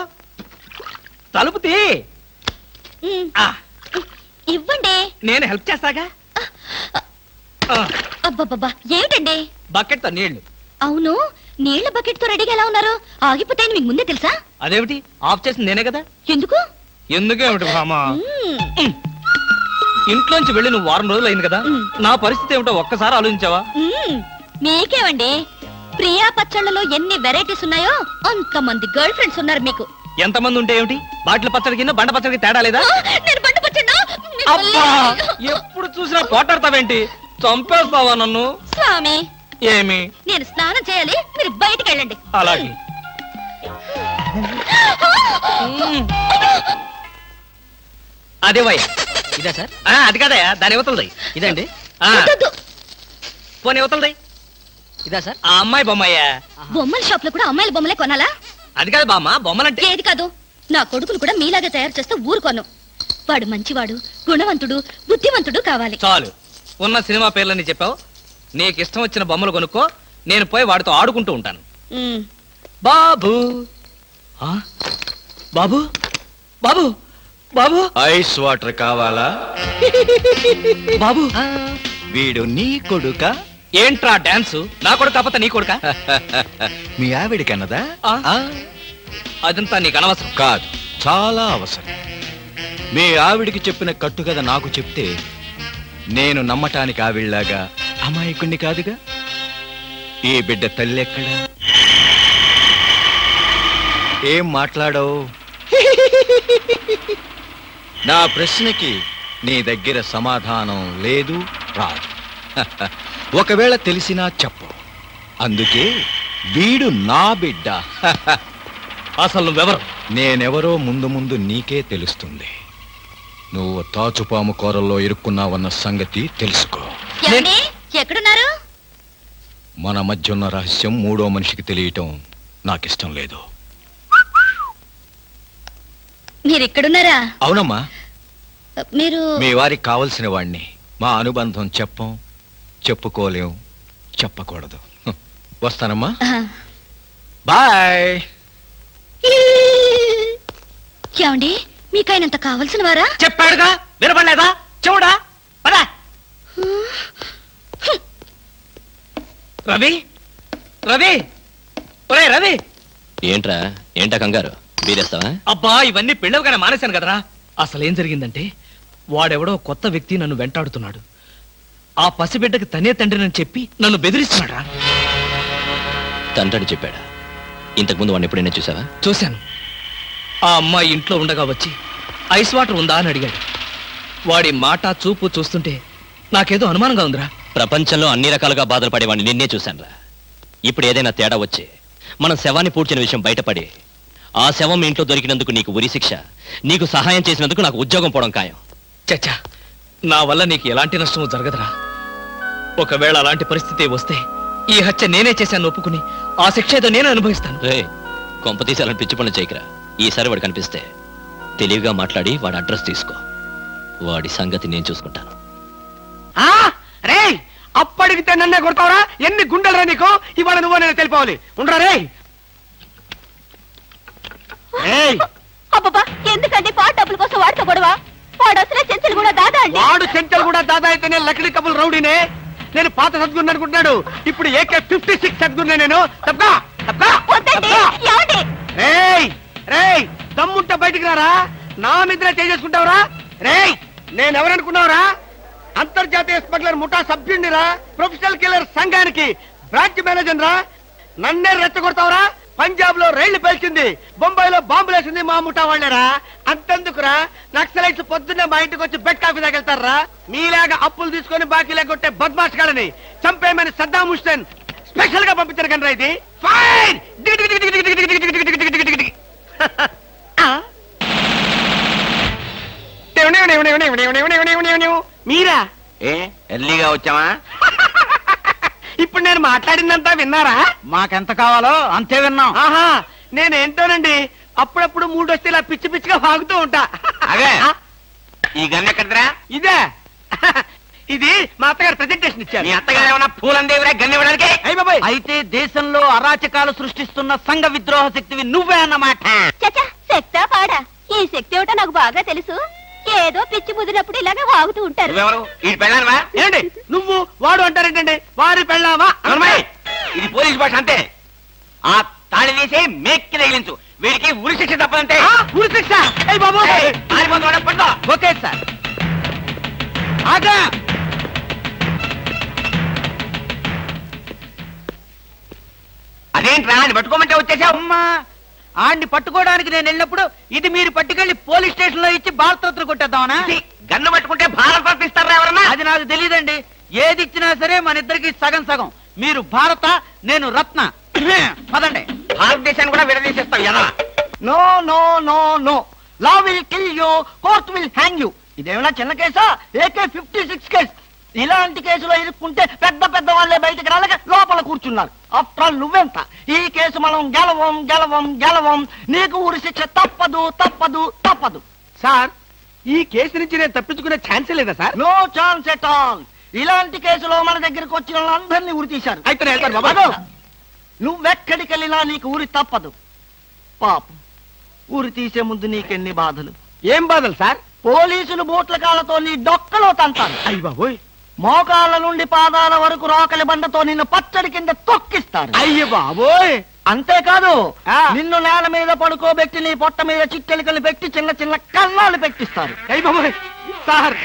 [SPEAKER 2] తలుపు తీ. ఆ,
[SPEAKER 4] ఇవ్వండి.
[SPEAKER 2] నేను హెల్ప్ చేస్తాగా. ఆ,
[SPEAKER 4] అబ్బబ్బబ్బా, ఏమిటండి?
[SPEAKER 2] బకెట్తో నీళ్లు.
[SPEAKER 4] అవును, నీళ్ల బకెట్ తో రెడీగా ఎలా ఉన్నారు? ఆగిపోతాయని మీకు ముందే తెలుసా?
[SPEAKER 2] అదేమిటి, ఆఫ్ చేసింది నేనే కదా.
[SPEAKER 4] ఎందుకు?
[SPEAKER 2] ఎందుకేమిటి బామా?
[SPEAKER 4] మ్మ్.
[SPEAKER 2] ఇంట్లోంచి వెళ్ళి నువ్వు వారం రోజులు అయింది కదా. నా పరిస్థితి ఏమిటో ఒక్కసారి ఆలోచించావా?
[SPEAKER 4] మీకేమండి, ప్రియా పచ్చళ్ళలో ఎన్ని వెరైటీస్ ఉన్నాయో అంతమంది గర్ల్ ఫ్రెండ్స్ ఉన్నారు మీకు.
[SPEAKER 2] ఎంతమంది ఉంటే ఏమిటి? బాటిల్ పచ్చడికి బండ పచ్చడికి తేడా లేదా?
[SPEAKER 4] నేను బంట పచ్చడా?
[SPEAKER 2] అబ్బా, ఎప్పుడు చూసినా పోటాడతావేంటి? చంపేస్తావా నన్ను?
[SPEAKER 4] స్వామి,
[SPEAKER 2] ఏమి?
[SPEAKER 4] నేను స్నానం చేయాలి, మీరు బయటికి వెళ్ళండి.
[SPEAKER 2] అలాగే. అదే వయ్య. ఇదా సార్? అది కాదయా, దాని యువతలది. ఇదండి.
[SPEAKER 4] వద్దొద్దు.
[SPEAKER 2] పోనీ యువతలది. ఇదా సార్? ఆ అమ్మాయి బొమ్మయ్యా.
[SPEAKER 4] బొమ్మల షాప్ లో కూడా అమ్మాయిల బొమ్మలే కొనాలా?
[SPEAKER 2] అది కాదు బామ్మ, బొమ్మలంటే.
[SPEAKER 4] ఏది కాదు, నా కొడుకును కూడా మీలాగే తయారు చేస్తే ఊరుకోను. వాడు మంచివాడు, గుణవంతుడు, బుద్ధివంతుడు కావాలి.
[SPEAKER 2] చాలు, ఉన్న సినిమా పేర్లన్నీ చెప్పావు. నీకు ఇష్టం వచ్చిన బొమ్మలు కొనుక్కో, నేను పోయి వాడితో ఆడుకుంటూ ఉంటాను. బాబు ఆ? బాబు బాబు బాబు
[SPEAKER 12] ఐస్ వాటర్ కావాలా?
[SPEAKER 2] బాబు,
[SPEAKER 12] వీడు నీ కొడుక?
[SPEAKER 2] ఏంట్రా డాన్స్? నా కొడుకు కాకపోతే నీ కొడుక?
[SPEAKER 12] మీ ఆవిడికన్నదా?
[SPEAKER 2] అదంతా నీకు అనవసరం.
[SPEAKER 12] కాదు, చాలా అవసరం. మీ ఆవిడికి చెప్పిన కట్టుకథ నాకు చెప్తే నేను నమ్మటానికి ఆవిడలాగా అమాయకుణ్ణి కాదుగా. ఈ బిడ్డ తల్లి ఎక్కడా? ఏం మాట్లాడవు? నా ప్రశ్నకి నీ దగ్గర సమాధానం లేదు, రాదు. ఒకవేళ తెలిసినా చెప్పు. అందుకే వీడు నా బిడ్డ.
[SPEAKER 2] అసలు నువ్వెవరు?
[SPEAKER 12] నేనెవరో ముందు ముందు నీకే తెలుస్తుంది. నువ్వు తాచుపాము కూరల్లో ఇరుక్కున్నావన్న సంగతి తెలుసుకో.
[SPEAKER 4] ఏమండి, ఎక్కడున్నారు?
[SPEAKER 12] మన మధ్య ఉన్న రహస్యం మూడో మనిషికి తెలియటం నాకిష్టం లేదు.
[SPEAKER 4] మీరు ఇక్కడున్నారా?
[SPEAKER 12] అవునమ్మా,
[SPEAKER 4] మీరు
[SPEAKER 12] మీ వారికి కావలసిన వాణ్ణి. మా అనుబంధం చెప్పం, చెప్పుకోలేం, చెప్పకూడదు. వస్తానమ్మా, బాయ్.
[SPEAKER 4] ఏమండి, మీకైనంత కావలసిన వారా?
[SPEAKER 2] చెప్పాడుగా, వినపడలేదా? చూడా పదా. రవి రవి, ఒరే రవి.
[SPEAKER 6] ఏంట్రా, ఏంటా కంగారు? బీరేస్తావా?
[SPEAKER 2] అబ్బా, ఇవన్నీ పెళ్ళవగానే మానేశాను కదరా. అసలేం జరిగిందంటే, వాడెవడో కొత్త వ్యక్తి నన్ను వెంటాడుతున్నాడు. ఆ పసిబిడ్డకి తనే తండ్రినని చెప్పి నన్ను బెదిరిస్తున్నాడా.
[SPEAKER 6] తండ్రి చెప్పాడా? ఇంతకుముందు వాడిని ఎప్పుడైనా చూసావా?
[SPEAKER 2] చూశాను. ఆ అమ్మాయి ఇంట్లో ఉండగా వచ్చి ఐస్ వాటర్ ఉందా అని అడిగాడు. వాడి మాట చూపు చూస్తుంటే నాకేదో అనుమానంగా ఉందిరా.
[SPEAKER 6] ప్రపంచంలో అన్ని రకాలుగా బాధలు పడేవాడిని నిన్నే చూశానురా. ఇప్పుడు ఏదైనా తేడా వచ్చి మనం శవాన్ని పూడ్చిన విషయం బయటపడి ఆ శవం ఇంట్లో దొరికినందుకు నీకు ఉరి శిక్ష, నీకు సహాయం చేసినందుకు నాకు ఉద్యోగం పోవడం ఖాయం.
[SPEAKER 2] చచ్చా, నా వల్ల నీకు ఎలాంటి నష్టము జరగదురా. ఒకవేళ అలాంటి పరిస్థితి వస్తే ఈ హత్య నేనే చేశాను ఒప్పుకుని ఆ శిక్ష ఏదో నేనే అనుభవిస్తాను.
[SPEAKER 6] రే, కొంపతీసి అలాంటి పిచ్చి పనులు చేయకరా. ఈసారి వాడు కనిపిస్తే తెలివిగా మాట్లాడి వాడి అడ్రస్ తీసుకో. వాడి సంగతి నేను చూసుకుంటాను.
[SPEAKER 7] రే, అప్పడిగితే నన్నే కొడతావరా? ఎన్ని గుండెలరా నీకు? ఇవాళ నువ్వు నేను తెలిపోవాలి. ఉండరా రే.
[SPEAKER 8] అబ్బబ్బా, ఎందుకండి పాట డబ్బుల కోసం వాడితో గొడవ? వాడు అసలే చెంచలు కూడా దాదా అండి.
[SPEAKER 7] వాడు చెంచలు కూడా దాదా అయితే నేను లక్డీ కబుల్ రౌడీనే. నేను పాత సద్గురు అనుకుంటున్నాడు. ఇప్పుడు AK-56 సద్గురునే నేను. తప్పగా
[SPEAKER 8] వద్దండి ఏమండి
[SPEAKER 7] రేయ్ రేయ్ దమ్ముంటే బయటికి రారా, నా మీద చేసుకుంటావురా? రేయ్ నేనెవరనుకున్నావురా? అంతర్జాతీయ స్మగ్లర్ ముఠా సభ్యుడిరా, ప్రొఫెషనల్ కిల్లర్ సంఘానికి బ్రాంచ్ మేనేజర్ రా. నన్నే రెచ్చగొడతావురా? పంజాబ్ లో రైళ్లు పేల్చింది, బొంబాయిలో బాంబులేసింది మా ముఠా వాళ్ళేరా. అంతెందుకురా, నక్సలైట్స్ పొద్దున్నే మా ఇంటికి వచ్చి బెడ్ కాఫీ తాగెళ్తారా? మీలాగా అప్పులు తీసుకొని బాకీ లేకొట్టే బద్మాష్ గాలని చంపేయమని సద్దాం హుస్సేన్ స్పెషల్ గా పంపించారు కనరా. ఇది ఫైన్. మీరా?
[SPEAKER 1] ఎర్లీగా వచ్చావా?
[SPEAKER 7] ఇప్పుడు నేను మాట్లాడిందంతా విన్నారా?
[SPEAKER 1] మాకెంత కావాలో అంతే విన్నాం.
[SPEAKER 7] ఆహా, నేనేంటోనండి అప్పుడప్పుడు మూడొస్తే ఇలా పిచ్చి పిచ్చిగా వాగుతూ ఉంటా.
[SPEAKER 1] అదే ఈ గన్ ఎక్కడరా?
[SPEAKER 7] ఇదే ఇది మా అత్తగారు ప్రెజెంటేషన్ ఇచ్చారు.
[SPEAKER 1] మీ అత్తగారు ఏమన్నా పూలందేవిరా గన్ ఇవ్వడానికి?
[SPEAKER 7] అయ్య బాబాయ్,
[SPEAKER 1] అయితే దేశంలో అరాచకాలు సృష్టిస్తున్న సంఘ విద్రోహ శక్తివి నువ్వే అన్నమాట.
[SPEAKER 8] చచ్చా శక్తా పాడా, ఈ శక్తి ఏమిటో నాకు బాగా తెలుసు. ఏదో పిచ్చి ముదిరినప్పుడు ఇలాగే వాగుతూ ఉంటారు.
[SPEAKER 1] నువ్వెవరు? ఈ పెళ్ళానవా?
[SPEAKER 7] ఏంటి నువ్వు వాడు అంటారేంటండి? వారి పెళ్ళామా?
[SPEAKER 1] అమ్మాయి, ఇది పోలీస్ భాష అంతే. ఆ తాళి తీసి మేక్కి తగిలించు, వీడికి ఉరి శిక్ష తప్పదంటే.
[SPEAKER 7] ఉరి శిక్ష? అయ్య బాబు,
[SPEAKER 1] పడుకో.
[SPEAKER 7] Okay sir. ఆగా,
[SPEAKER 1] అదేంట్రా అని పట్టుకోమంటే వచ్చేసావు?
[SPEAKER 7] అమ్మా ఆడిని పట్టుకోవడానికి నేను వెళ్ళినప్పుడు ఇది మీరు పట్టుకెళ్లి పోలీస్ స్టేషన్ లో ఇచ్చి భారతరత్న కొట్టేద్దామనా?
[SPEAKER 1] గన్ను పట్టుకుంటే భారత ఇస్తారా ఎవరన్నా?
[SPEAKER 7] అది నాకు తెలియదండి. ఏది ఇచ్చినా సరే మన ఇద్దరికి సగం సగం. మీరు భారత, నేను రత్న. పదండి.
[SPEAKER 1] భారతదేశాన్ని కూడా విడదీసేస్తావు ఎలా?
[SPEAKER 7] No no no no, law will kill you, court will hang you. ఇదేమన్నా చిన్న కేసా? AK-56 case. ఇలాంటి కేసులో ఇరుక్కుంటే పెద్ద పెద్ద వాళ్ళే బయటకు రాలేక లోపల కూర్చున్నారు. ఆఫ్టర్ ఆల్ నువ్వెంత? ఈ కేసు మనం గెలవం గెలవం గెలవం. నీకు ఉరి శిక్ష తప్పదు తప్పదు తప్పదు. సార్, ఈ కేసు నుంచి నేను తప్పించుకునే ఛాన్సే లేదా sir? No chance at all. ఇలాంటి కేసులో మన దగ్గరకు వచ్చిన వాళ్ళందరినీ ఉరి తీశారు. అయితే నువ్వెక్కడికి వెళ్ళినా నీకు ఉరి తప్పదు. పాపం, ఊరి తీసే ముందు నీకెన్ని బాధలు. ఏం బాధలు సార్? పోలీసులు బూట్ల కాళ్ళతో నీ డొక్కలో తంతారు. అయ్య బాబోయ్. మోకాళ్ళ నుండి పాదాల వరకు రోకలి బండతో నిన్ను పచ్చడి కింద తొక్కిస్తారు. అయ్య బాబోయ్. అంతేకాదు, నిన్ను నేల మీద పడుకోబెట్టి నీ పొట్ట మీద చిట్టెలికలు పెట్టి చిన్న చిన్న కన్నాలు పెట్టిస్తారు. అయ్య బాబోయ్. సార్,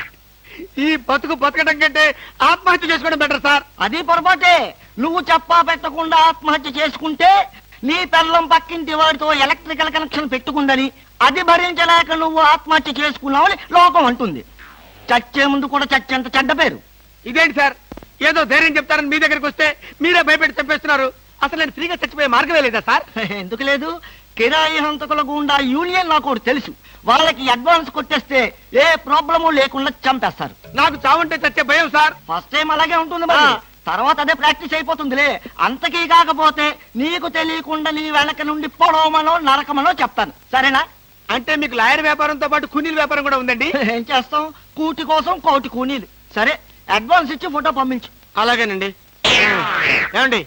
[SPEAKER 7] ఈ బతుకు బతకడం కంటే ఆత్మహత్య చేసుకోవడం బెటర్ సార్. అది పొరపాటే. నువ్వు చెప్పా పెట్టకుండా ఆత్మహత్య చేసుకుంటే నీ పెళ్ళం పక్కింటి వాడితో ఎలక్ట్రికల్ కనెక్షన్ పెట్టుకుందని, అది భరించలేక నువ్వు ఆత్మహత్య చేసుకున్నావని లోకం అంటుంది. చచ్చే ముందు కూడా చచ్చేంత చెడ్డ పేరు. ఇదేంటి సార్, ఏదో ధైర్యం చెప్తారని మీ దగ్గరికి వస్తే మీరే భయపెట్టి చంపేస్తున్నారు. అసలు నేను ఫ్రీగా చచ్చిపోయే మార్గమే లేదా సార్? ఎందుకు లేదు? కిరాయి హంతకుల గుండా యూనియన్ నాకు ఒకటి తెలుసు. వాళ్ళకి అడ్వాన్స్ కొట్టేస్తే ఏ ప్రాబ్లము లేకుండా చంపేస్తారు. నాకు చావుంటే చచ్చే భయం సార్. ఫస్ట్ టైం అలాగే ఉంటుంది మరి, తర్వాత అదే ప్రాక్టీస్ అయిపోతుందిలే. అంతకీ కాకపోతే నీకు తెలియకుండా నీ వెనక నుండి పొడవమనో నరకమనో చెప్తాను, సరేనా? అంటే మీకు లాయర్ వ్యాపారంతో పాటు కూనీల వ్యాపారం కూడా ఉందండి? ఏం చేస్తాం, కూటి కోసం కోటి కూనీలు. సరే, అడ్వాన్స్ ఇచ్చి ఫోటో పంపించు. అలాగేనండి. ఏమండి,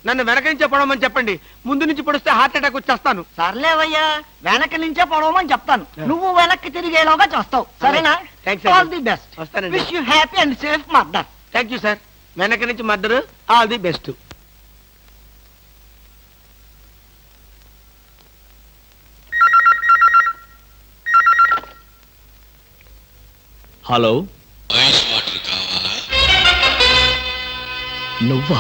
[SPEAKER 7] నన్ను వెనక నుంచే పొడవమని చెప్పండి. ముందు నుంచి పొడిస్తే హార్ట్ అటాక్ వచ్చేస్తాను. సర్లేవయ్యా, వెనక నుంచే పొడవమని చెప్తాను. నువ్వు వెనక్కి తిరిగేలాగా చేస్తావు, సరేనా? All the best. Wish you happy and safe murder. Thank you sir. వెనక నుంచి murder, all the best.
[SPEAKER 6] Hello,
[SPEAKER 12] ice water కావాలా?
[SPEAKER 2] నువ్వా?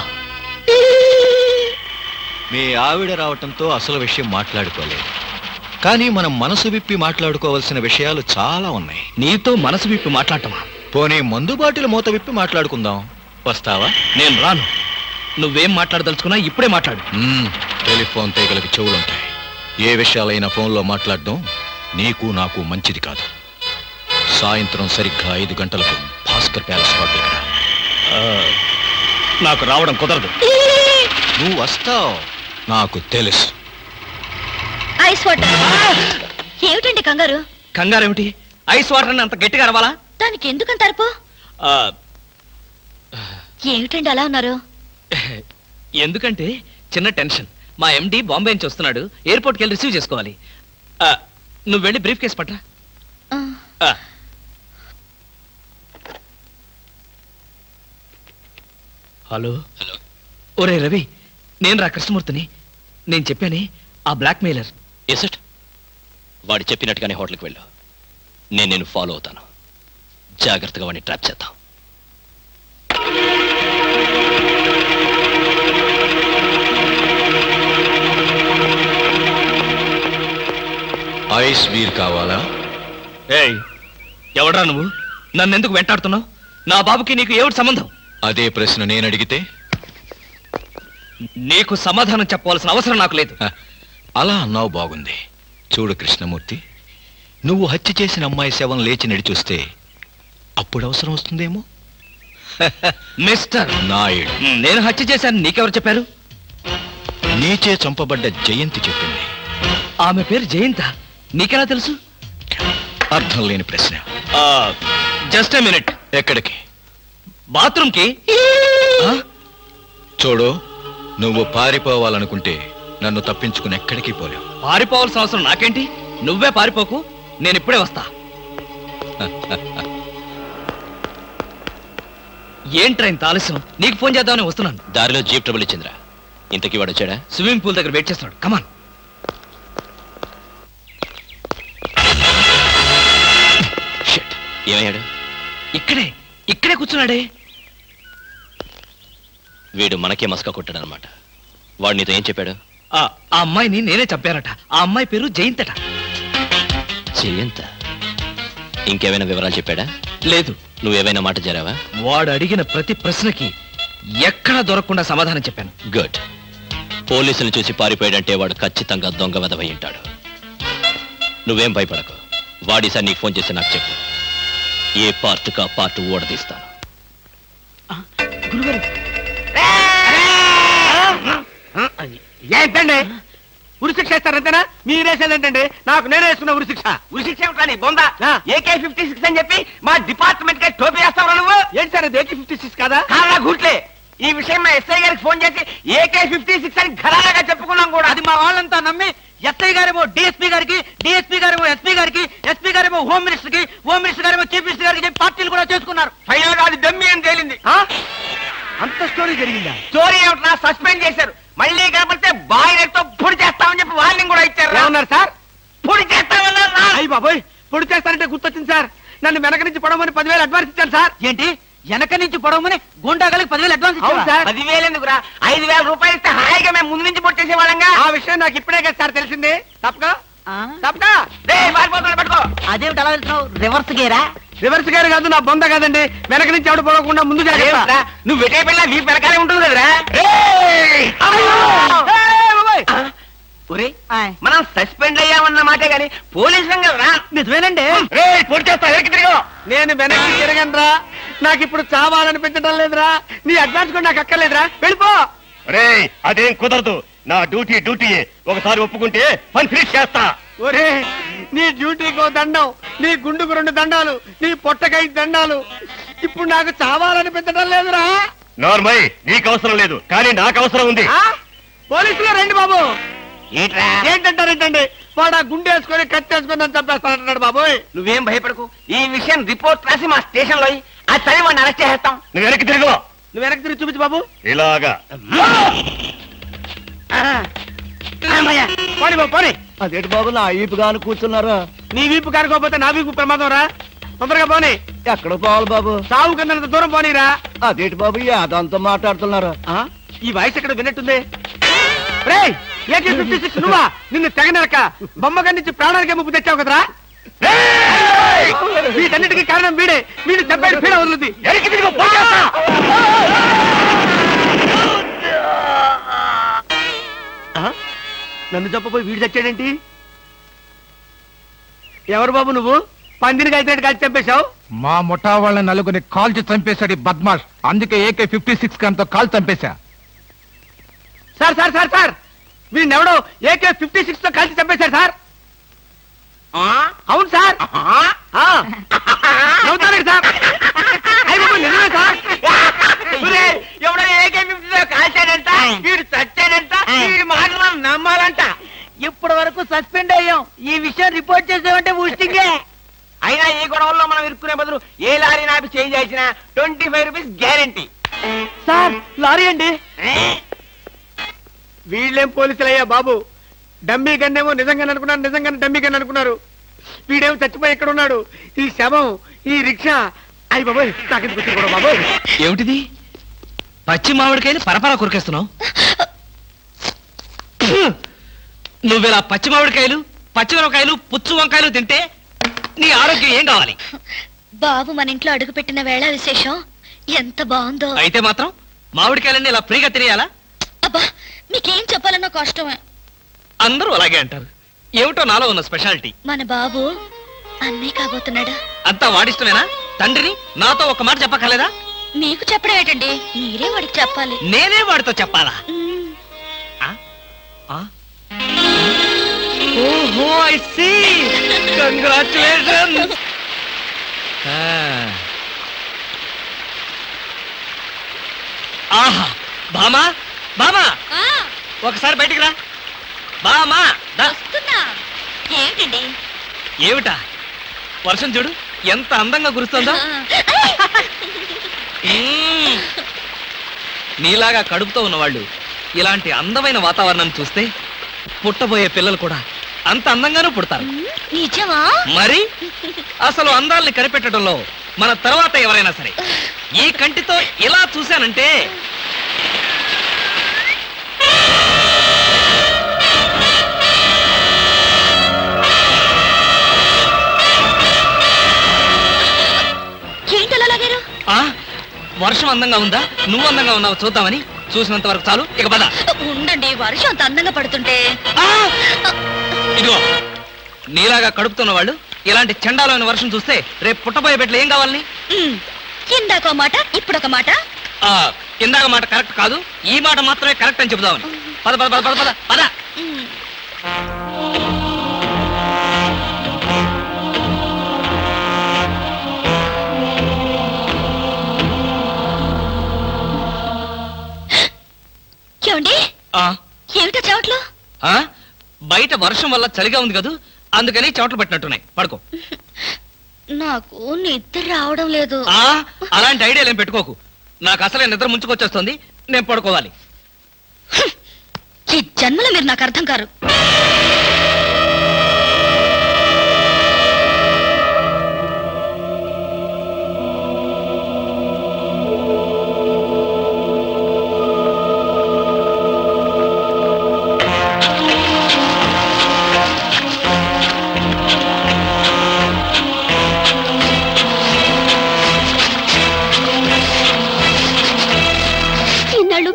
[SPEAKER 12] మీ ఆవిడ రావటంతో అసలు విషయం మాట్లాడుకోలేదు, కానీ మనం మనసు విప్పి మాట్లాడుకోవాల్సిన విషయాలు చాలా ఉన్నాయి.
[SPEAKER 2] నీతో మనసు విప్పి మాట్లాడటమా?
[SPEAKER 12] పోనీ మందు బాటిల్ మూత విప్పి మాట్లాడుకుందాం. వస్తావా?
[SPEAKER 2] నేను రాను. నువ్వేం మాట్లాడదలుచుకున్నా ఇప్పుడే మాట్లాడు.
[SPEAKER 12] టెలిఫోన్ తీగలకు చెవులుంటాయి. ఏ విషయాలైనా ఫోన్లో మాట్లాడడం నీకు నాకు మంచిది కాదు. సాయంత్రం సరిగ్గా 5 గంటలకు భాస్కర్ ప్యాలెస్ హోటల్.
[SPEAKER 2] నాకు రావడం కుదరదు.
[SPEAKER 12] నువ్వు వస్తావు, నాకు తెలుసు.
[SPEAKER 4] Ice water. ఏమిటండి కంగారు?
[SPEAKER 2] కంగారేమిటి? ఐస్ వాటర్ అని అంత గట్టిగా అరవాలా?
[SPEAKER 4] దానికి ఎందుకంత అరుపు? ఏమిటండి అలా ఉన్నారు?
[SPEAKER 2] ఎందుకంటే చిన్న టెన్షన్. మా ఎండి బాంబే నుంచి వస్తున్నాడు, ఎయిర్పోర్ట్కి వెళ్ళి రిసీవ్ చేసుకోవాలి. నువ్వు వెళ్ళి బ్రీఫ్ కేసు పట్రా. హలో. ఒరే రవి, నేను రా కృష్ణమూర్తిని. నేను చెప్పానే ఆ బ్లాక్ మెయిలర్.
[SPEAKER 6] Yes it? వాడు చెప్పినట్టుగానే హోటల్కి వెళ్ళు. నేను ఫాలో అవుతాను. జాగ్రత్తగా వాడిని ట్రాప్ చేద్దాం.
[SPEAKER 12] ఐస్ బీర్ కావాలా?
[SPEAKER 2] ఏయ్, ఎవడ్రా నువ్వు? నన్నెందుకు వెంటాడుతున్నావు? నా బాబుకి నీకు ఏమిటి సంబంధం?
[SPEAKER 12] అదే ప్రశ్న నేను అడిగితే
[SPEAKER 2] నీకు సమాధానం చెప్పవలసిన అవసరం నాకు లేదు.
[SPEAKER 12] అలా అన్నావు, బాగుంది. చూడు కృష్ణమూర్తి, నువ్వు హత్య చేసిన అమ్మాయి శవం లేచి నడిచొస్తే అప్పుడు అవసరం వస్తుందేమో.
[SPEAKER 2] మిస్టర్
[SPEAKER 12] నాయుడు,
[SPEAKER 2] నేను హత్య చేశాను నీకెవరు చెప్పారు?
[SPEAKER 12] నీచే చంపబడ్డ జయంతి చెప్పింది.
[SPEAKER 2] ఆమె పేరు జయంత, నీకెలా తెలుసు?
[SPEAKER 12] అర్థం లేని ప్రశ్న.
[SPEAKER 2] Just a minute.
[SPEAKER 12] ఎక్కడికి?
[SPEAKER 2] బాత్రూమ్కి.
[SPEAKER 12] చూడు, నువ్వు పారిపోవాలనుకుంటే నన్ను తప్పించుకుని ఎక్కడికి పోలేవు.
[SPEAKER 2] పారిపోవాల్సిన అవసరం నాకేంటి? నువ్వే పారిపోకు, నేను ఇప్పుడే వస్తా. ఏంట్రా ఇంత ఆలస్యం? నీకు ఫోన్ చేద్దామని వస్తున్నాను.
[SPEAKER 6] దారిలో జీప్ ట్రబుల్ ఇచ్చిందిరా. ఇంతకీ వాడు వచ్చాడా?
[SPEAKER 2] స్విమ్మింగ్ పూల్ దగ్గర వెయిట్ చేస్తున్నాడు. కమాన్.
[SPEAKER 6] షిట్, ఏమయ్యాడు?
[SPEAKER 2] ఇక్కడే కూర్చున్నాడే.
[SPEAKER 6] వీడు మనకే మస్కా కొట్టాడనమాట. వాడు నీతో ఏం చెప్పాడు?
[SPEAKER 2] ఆ అమ్మాయిని నేనే చంపానట. ఆ అమ్మాయి పేరు జయంతట.
[SPEAKER 6] జయంత? ఇంకేమైనా వివరాలు చెప్పాడా?
[SPEAKER 2] లేదు.
[SPEAKER 6] నువ్వేమైనా మాట చేరావా?
[SPEAKER 2] వాడు అడిగిన ప్రతి ప్రశ్నకి ఎక్కడా దొరకకుండా సమాధానం చెప్పాను.
[SPEAKER 6] గుడ్. పోలీసులు చూసి పారిపోయాడంటే వాడు ఖచ్చితంగా దొంగ వెధవై ఉంటాడు. నువ్వేం భయపడకు. వాడిసారి నీకు ఫోన్ చేసి నాకు చెప్పు. ఏ పార్టుకా పార్టు ఓడదీస్తాను.
[SPEAKER 7] ఏంటండి ఉరిశిక్ష ఇస్తారంతేనా? మీరేసేదేంటండి? నాకు నేనే వేసుకున్న ఉరిశిక్ష. ఉరిశిక్ష ఏమిటని బొందా? AK-56 అని చెప్పి మా డిపార్ట్మెంట్ కి టోపీ వేస్తావా నువ్వు? ఏంటి సార్ అది AK-56 కాదా? కాదా గుట్లే. ఈ విషయం మా ఎస్ఐ గారికి ఫోన్ చేసి AK-56 అని ఘరాగా చెప్పుకున్నాం కూడా. అది మా వాళ్ళంతా నమ్మి ఎస్ఐ గారేమో డిఎస్పీ గారికి, డిఎస్పీ గారేమో ఎస్పీ గారికి, ఎస్పీ గారేమో హోమ్ మినిస్టర్ కి, హోమ్ మినిస్టర్ గారేమో చీఫ్ మినిస్టర్ గారికి చెప్పి పార్టీలు కూడా చేసుకున్నారు. ఫైనల్ గా అది డమ్మీ అని తేలింది. అంత స్టోరీ జరిగిందా? స్టోరీ ఏమిటా? సస్పెండ్ చేశారు. మళ్ళీ కనపడితే బాయిలతో పొడి చేస్తామని చెప్పి వార్నింగ్ కూడా ఇచ్చారు. ఏమన్నారు సార్? పొడి చేస్తామన్నారు. అయ్యి బాబోయ్, పొడి చేస్తారంటే గుర్తొచ్చింది సార్. నన్ను వెనక నుంచి పడవమని 10,000 అడ్వాన్స్ ఇచ్చాను సార్. ఏంటి? వెనక నుంచి పడవమని గుండాగలకి 10,000 అడ్వాన్స్ ఇచ్చారు సార్. 10,000 ఎందుకురా? 5,000 రూపాయలు ఇస్తే హాయిగా మేము ముందు నుంచి పొడి చేసేవాళ్ళంగా. ఆ విషయం నాకు ఇప్పుడే కదా సార్ తెలిసింది. తప్పగా పట్టుకో. అదేమిటి అలా వెళ్తున్నావు? రివర్స్ గేరా? రివర్స్ గేర్ కాదు, నా బొంద కాదండి. వెనక నుంచి ఎవడు పోకుండా ముందు జాగ్రత్త. నువ్వు వెటే పిల్ల నీ వెనకాలే ఉంటుంది కదరా. మనం సస్పెండ్ అయ్యామన్న మాటే గాని పోలీసు కదరా. నిజమేనండి. నేను వెనక్కి తిరగనరా. నాకు ఇప్పుడు చావాలనిపించడం లేదురా. నీ అడ్వాన్స్ కూడా నాకు అక్కర్లేదురా. వెళ్ళిపో.
[SPEAKER 3] అదేం కుదరదు. నా డ్యూటీయే. ఒకసారి ఒప్పుకుంటే పని ఫినిష్ చేస్తా.
[SPEAKER 7] ఒరే, నీ డ్యూటీకో దండం, నీ గుండుకు 2 దండాలు, నీ పొట్టకై దండాలు. ఇప్పుడు నాకు చావాలనిపించడం లేదురా.
[SPEAKER 3] నార్మల్, నీకు అవసరం లేదు, కానీ నాకు అవసరం ఉంది.
[SPEAKER 7] పోలీసులు రండి బాబు. ఏంటంటారేంటండి? వాడు ఆ గుండె వేసుకొని కత్తి వేసుకొని నన్ను చంపేస్తానంటున్నాడు బాబోయ్. నువ్వేం భయపడకు. ఈ విషయం రిపోర్ట్ రాసి మా స్టేషన్ లో ఆ చదివి వాడిని అరెస్ట్ చేస్తాం.
[SPEAKER 3] నువ్వు వెనక్కి తిరుగు.
[SPEAKER 7] నువ్వు వెనక్కి తిరిగి చూపించు బాబు.
[SPEAKER 3] ఇలాగా
[SPEAKER 7] పోనీ బాబు పోనీ.
[SPEAKER 3] అదేంటి బాబు, నా ఈపు గాను కూర్చున్నారా?
[SPEAKER 7] నీ వీపు కారుకోపోతే నా వీపు ప్రమాదం రా. తొందరగా పోనీ.
[SPEAKER 3] ఎక్కడ పోవాలి బాబు?
[SPEAKER 7] సాగు కన్నంత దూరం పోనీరా.
[SPEAKER 3] అదేంటి బాబు, అదంతా మాట్లాడుతున్నారా?
[SPEAKER 7] ఈ వాయిస్ ఎక్కడ విన్నట్టుంది. రేయ్, AK-56 నువ్వా? నిన్ను తెగనరక బొమ్మగా నుంచి ప్రాణానికే ముప్పు తెచ్చావు కదరా. వీటన్నిటికీ కారణం వీడే. వీడు దెబ్బడి పీడ వదులుద్ది. నన్ను చెప్పబోయి వీడు చచ్చాడేంటి? ఎవరు బాబు నువ్వు? పందిని కలిసినట్టు కలిసి చంపేశావు.
[SPEAKER 11] మా ముఠా వాళ్ళ నలుగురిని కాల్చి చంపేశాడు ఈ బద్మాష్. అందుకే AK-56 గన్తో కాల్ చంపేశా.
[SPEAKER 7] సార్ సార్ సార్ సార్, వీడినెవడో AK-56 తో కలిసి చంపేశారు సార్. అవును సార్. నవ్వుతారు సార్. నిజమే సార్. ఎవడో AK-56 తో కాల్చాడంట, వీడు చచ్చాడంట, వీడి మాటలు మనం నమ్మాలంట. ఇప్పటి వరకు సస్పెండ్ అయ్యాం. ఈ విషయం రిపోర్ట్ చేసామంటే ఊస్టింగే. అయినా ఈ గొడవల్లో మనం ఇరుక్కునే బదులు ఏ లారీ నాపి చేంజ్ చేసినా 25 రూపీస్ గ్యారెంటీ. సార్ లారీ అండి. వీళ్ళేం పోలీసులయ్యా బాబు. డమ్మీ గన్నేమో నిజంగానే అనుకున్నారు, నిజంగానే డమ్మీ గన్ అనుకున్నారు. వీడేమో చచ్చిపోయి ఎక్కడ ఉన్నాడు? ఈ శవం, ఈ రిక్షా. అయ్యి బాబోయ్, నాకెందుకు వచ్చింది కూడా బాబోయ్.
[SPEAKER 2] ఏమిటిది? పచ్చి మామిడికాయలు పరపరా కొరికేస్తున్నావు. నువ్విలా పచ్చి మామిడికాయలు, పచ్చిమిరపకాయలు, పుచ్చు వంకాయలు తింటే నీ ఆరోగ్యం ఏం కావాలి?
[SPEAKER 4] బాబు మన ఇంట్లో అడుగు పెట్టిన వేళ విశేషం ఎంత బాగుందో.
[SPEAKER 2] అయితే మాత్రం మామిడికాయలన్నీ ఇలా ఫ్రీగా తినేయాలా?
[SPEAKER 4] అబ్బా, మీకేం చెప్పాలన్నా కష్టమే.
[SPEAKER 2] అందరూ అలాగే అంటారు. ఏమిటో నాలో ఉన్న స్పెషాలిటీ.
[SPEAKER 4] మన బాబు అన్నీ కాబోతున్నాడు.
[SPEAKER 2] అంతా వాడిష్టమేనా? తండ్రిని నాతో ఒక మాట చెప్పక్కర్లేదా?
[SPEAKER 4] మీకు చెప్పడం ఏంటండి, మీరే వాడికి చెప్పాలి.
[SPEAKER 2] నేనే వాడితో చెప్పాలా? ఓహో, ఐ సీ. కంగ్రాచులేషన్స్. ఆహా, బామా బామా, ఒకసారి బయటికి రా. బామా
[SPEAKER 4] వస్తున్నా. ఏంటండి?
[SPEAKER 2] ఏమిటా? వర్షం చూడు ఎంత అందంగా కురుస్తుందో. నీలాగా కడుపుతో ఉన్నవాళ్ళు ఇలాంటి అందమైన వాతావరణాన్ని చూస్తే పుట్టబోయే పిల్లలు కూడా అంత అందంగానూ పుడతారు.
[SPEAKER 4] నిజమా?
[SPEAKER 2] మరి అసలు అందాల్ని కనిపెట్టడంలో మన తర్వాత ఎవరైనా సరే ఈ కంటితో ఇలా చూశానంటే
[SPEAKER 4] ఏంటలా లాగారు?
[SPEAKER 2] వర్షం అందంగా ఉందా, నువ్వు అందంగా ఉన్నావు చూద్దామని. చూసినంత వరకు చాలు, ఇక పద.
[SPEAKER 4] ఉండండి, వర్షం అంత అందంగా పడుతుంటే.
[SPEAKER 2] ఇదిగో, నీలాగా కడుపుతున్న వాళ్ళు ఇలాంటి చండాలమైన వర్షం చూస్తే రేపు పుట్టబోయే బిడ్డలు ఏం కావాలని?
[SPEAKER 4] ఇందాక మాట, ఇప్పుడు ఒక మాట.
[SPEAKER 2] ఇందాక మాట కరెక్ట్ కాదు, ఈ మాట మాత్రమే కరెక్ట్ అని చెబుదామని. పద పద పద పద పద పద.
[SPEAKER 4] ఏమండి? ఏమిటో చెవట్లు?
[SPEAKER 2] బయట వర్షం వల్ల చలిగా ఉంది కదూ, అందుకని చెవట్లు పట్టినట్టున్నాయి. పడుకో.
[SPEAKER 4] నాకు నిద్ర రావడం లేదు.
[SPEAKER 2] అలాంటి ఐడియాలు ఏం పెట్టుకోకు. నాకు అసలే నిద్ర ముంచుకొచ్చేస్తుంది, నేను పడుకోవాలి.
[SPEAKER 4] ఈ జన్మలో మీరు నాకు అర్థం కారు.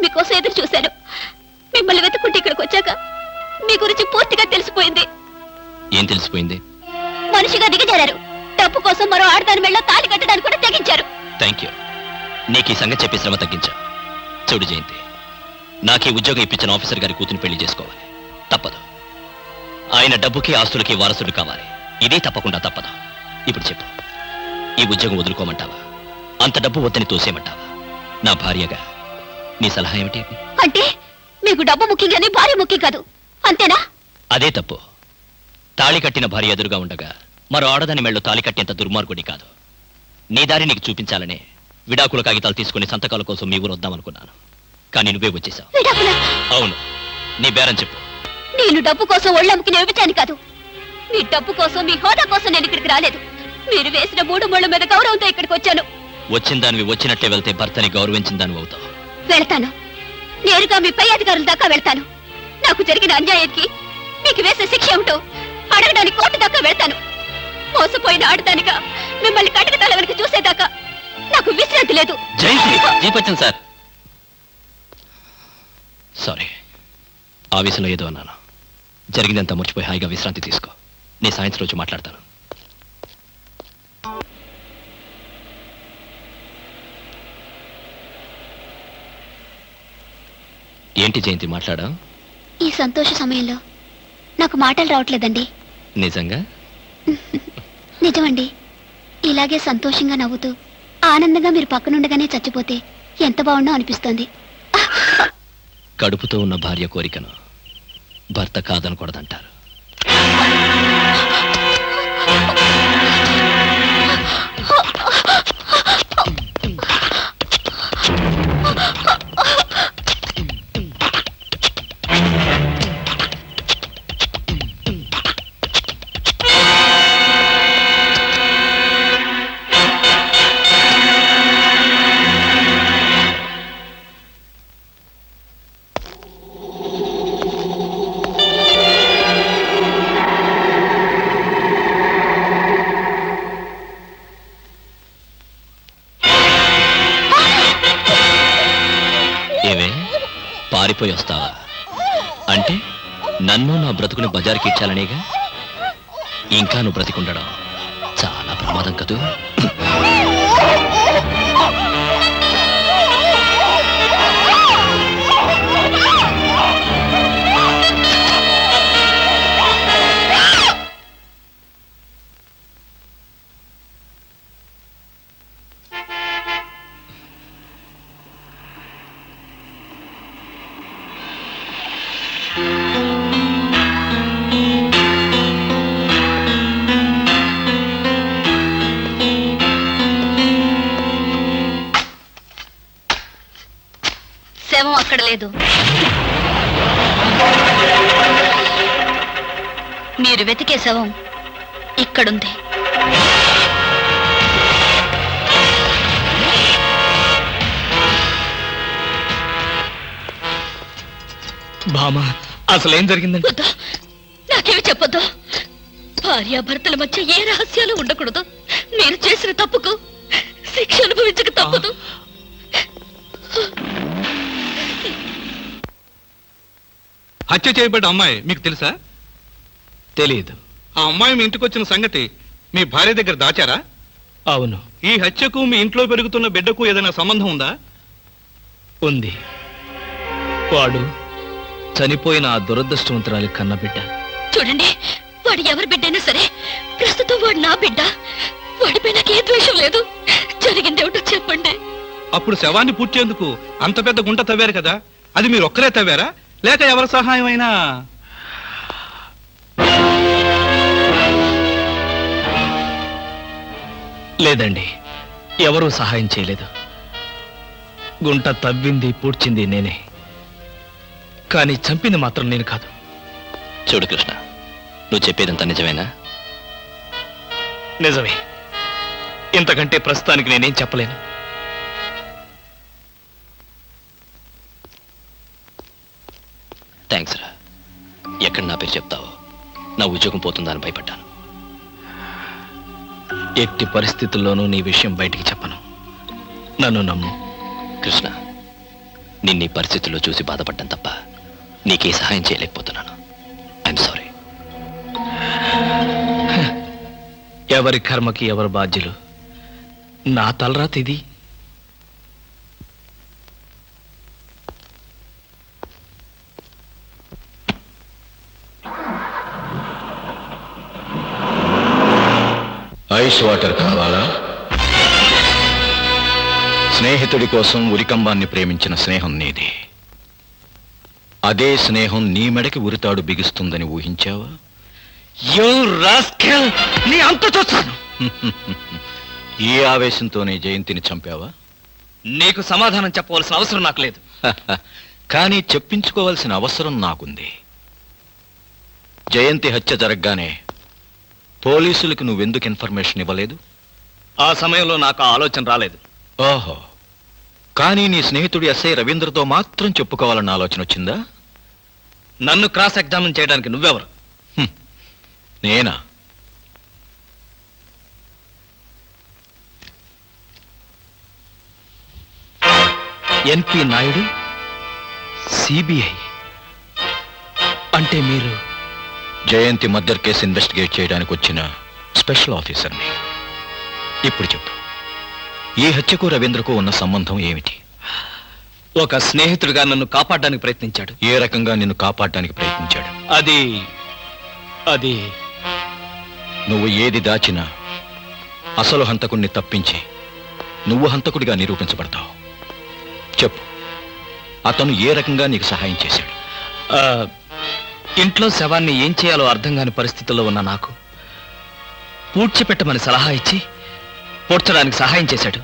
[SPEAKER 4] మీకోసం ఎదురు చూశాను. మిమ్మల్ని వెతుక్కుంటే ఇక్కడికి వచ్చాక మీ గురించి పూర్తిగా తెలిసిపోయింది.
[SPEAKER 6] ఏం తెలిసిపోయింది?
[SPEAKER 4] మనిషిగా దిగజారారు. డబ్బు కోసం మరో ఆడదాని మెళ్ళ తాళి కట్టడానికి కూడా తెగించారు.
[SPEAKER 6] Thank you. నీకు ఈ సంగతి చెప్పి శ్రమ తగ్గించా. చూడు జయంతి, నాకు ఈ ఉద్యోగం ఇప్పించిన ఆఫీసర్ గారి కూతుని పెళ్లి చేసుకోవాలి. తప్పదు. ఆయన డబ్బుకి ఆస్తులకి వారసుడు కావాలి. ఇదే తప్పకుండా తప్పదు. ఇప్పుడు చెప్పు, ఈ ఉద్యోగం వదులుకోమంటావా, అంత డబ్బు వద్దని తోసేయమంటావా? నా భార్యగా నీ సలహా ఏమిటి?
[SPEAKER 4] అంటే మీకు డబ్బు ముఖ్యం కానీ భార్య ముఖ్యం కాదు, అంతేనా?
[SPEAKER 6] అదే తప్పు. తాళి కట్టిన భార్య ఎదురుగా ఉండగా మరో ఆడదాని మెళ్ళో తాళి కట్టేంత దుర్మార్గుడి కాదు. నీ దారి నీకు చూపించాలనే విడాకుల కాగితాలు తీసుకుని సంతకాల కోసం మీ ఊరు వద్దామనుకున్నాను. కానీ నువ్వే వచ్చేసావు. అవును, నీ బేరం చెప్పు.
[SPEAKER 4] నేను డబ్బు కోసం ఒళ్ళమ్ముకునే విభచాన్ని కాదు. మీ డబ్బు కోసం, మీ హోదా కోసం నేను ఇక్కడికి రాలేదు. మీరు వేసిన 3 ముళ్ళ మీద గౌరవంతో ఇక్కడికి వచ్చాను.
[SPEAKER 6] వచ్చిన దానివి వచ్చినట్టే వెళ్తే భర్తని గౌరవించిన దానివి అవుతావు.
[SPEAKER 4] వెళ్తాను. నేరుగా మీ పై అధికారుల దాకా వెళ్తాను. నాకు జరిగిన అన్యాయానికి మీకు వేసే శిక్ష ఏమిటో అడగడానికి కోర్టు దాకా వెళ్తాను. మోసపోయిన ఆడదానిగా మిమ్మల్ని కట్టుకు తల వెనక చూసేదాకా నాకు విశ్రాంతి లేదు.
[SPEAKER 6] జీపచ్చన్ సార్, సారీ, ఆవేశంలో ఏదో అన్నాను. జరిగిందంతా మర్చిపోయి హాయిగా విశ్రాంతి తీసుకో. నేను సాయంత్రం రోజు మాట్లాడతాను. ఏంటి జయంతి మాట్లాడా?
[SPEAKER 4] ఈ సంతోష సమయంలో నాకు మాటలు రావట్లేదండి.
[SPEAKER 6] నిజంగా?
[SPEAKER 4] నిజమండి. ఇలాగే సంతోషంగా నవ్వుతూ ఆనందంగా మీరు పక్కనుండగానే చచ్చిపోతే ఎంత బాగుండో అనిపిస్తోంది.
[SPEAKER 6] కడుపుతో ఉన్న భార్య కోరికను భర్త కాదనకూడదంటారు. ఏవే పారిపోయి వస్తావా? అంటే నన్ను నా బ్రతుకుని బజార్కి ఇచ్చాలనేగా? ఇంకా నువ్వు బ్రతికుండడం చాలా ప్రమాదం కదూ.
[SPEAKER 4] శవం అక్కడ లేదు. మీరు వెతికే శవం ఇక్కడుంది.
[SPEAKER 2] భామా, అసలేం జరిగిందండి?
[SPEAKER 4] వద్దు, నాకేమి చెప్పొద్దు. భార్యాభర్తల మధ్య ఏ రహస్యాలు ఉండకూడదు. మీరు చేసిన తప్పుకు శిక్ష అనుభవించక తప్పదు.
[SPEAKER 11] హత్య చేయబడ్డ అమ్మాయి మీకు తెలుసా?
[SPEAKER 2] తెలియదు.
[SPEAKER 11] ఆ అమ్మాయి మీ ఇంటికి వచ్చిన సంగతి మీ భార్య దగ్గర దాచారా?
[SPEAKER 2] అవును,
[SPEAKER 11] ఈ హత్యకు మీ ఇంట్లో పెరుగుతున్న బిడ్డకు ఏదైనా సంబంధం ఉందా?
[SPEAKER 2] ఉంది. వాడు చనిపోయిన ఆ దురదృష్టవంతురాలి కన్న బిడ్డ.
[SPEAKER 4] చూడండి, వాడు ఎవరి బిడ్డైనా సరే ప్రస్తుతం వాడు నా బిడ్డ. వాడిపై నాకే ద్వేషం లేదు. జరిగిందేమిటో చెప్పండి.
[SPEAKER 11] అప్పుడు శవాన్ని పూడ్చేందుకు అంత పెద్ద గుంట తవ్వారు కదా, అది మీరు ఒక్కరే తవ్వారా లేక ఎవరి సహాయం అయినా?
[SPEAKER 2] లేదండి, ఎవరూ సహాయం చేయలేదు. గుంట తవ్వింది పూడ్చింది నేనే, కానీ చంపింది మాత్రం నేను కాదు.
[SPEAKER 6] చూడు కృష్ణ, నువ్వు చెప్పేదంతా నిజమేనా?
[SPEAKER 2] నిజమే. ఇంతకంటే ప్రస్తుతానికి నేనేం చెప్పలేను.
[SPEAKER 6] థ్యాంక్స్ రా. ఎక్కడ నా పేరు చెప్తావో నా ఉద్యోగం పోతుందని భయపడ్డాను.
[SPEAKER 2] ఎట్టి పరిస్థితుల్లోనూ నీ విషయం బయటికి చెప్పను. నన్ను నమ్ము.
[SPEAKER 6] కృష్ణ, నిన్నీ పరిస్థితుల్లో చూసి బాధపడ్డం తప్ప నీకే సహాయం చేయలేకపోతున్నాను. I'm sorry.
[SPEAKER 2] ఎవరి కర్మకి ఎవరు బాధ్యులు. నా తలరాత ఇది.
[SPEAKER 12] ఐస్ వాటర్ కావాలా? స్నేహితుడి కోసం ఉరికంబాన్ని ప్రేమించిన స్నేహం నీది. అదే స్నేహం నీ మెడకి ఉరితాడు బిగుస్తుందని ఊహించావా?
[SPEAKER 2] నీ అంత చూస్తాను.
[SPEAKER 12] ఈ ఆవేశంతోనే జయంతిని చంపావా?
[SPEAKER 2] నీకు సమాధానం చెప్పవలసిన అవసరం నాకు లేదు.
[SPEAKER 12] కానీ చెప్పించుకోవాల్సిన అవసరం నాకుంది. జయంతి హత్య జరగగానే పోలీసులకు నువ్వెందుకు ఇన్ఫర్మేషన్ ఇవ్వలేదు?
[SPEAKER 2] ఆ సమయంలో నాకు ఆ ఆలోచన రాలేదు.
[SPEAKER 12] ఓహో, కానీ నీ స్నేహితుడు ఎస్ఐ రవీంద్రతో మాత్రం చెప్పుకోవాలన్న ఆలోచన వచ్చిందా?
[SPEAKER 2] నన్ను క్రాస్ ఎగ్జామిన్ చేయడానికి నువ్వెవరు?
[SPEAKER 12] నేనా?
[SPEAKER 2] ఎన్పి నాయుడు, సిబిఐ. అంటే మీరు
[SPEAKER 12] జయంతి మర్డర్ కేసు ఇన్వెస్టిగేట్ చేయడానికి వచ్చిన స్పెషల్ ఆఫీసర్ని. ఇప్పుడు చెప్పు, ఈ హత్యకు రవీంద్రకు ఉన్న సంబంధం ఏమిటి?
[SPEAKER 2] ఒక స్నేహితుడిగా నన్ను కాపాడడానికి ప్రయత్నించాడు.
[SPEAKER 12] ఏ రకంగా నిన్ను కాపాడడానికి ప్రయత్నించాడు?
[SPEAKER 2] అది
[SPEAKER 12] నువ్వు ఏది దాచినా అసలు హంతకుణ్ణి తప్పించి నువ్వు హంతకుడిగా నిరూపించబడతావు. చెప్పు, అతను ఏ రకంగా నీకు సహాయం చేశాడు?
[SPEAKER 2] ఇంట్లో శవాన్ని ఏం చేయాలో అర్థం కాని పరిస్థితుల్లో ఉన్న నాకు పూడ్చిపెట్టమని సలహా ఇచ్చి పూడ్చడానికి సహాయం చేశాడు.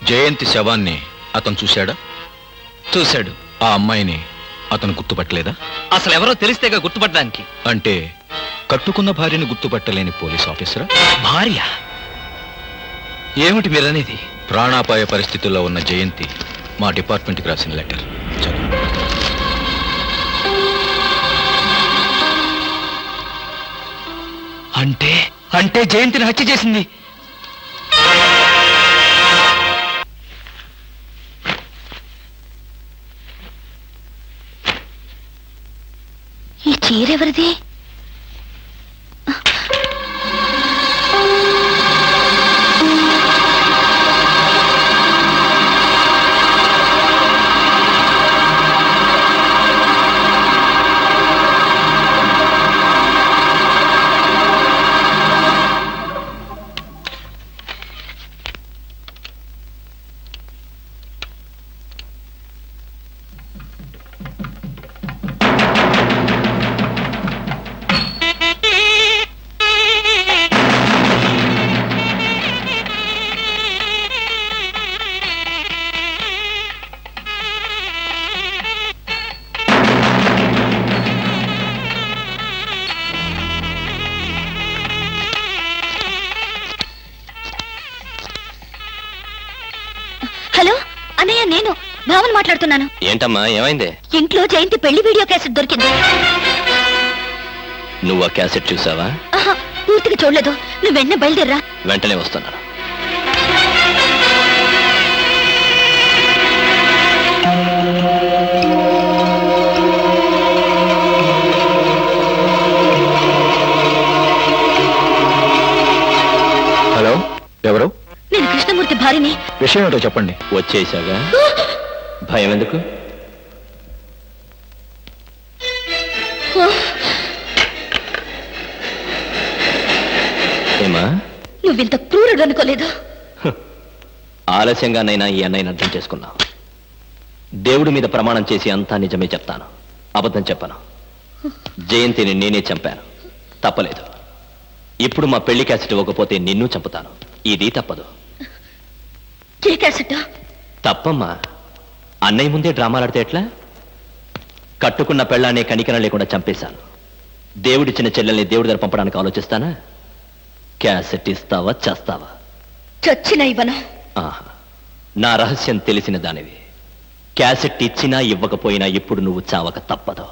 [SPEAKER 12] జయంతి శవాన్ని అతను చూశాడా?
[SPEAKER 2] చూశాడు.
[SPEAKER 12] ఆ అమ్మాయిని అతను గుర్తుపట్టలేదా?
[SPEAKER 2] అసలు ఎవరో తెలిస్తేగా గుర్తుపట్టడానికి.
[SPEAKER 12] అంటే కట్టుకున్న భార్యను గుర్తుపట్టలేని పోలీస్ ఆఫీసరా?
[SPEAKER 2] భార్య? ఏమిటి మీరనేది?
[SPEAKER 12] ప్రాణాపాయ పరిస్థితుల్లో ఉన్న జయంతి మా డిపార్ట్మెంట్కి రాసిన లెటర్ చదువు.
[SPEAKER 2] అంటే జయంతిని హత్య చేసింది
[SPEAKER 4] చీరెవరిది? హలో అన్నయ్య, నేను భావన మాట్లాడుతున్నాను.
[SPEAKER 6] ఏంటమ్మా ఏమైంది?
[SPEAKER 4] ఇంట్లో జయంతి పెళ్లి వీడియో క్యాసెట్ దొరికింది.
[SPEAKER 6] నువ్వు ఆ క్యాసెట్ చూసావా?
[SPEAKER 4] ఆహా, పూర్తిగా చూడలేదు. నువ్వు వెంటనే బయలుదేరరా.
[SPEAKER 6] వెంటనే వస్తున్నాను.
[SPEAKER 12] హలో, ఎవరు?
[SPEAKER 4] నేను కృష్ణమూర్తి భార్యని.
[SPEAKER 12] విషయం ఏంటో చెప్పండి.
[SPEAKER 6] వచ్చేసాగా, భయం ఎందుకు? ఏమా,
[SPEAKER 4] నువ్వింత క్రూరుడు అనుకోలేదు.
[SPEAKER 6] ఆలస్యంగానైనా ఈ అన్నయ్యని అర్థం చేసుకున్నావు. దేవుడి మీద ప్రమాణం చేసి అంతా నిజమే చెప్తాను, అబద్ధం చెప్పను. జయంతిని నేనే చంపాను, తప్పలేదు. ఇప్పుడు మా పెళ్లి క్యాసెట్ ఇవ్వకపోతే నిన్ను చంపుతాను. ఇది తప్పదు.
[SPEAKER 4] ఏ క్యాసెట్?
[SPEAKER 6] తప్పమ్మా. అన్నయ్య ముందే డ్రామాలాడితే ఎట్లా? కట్టుకున్న పెళ్ళాన్ని కనికరం లేకుండా చంపేశాను. దేవుడిచ్చిన చెల్లెల్ని దేవుడి దగ్గర పంపడానికి ఆలోచిస్తానా? క్యాసెట్ ఇస్తావా చేస్తావా?
[SPEAKER 4] చచ్చిన ఇవ్వను.
[SPEAKER 6] ఆహా, నా రహస్యం తెలిసిన దానివి. క్యాసెట్ ఇచ్చినా ఇవ్వకపోయినా ఇప్పుడు నువ్వు చావక తప్పదు.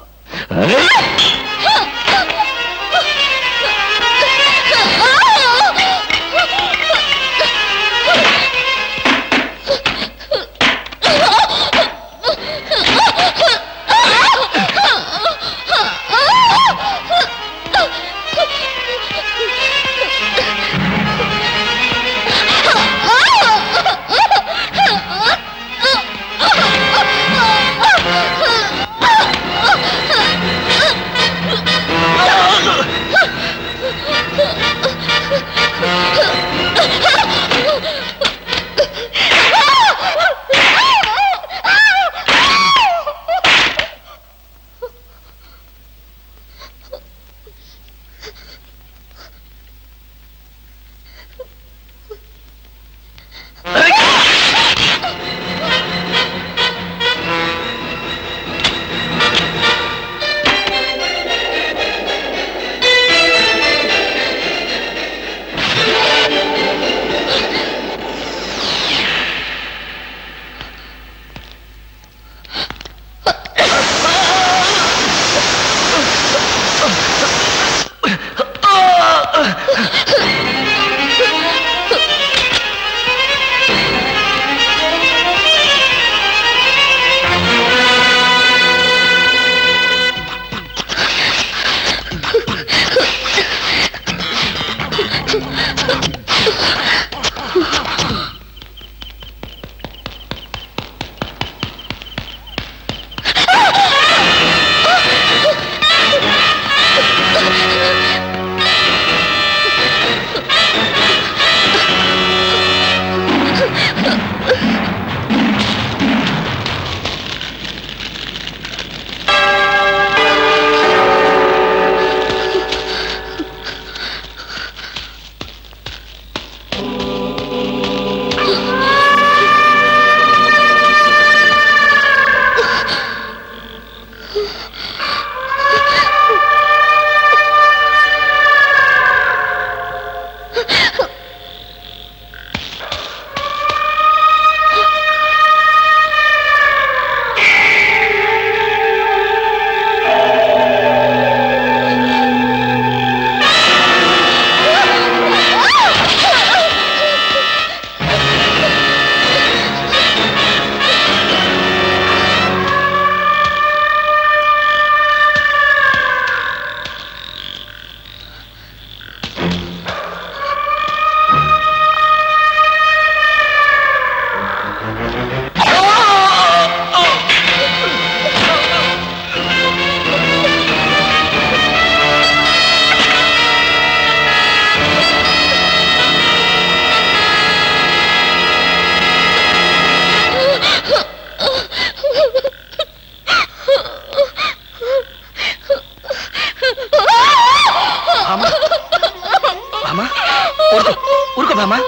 [SPEAKER 2] మామా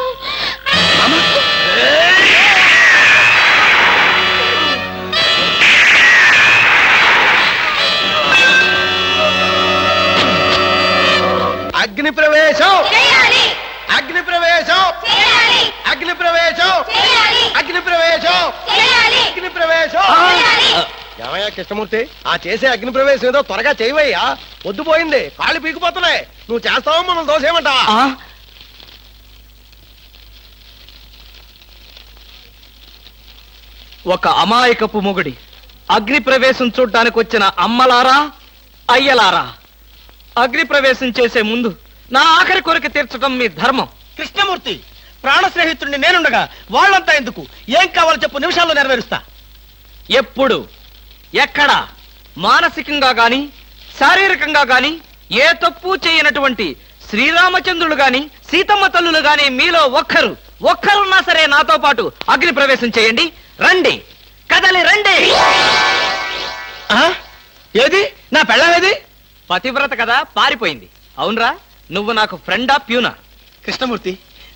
[SPEAKER 2] మామా
[SPEAKER 3] అగ్ని ప్రవేశం అగ్ని ప్రవేశం అగ్ని ప్రవేశం అగ్ని ప్రవేశం అగ్ని ప్రవేశం ఏమయ్యా కృష్ణమూర్తి ఆ చేసే అగ్ని ప్రవేశం ఏదో త్వరగా చేయవయ్యా పొద్దుపోయింది కాళ్ళు పీకిపోతున్నాయి నువ్వు చేస్తావో మనం దోసేయమంటావా
[SPEAKER 2] ఒక అమాయకపు మొగుడి అగ్ని ప్రవేశం చూడ్డానికి వచ్చిన అమ్మలారా అయ్యలారా అగ్ని ప్రవేశం చేసే ముందు నా ఆఖరి కోరిక తీర్చడం మీ ధర్మం.
[SPEAKER 7] కృష్ణమూర్తి ప్రాణ స్నేహితుడిని నేనుండగా వాళ్ళంతా ఎందుకు ఏం కావాలో చెప్పు నిమిషాల్లో నెరవేరుస్తా.
[SPEAKER 2] ఎప్పుడు ఎక్కడ మానసికంగా గాని శారీరకంగా గాని ఏ తప్పు చేయనటువంటి శ్రీరామచంద్రులు గాని సీతమ్మ తల్లులు గాని మీలో ఒక్కరున్నా సరే నాతో పాటు అగ్ని ప్రవేశం చేయండి. రండి, కదలి రండి.
[SPEAKER 7] ఏది నా పెళ్ళామేది?
[SPEAKER 2] పతివ్రత కదా పారిపోయింది. అవునరా, నువ్వు నాకు ఫ్రెండా ప్యూనా?
[SPEAKER 7] కృష్ణమూర్తి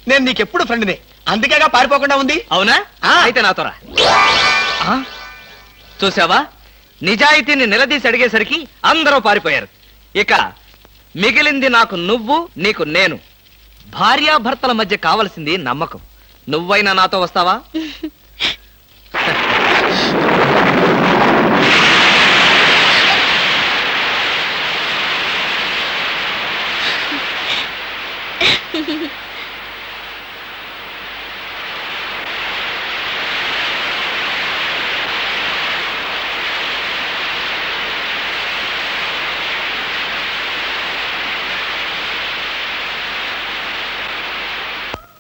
[SPEAKER 7] నేను నీకెప్పుడు ఫ్రెండ్నే, అందుకేగా పారిపోకుండా ఉంది.
[SPEAKER 2] అవునా? అయితే నాతో రా. చూసావా, నిజాయితీని నిలదీసి అడిగేసరికి అందరూ పారిపోయారు. ఇక మిగిలింది నాకు నువ్వు, నీకు నేను. భార్యాభర్తల మధ్య కావలసింది నమ్మకం. నువ్వైనా నాతో వస్తావా?